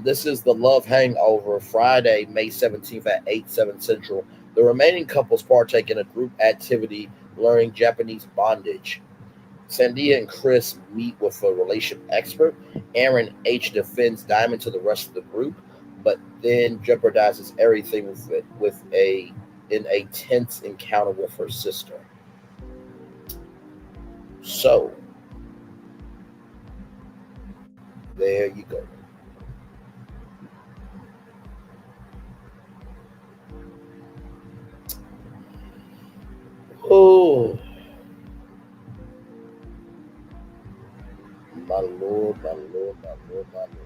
This is the Love Hangover, Friday, May 17th at 8/7 Central. The remaining couples partake in a group activity learning Japanese bondage. Sandia and Chris meet with a relationship expert. Aaron H defends Dymond to the rest of the group, but then jeopardizes everything in a tense encounter with her sister. So, there you go. Oh, my Lord, my Lord, my Lord, my Lord.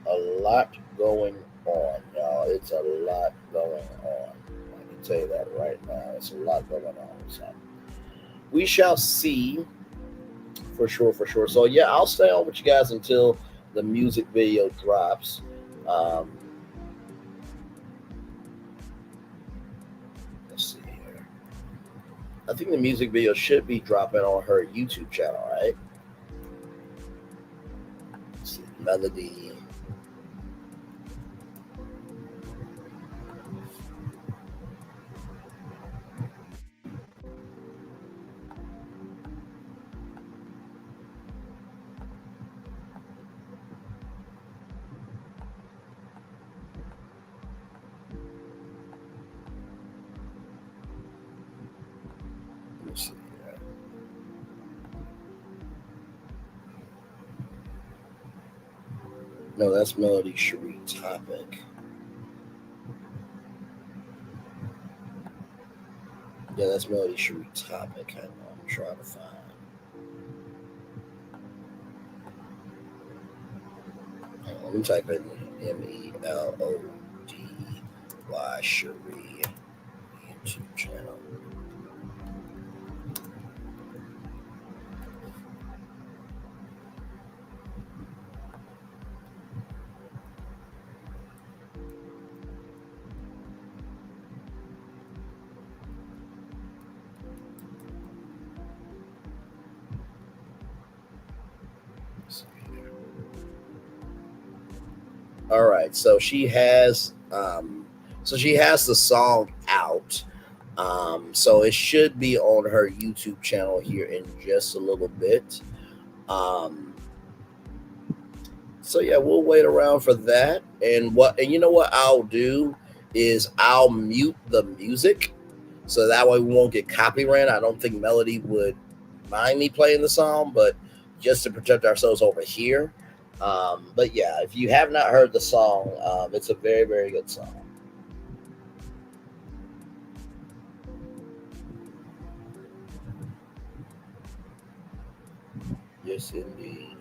A lot going on, y'all. It's a lot going on. I can tell you that right now. It's a lot going on. So we shall see for sure, for sure. So yeah, I'll stay on with you guys until the music video drops. I think the music video should be dropping on her YouTube channel, right? Let's see, Melody. Let's see here. No, that's Melody Cherie Topic. Yeah, that's Melody Cherie Topic. I'm trying to find. Let me type in Melody Cherie YouTube channel. All right, so she has the song out. So it should be on her YouTube channel here in just a little bit. So yeah, we'll wait around for that. And you know what I'll do is I'll mute the music so that way we won't get copyright. I don't think Melody would mind me playing the song, but just to protect ourselves over here. But yeah, if you have not heard the song, it's a very, very good song. Yes, indeed.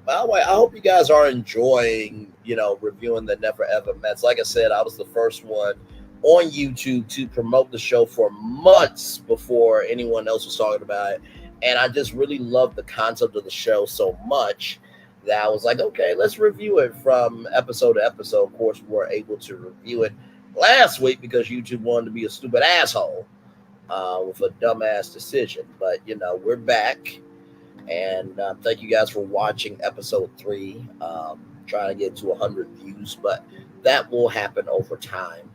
By the way, I hope you guys are enjoying, reviewing the Never Ever Mets. Like I said, I was the first one on YouTube to promote the show for months before anyone else was talking about it. And I just really loved the concept of the show so much that I was like, okay, let's review it from episode to episode. Of course, we were able to review it last week because YouTube wanted to be a stupid asshole with a dumbass decision. But, we're back. And thank you guys for watching episode 3. Trying to get to 100 views, but that will happen over time.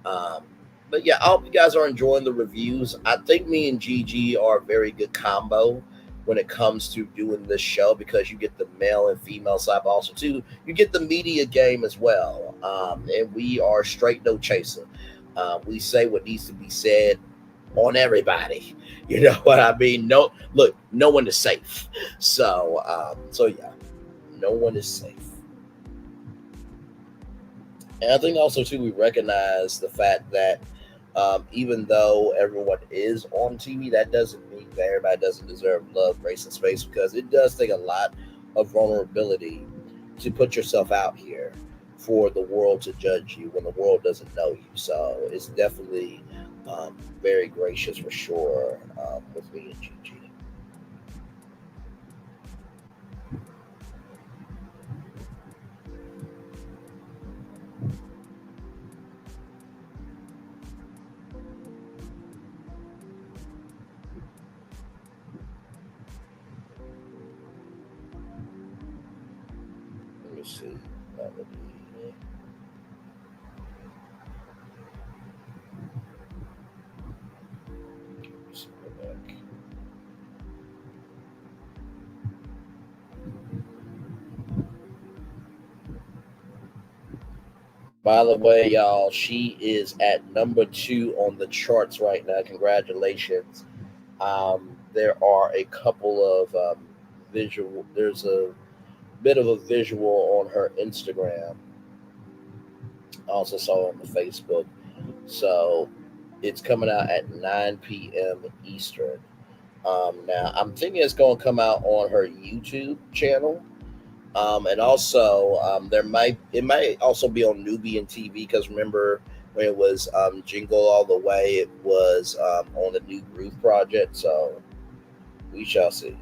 But yeah, I hope you guys are enjoying the reviews. I think me and Gigi are a very good combo when it comes to doing this show because you get the male and female side, but also too you get the media game as well. And we are straight no chaser. We say what needs to be said on everybody. You know what I mean? No one is safe. So yeah, no one is safe. And I think also too we recognize the fact that even though everyone is on TV, that doesn't mean that everybody doesn't deserve love, grace, and space, because it does take a lot of vulnerability to put yourself out here for the world to judge you when the world doesn't know you. So it's definitely very gracious for sure with me and Gigi. Let me see. That would be By the way, y'all, she is at number 2 on the charts right now. Congratulations. There are a couple of visual. There's a bit of a visual on her Instagram. I also saw it on the Facebook. So it's coming out at 9 p.m. Eastern. Now, I'm thinking it's going to come out on her YouTube channel. And also, it might also be on Nubian TV because remember when it was Jingle All the Way, it was on the New Groove Project. So we shall see.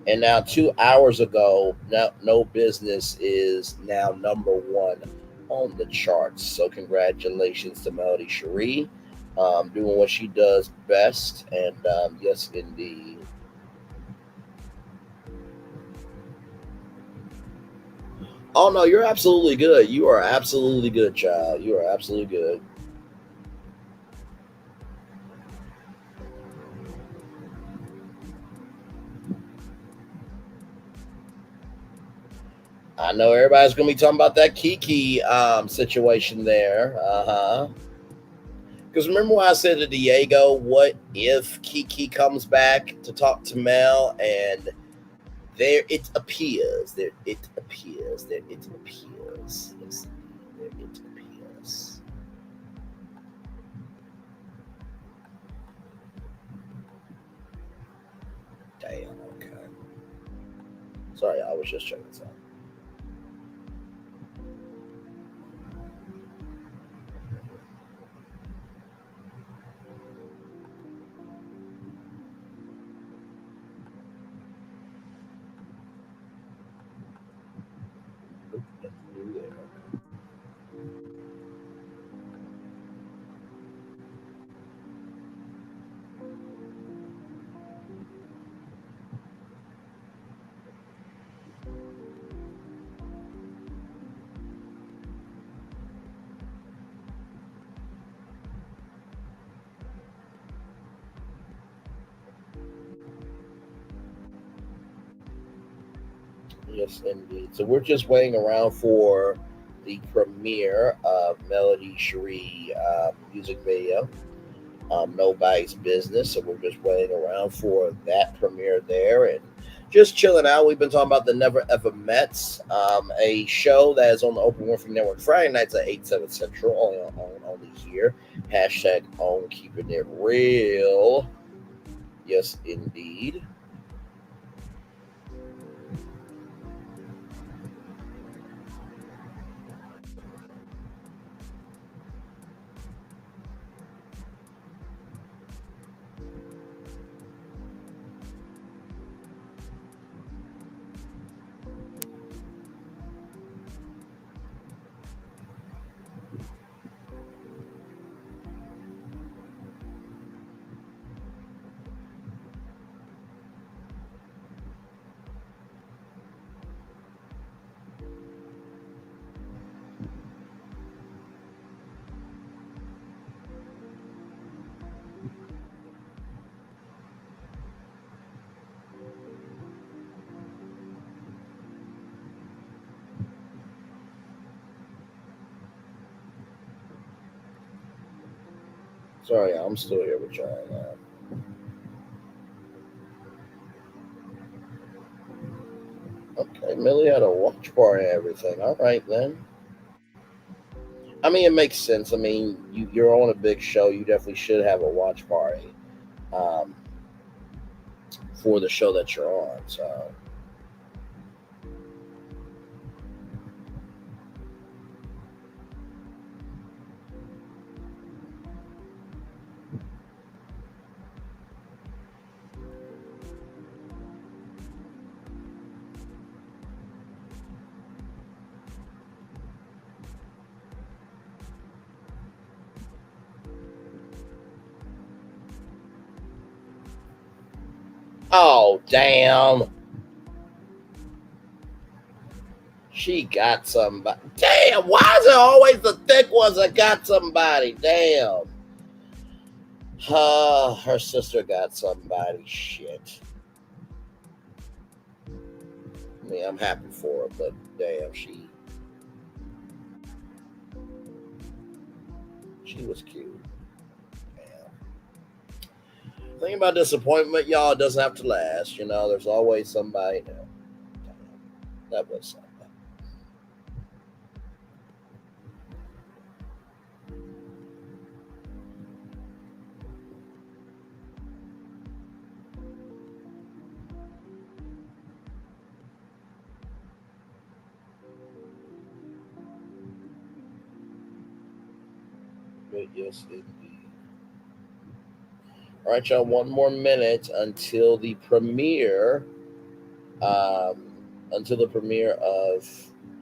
And now 2 hours ago, No Business is now number 1 on the charts. So congratulations to Melody Cherie, doing what she does best. And yes, indeed. Oh no, you're absolutely good. You are absolutely good, child. You are absolutely good. I know everybody's gonna be talking about that Kiki situation there. Uh-huh. Because remember when I said to Diego, what if Kiki comes back to talk to Mel, and there it appears, there it appears, there it appears. Yes, there it appears. Damn, okay. Sorry, I was just checking this out. Yes, indeed. So we're just waiting around for the premiere of Melody Cherie music video. Nobody's business. So we're just waiting around for that premiere there and just chilling out. We've been talking about the Never Ever Mets, a show that is on the Oprah Winfrey Network Friday nights at 8/7 Central, only here. Hashtag on keeping it real. Yes, indeed. Sorry, I'm still here with y'all now. Okay, Millie had a watch party and everything. All right, then. I mean, it makes sense. I mean, you're on a big show. You definitely should have a watch party um, for the show that you're on. So, oh damn, she got somebody. Damn, why is it always the thick ones that got somebody? Damn. Her sister got somebody. Shit. I mean, I'm happy for her, but damn, she was cute. The thing about disappointment, y'all, it doesn't have to last. You know, there's always somebody. You know, that was something. But yes, indeed. All right, y'all. One more minute until the premiere. Until the premiere of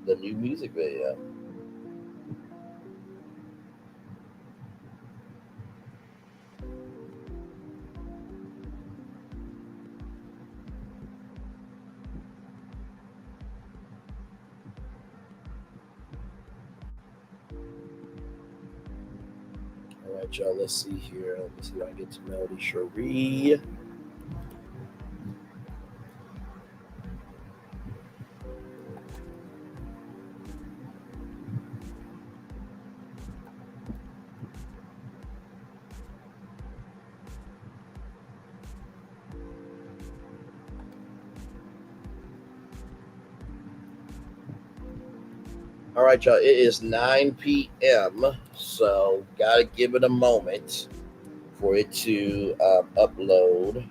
the new music video. right, y'all. Let's see here. Let me see if I can get to Melody Cherie. All right, y'all. It is 9 p.m. So gotta give it a moment for it to upload.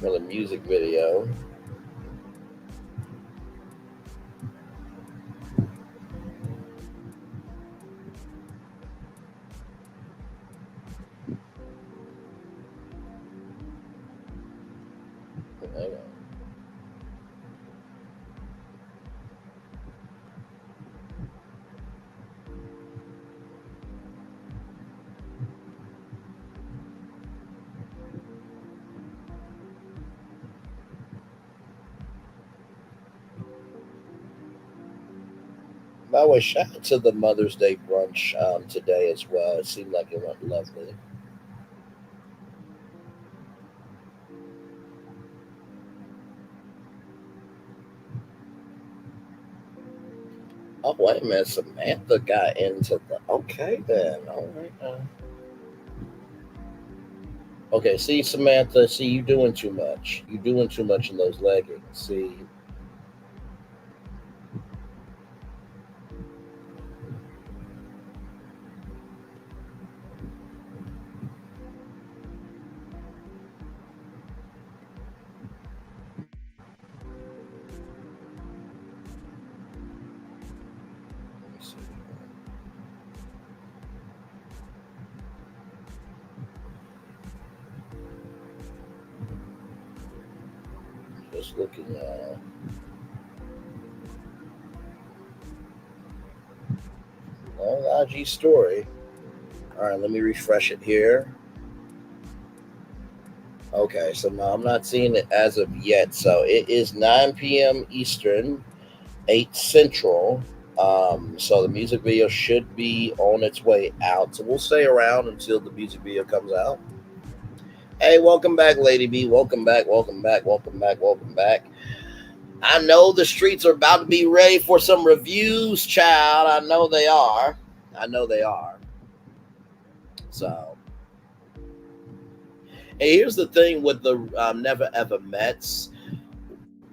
For the music video. Hang on. By the way, shout out to the Mother's Day brunch today as well. It seemed like it went lovely. Oh, wait a minute. Samantha got into the... Okay, then. All right. Okay, see, Samantha, see, you doing too much. You doing too much in those leggings. See... Just looking long IG story. All right, let me refresh it here. Okay, so no, I'm not seeing it as of yet. So it is 9 p.m. Eastern, 8 Central. So the music video should be on its way out. So we'll stay around until the music video comes out. Hey, welcome back, Lady B. Welcome back, welcome back, welcome back, welcome back. I know the streets are about to be ready for some reviews, child. I know they are. I know they are. So, hey, here's the thing with the Never Ever Mets.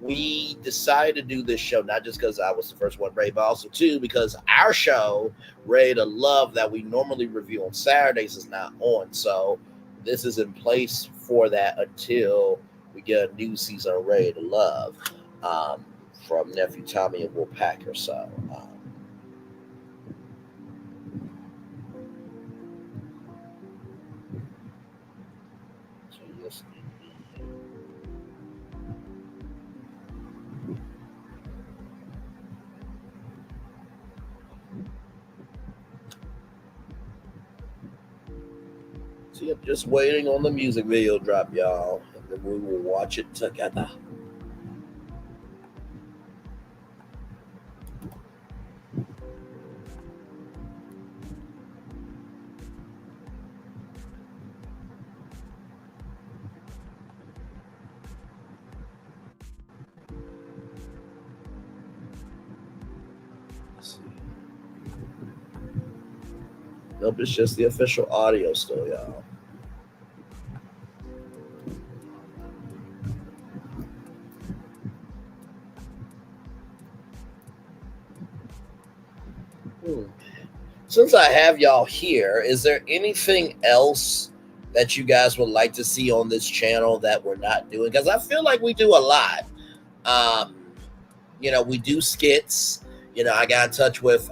We decided to do this show not just because I was the first one, Ray, but also too because our show, Ray to Love, that we normally review on Saturdays is not on. So this is in place for that until we get a new season of Ray to Love from Nephew Tommy and Will Packer. So yes. See, I'm just waiting on the music video drop, y'all, and then we will watch it together. Nope, it's just the official audio still, y'all. Since I have y'all here, is there anything else that you guys would like to see on this channel that we're not doing? Because I feel like we do a lot. We do skits. I got in touch with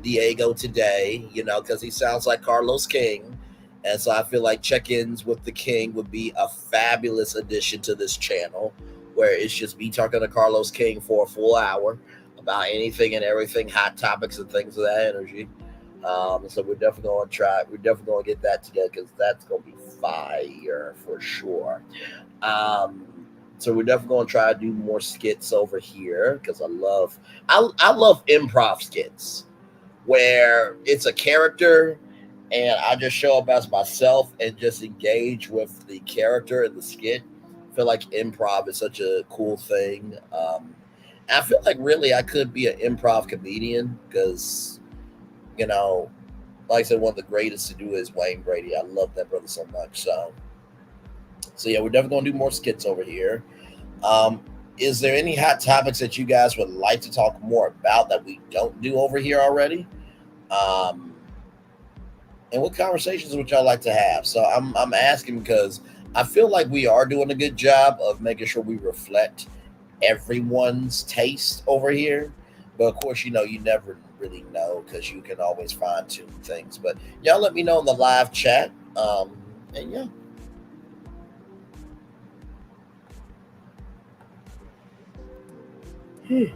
Diego today, because he sounds like Carlos King. And so I feel like check-ins with the King would be a fabulous addition to this channel, where it's just me talking to Carlos King for a full hour about anything and everything, hot topics and things of that energy. So we're definitely going to try. We're definitely going to get that together because that's going to be fire for sure. So we're definitely going to try to do more skits over here because I love improv skits where it's a character and I just show up as myself and just engage with the character in the skit. I feel like improv is such a cool thing. I feel like really I could be an improv comedian because, you know, like I said, one of the greatest to do is Wayne Brady. I love that brother so much. So yeah, we're definitely going to do more skits over here. Is there any hot topics that you guys would like to talk more about that we don't do over here already? And what conversations would y'all like to have? So I'm asking because I feel like we are doing a good job of making sure we reflect everyone's taste over here. But of course, you know, you never really know because you can always fine tune things. But y'all let me know in the live chat. And yeah. Okay.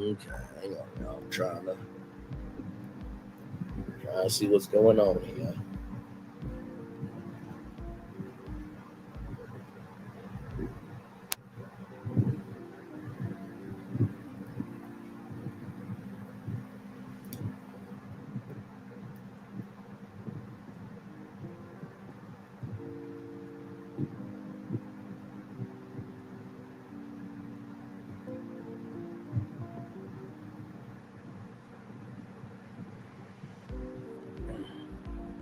Okay, hang on, y'all. I'm trying to see what's going on here.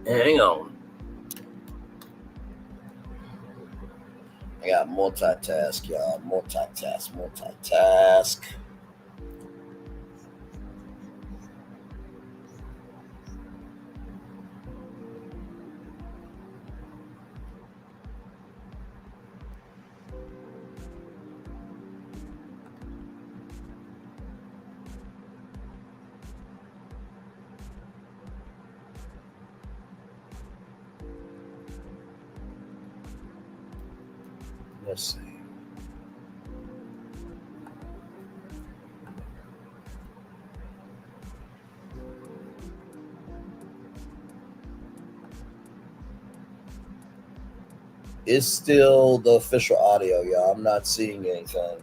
Hang on. I got multitask, y'all. Multitask. Let's see. It's still the official audio, y'all. I'm not seeing anything.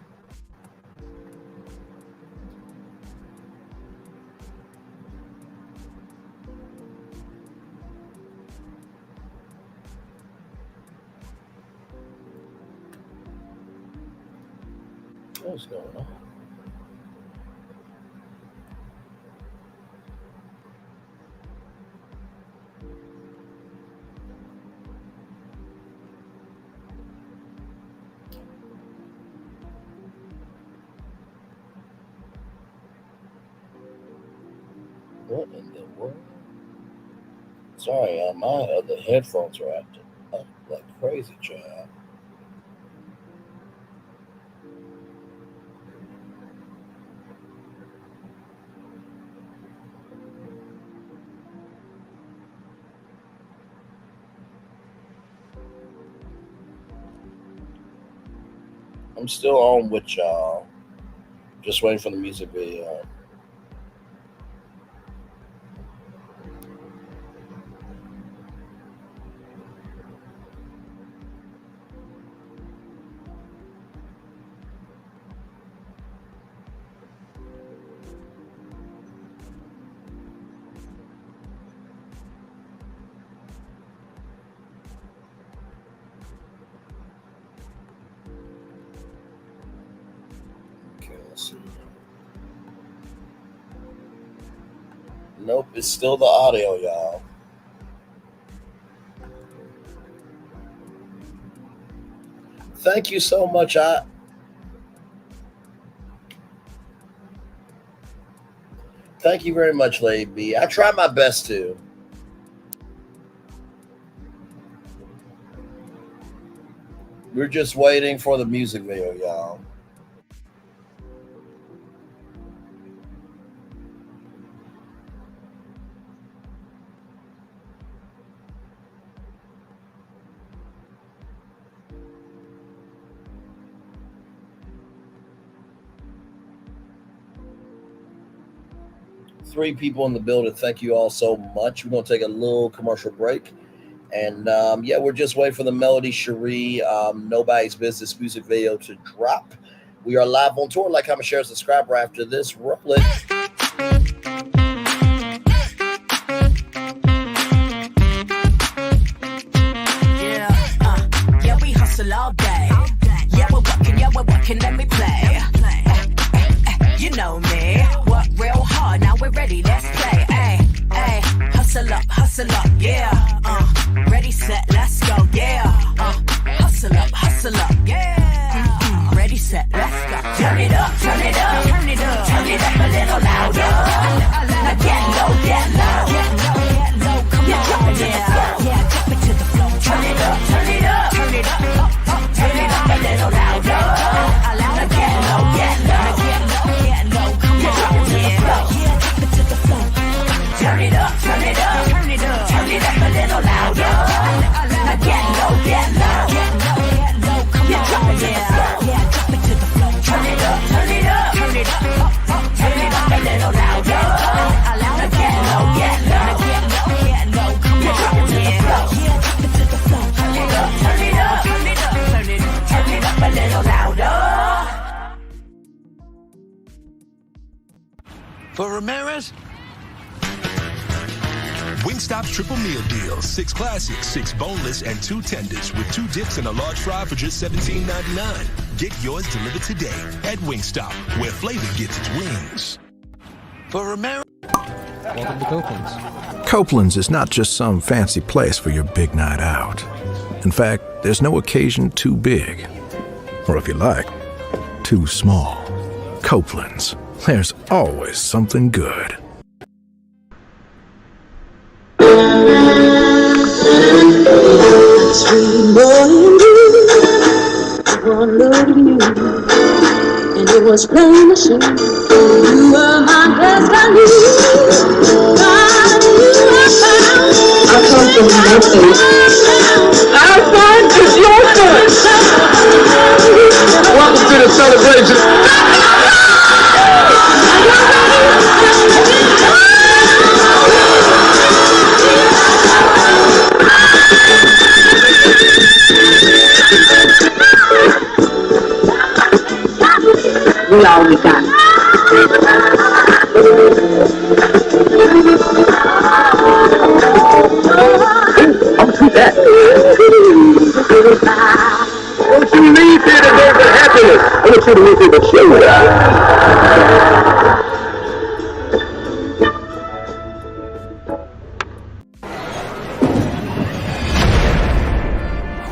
What's going on? What in the world? Sorry, my other headphones are acting up like crazy, child. I'm still on with y'all. Just waiting for the music video. Nope, it's still the audio, y'all. Thank you so much. Thank you very much, Lady B. I try my best to. We're just waiting for the music video, y'all. Three people in the building. Thank you all so much. We're going to take a little commercial break. And yeah, we're just waiting for the Melody Cherie Nobody's Business music video to drop. We are live on tour. Like, comment, share, subscribe right after this. Roll it. Yeah, we hustle all day. Yeah, we're working, let me play. You know me. Work real hard, now we're ready, let's play. Ay, hustle up, yeah. Ready, set, let's go, yeah. Hustle up, yeah. Ready, set, let's go. Turn it up, turn it up, turn it up, turn it up a little louder. Now get low, come on, yeah, drop it to the floor. Turn it up, turn it up, turn it up, turn it up a little louder. Now get low, come on, yeah, drop it to the floor. Turn it up, turn it up, turn it up, turn it up a little louder. Now get low, come on, yeah, drop it to the floor. Turn it up, turn it up, turn it up, turn it up a little louder. Now get low, come on, yeah, drop it to the floor. Turn it up, turn it up, turn it up, turn it up, turn it up a little louder. For Ramirez? Wingstop's triple meal deal. 6 classics, 6 boneless, and 2 tenders with 2 dips and a large fry for just $17.99. Get yours delivered today at Wingstop, where flavor gets its wings. For Ramirez? Welcome to Copeland's. Copeland's is not just some fancy place for your big night out. In fact, there's no occasion too big. Or if you like, too small. Copeland's. There's always something good. Sweet morning dew, one look at you, and it was plain to see you were my destiny. God, you have found. I come from nothing. Our son is your son. Welcome to the celebration. We all we got. Don't you leave here today with happiness. I want you to leave here with shame.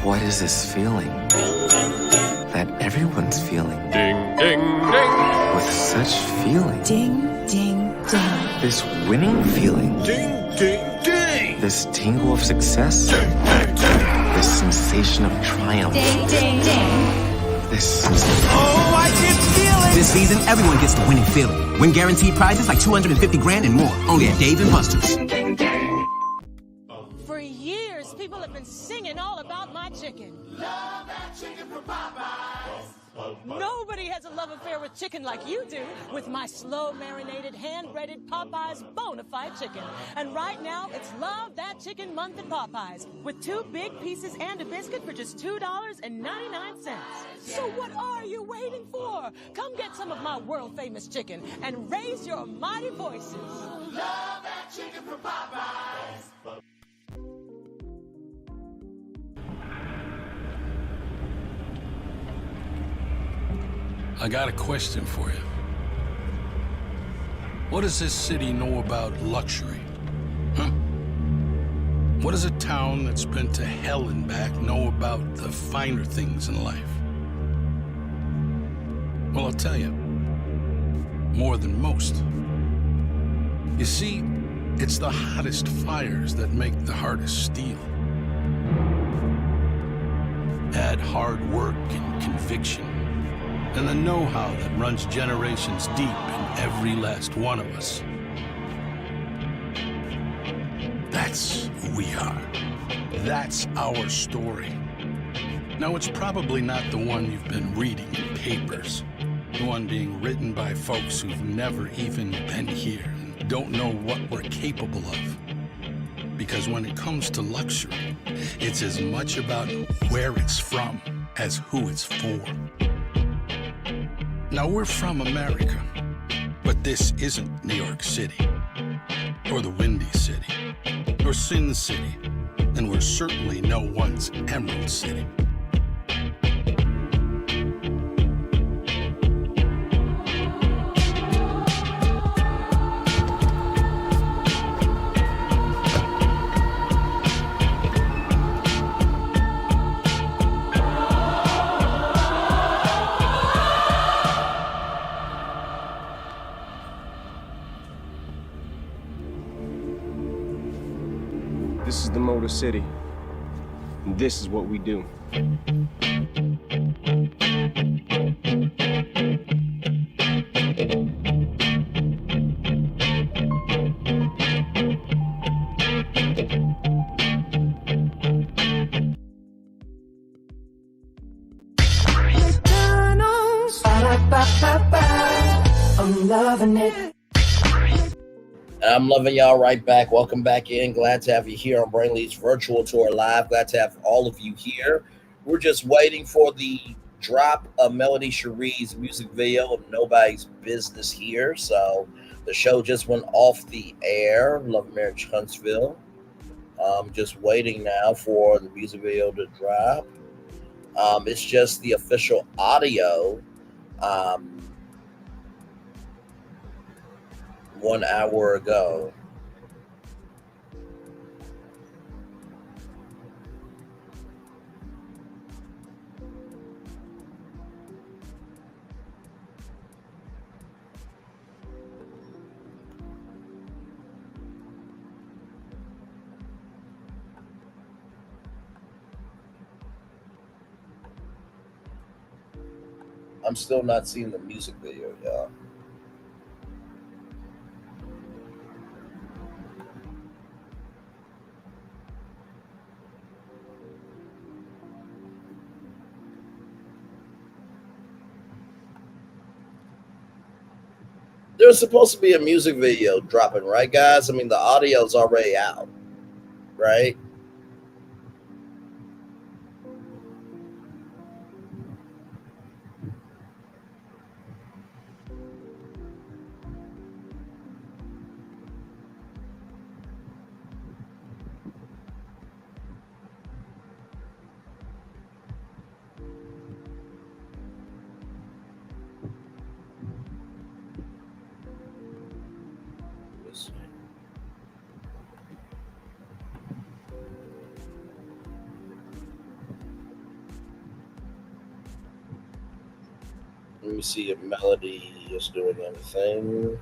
What is this feeling that everyone's feeling? Ding, ding, ding. With such feeling. Ding, ding, ding. This winning feeling. Ding, ding, ding. This tingle of success. Ding, ding, ding. This sensation of triumph. Ding, ding, ding. This Oh, I can feel it! This season, everyone gets the winning feeling. Win guaranteed prizes like $250 grand and more. Only at Dave & Buster's. For years, people have been singing all about my chicken. Love that chicken from Popeyes. Nobody has a love affair with chicken like you do, with my slow marinated, hand-breaded Popeyes bona fide chicken. And right now, it's Love That Chicken Month at Popeyes, with 2 big pieces and a biscuit for just $2.99. So what are you waiting for? Come get some of my world-famous chicken and raise your mighty voices. Love that chicken from Popeyes. I got a question for you. What does this city know about luxury? Huh? What does a town that's been to hell and back know about the finer things in life? Well, I'll tell you. More than most. You see, it's the hottest fires that make the hardest steel. Add hard work and conviction, and the know-how that runs generations deep in every last one of us. That's who we are. That's our story. Now, it's probably not the one you've been reading in papers. The one being written by folks who've never even been here and don't know what we're capable of. Because when it comes to luxury, it's as much about where it's from as who it's for. Now, we're from America, but this isn't New York City, or the Windy City, or Sin City, and we're certainly no one's Emerald City. This is the Motor City, and this is what we do. I'm loving it. I'm loving y'all right back. Welcome back in. Glad to have you here on Brainley's virtual tour live. Glad to have all of you here. We're just waiting for the drop of Melody Cherie's music video of Nobody's Business Here. So the show just went off the air. Love Marriage Huntsville. Just waiting now for the music video to drop. It's just the official audio. 1 hour ago. I'm still not seeing the music video, y'all. There's supposed to be a music video dropping, right, guys? I mean, the audio's already out, right? Let me see if Melody is doing anything.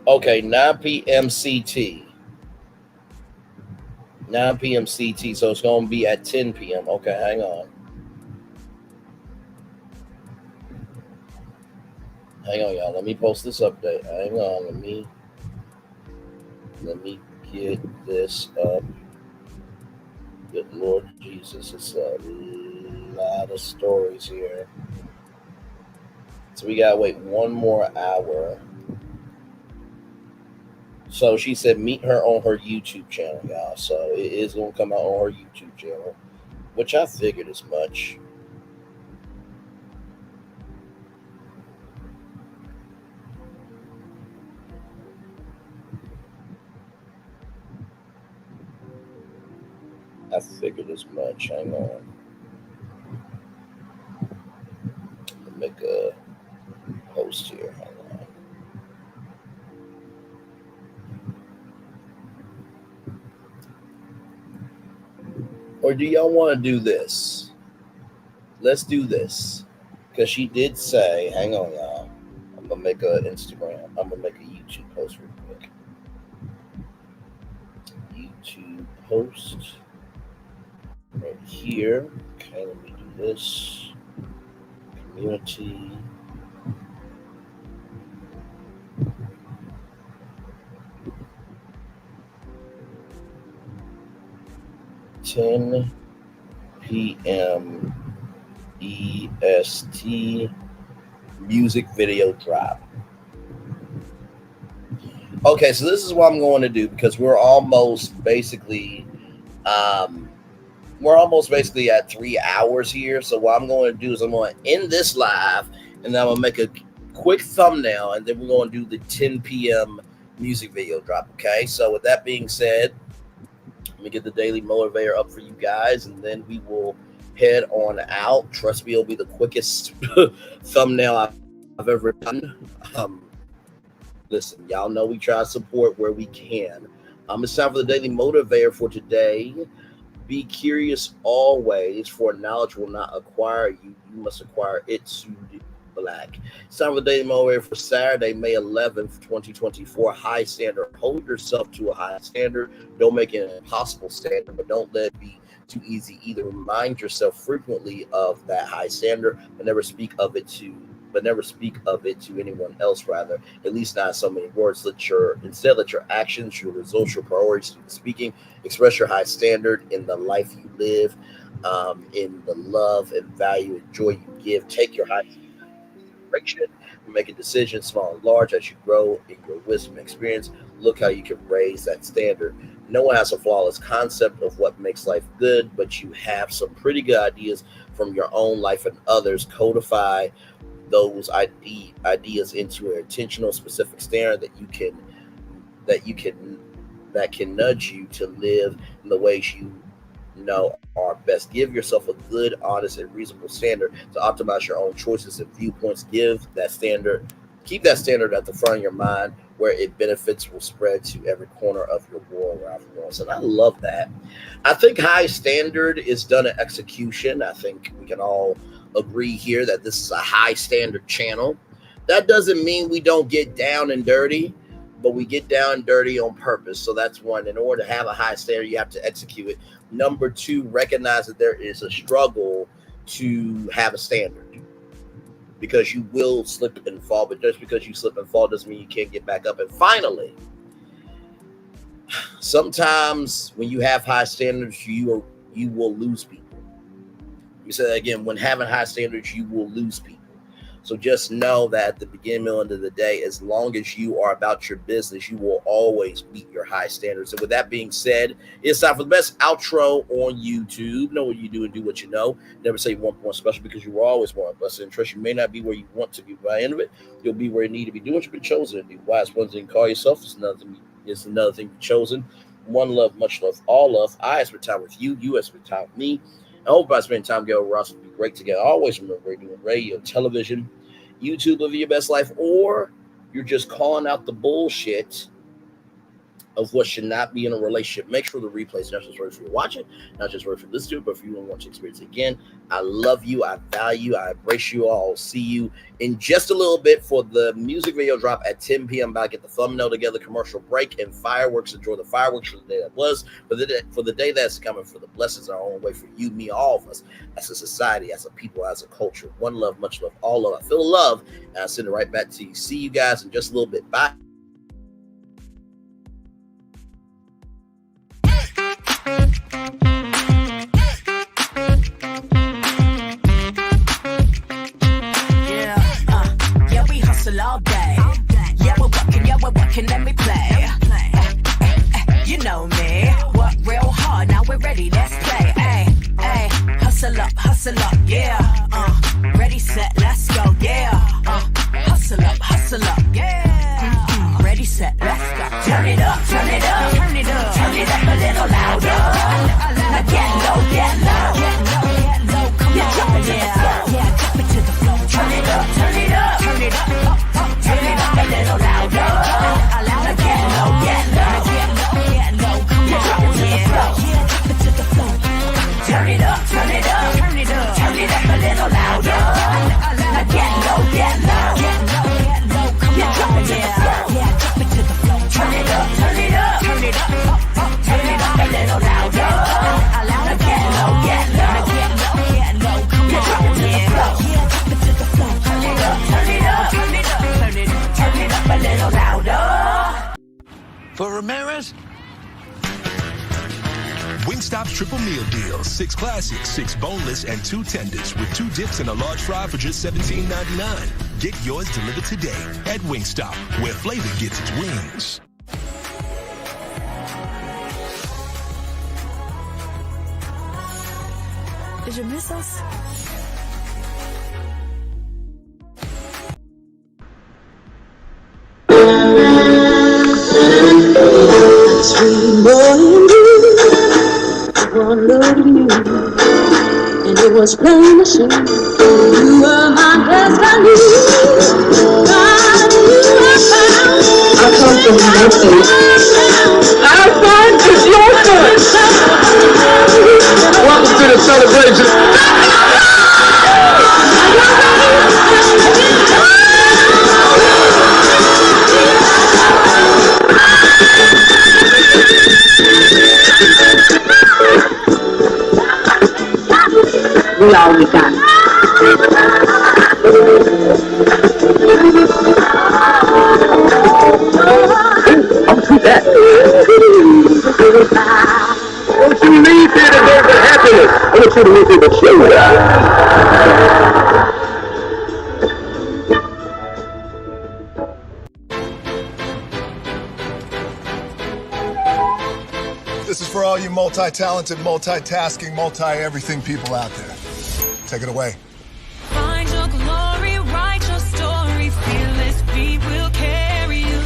Okay, 9 p.m. CT. 9 p.m. CT, so it's going to be at 10 p.m. Okay, hang on. Hang on, y'all. Let me post this update. Hang on. Let me get this up. Good Lord Jesus, it's a lot of stories here. So we gotta wait 1 more hour. So she said meet her on her YouTube channel, y'all. So it is gonna come out on her YouTube channel, which I figured as much. I figured as much. Hang on. Make a post here. Hang on. Or do y'all want to do this? Let's do this. Because she did say, hang on, y'all. I'm going to make an Instagram. I'm going to make a YouTube post real quick. to post right here. Okay, let me do this. Community. (10 p.m. EST) music video drop. Okay, so this is what I'm going to do because we're almost basically at 3 hours here. So what I'm going to do is I'm going to end this live, and then I'm going to make a quick thumbnail, and then we're going to do the 10 p.m. music video drop. Okay, so with that being said, let me get the daily motivator up for you guys, and then we will head on out. Trust me, it'll be the quickest thumbnail I've ever done. Listen, y'all know we try to support where we can. It's time for the daily motivator for today. Be curious always, for knowledge will not acquire you. You must acquire it to the black. It's time for the daily motivator for Saturday, May 11th, 2024. High standard. Hold yourself to a high standard. Don't make it an impossible standard, but don't let it be too easy either. Remind yourself frequently of that high standard, but never speak of it to anyone else, rather, at least not so many words. Instead let your actions, your results, your priorities speaking, express your high standard in the life you live, in the love and value and joy you give. Take your high direction, make a decision, small and large, as you grow in your wisdom and experience. Look how you can raise that standard. No one has a flawless concept of what makes life good, but you have some pretty good ideas from your own life and others. Codify those ideas into an intentional, specific standard that can nudge you to live in the ways you know are best. Give yourself a good, honest, and reasonable standard to optimize your own choices and viewpoints. Keep that standard at the front of your mind, where it benefits will spread to every corner of your world. And I love that. I think high standard is done at execution. I think we can all agree here that this is a high standard channel. That doesn't mean we don't get down and dirty, but we get down and dirty on purpose. So that's one. In order to have a high standard, you have to execute it. Number two, recognize that there is a struggle to have a standard, because you will slip and fall. But just because you slip and fall doesn't mean you can't get back up. And finally, sometimes when you have high standards, you will lose people. We say that again, when having high standards, you will lose people. So just know that at the beginning, middle, end of the day, as long as you are about your business, you will always meet your high standards. And with that being said, it's time for the best outro on YouTube. Know what you do and do what you know. Never say you want more special, because you will always want blessed and trust. You may not be where you want to be, but by the end of it, you'll be where you need to be. Do what you've been chosen to do. Wise one thing, call yourself. It's another thing you're chosen. One love, much love, all love. I have spent time with you. You have spent time with me. I hope I spend time together with Ross. We'll be great together. Always remember, we're doing radio, television, YouTube, living your best life, or you're just calling out the bullshit of what should not be in a relationship. Make sure the replay is not just worth for you to watch it, not just worth for this to it, but if you want to experience it again. I love you. I value. I embrace you all. I'll see you in just a little bit for the music video drop at 10 p.m. About to get the thumbnail together, commercial break, and fireworks. Enjoy the fireworks for the day that was, for the day that's coming, for the blessings are on the way for you, me, all of us, as a society, as a people, as a culture. One love, much love, all love. I feel love, and I send it right back to you. See you guys in just a little bit. Bye. All day. Yeah, we're working, let me play. You know me. Work real hard, now we're ready, let's play. Hustle up, yeah. Ready, set, let's go, yeah. Hustle up, yeah. Ready, set, let's go. Turn it up, turn it up, turn it up, turn it up a little louder. Now get low, get low, get low, get low. Come on, drop it to the floor, yeah, drop it to the floor. Turn it up, turn it up, turn it up. Turn it up a little louder. Now get low, get low, get low, get low. Come on, drop it to the floor, yeah, drop it to the floor. Turn it up, turn it up, turn it up, turn it up a little louder. Now get low, get low, get low, get low. Come on, drop it to the floor, yeah, drop it to the floor. Turn it up, turn it up, turn it up, turn it up. Wingstop's triple meal deal. 6 classics, 6 boneless, and 2 tenders with 2 dips and a large fry for just $17.99. Get yours delivered today at Wingstop, where flavor gets its wings. Did you miss us? Sweet boy and you, one look at you, and it was plain to see you were my destiny. God, you were found. I come from nothing. Our son is your son. Welcome to the celebration. We all we got. I'll see that. Don't you leave here today with happiness. I want you to leave here with joy. This is for all you multi-talented, multitasking, multi-everything people out there. Take it away. Find your glory, write your story, fearless feet will carry you.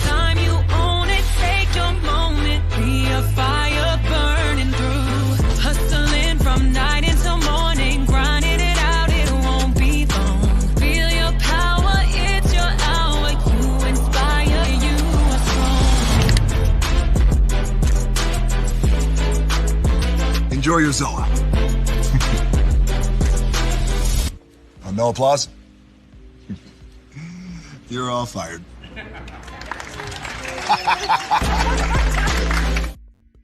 Time you own it, take your moment, be a fire burning through. Hustling from night until morning, grinding it out, it won't be long. Feel your power, it's your hour, you inspire, you are strong. Enjoy your Zola. No applause? You're all fired.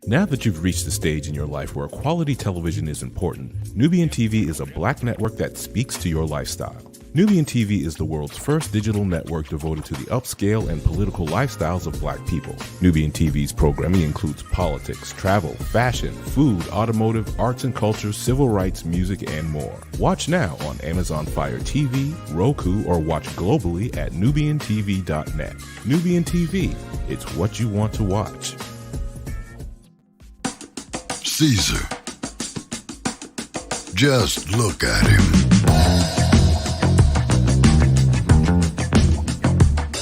Now that you've reached the stage in your life where quality television is important, Nubian TV is a black network that speaks to your lifestyle. Nubian TV is the world's first digital network devoted to the upscale and political lifestyles of black people. Nubian TV's programming includes politics, travel, fashion, food, automotive, arts and culture, civil rights, music, and more. Watch now on Amazon Fire TV, Roku, or watch globally at nubiantv.net. Nubian TV, it's what you want to watch. Caesar. Just look at him.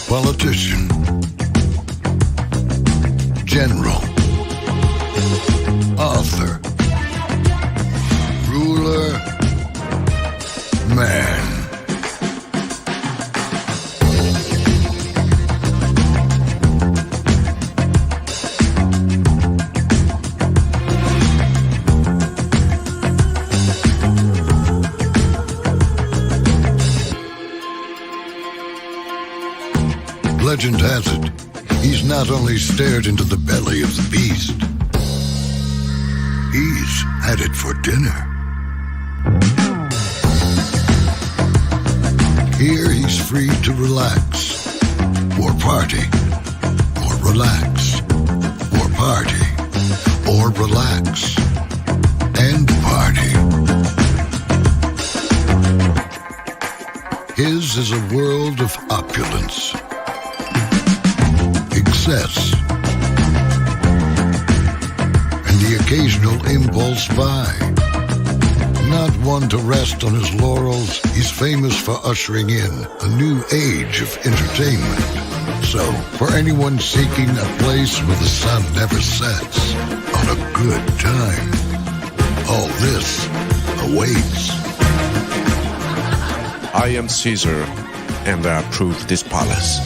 Politician, general, author, ruler, man. Legend has it, he's not only stared into the belly of the beast, he's had it for dinner. Here he's free to relax, or party, or relax, or party, or relax, and party. His is a world of opulence, excess, and the occasional impulse buy. Not one to rest on his laurels, he's famous for ushering in a new age of entertainment. So, for anyone seeking a place where the sun never sets on a good time, all this awaits. I am Caesar, and I approve this palace.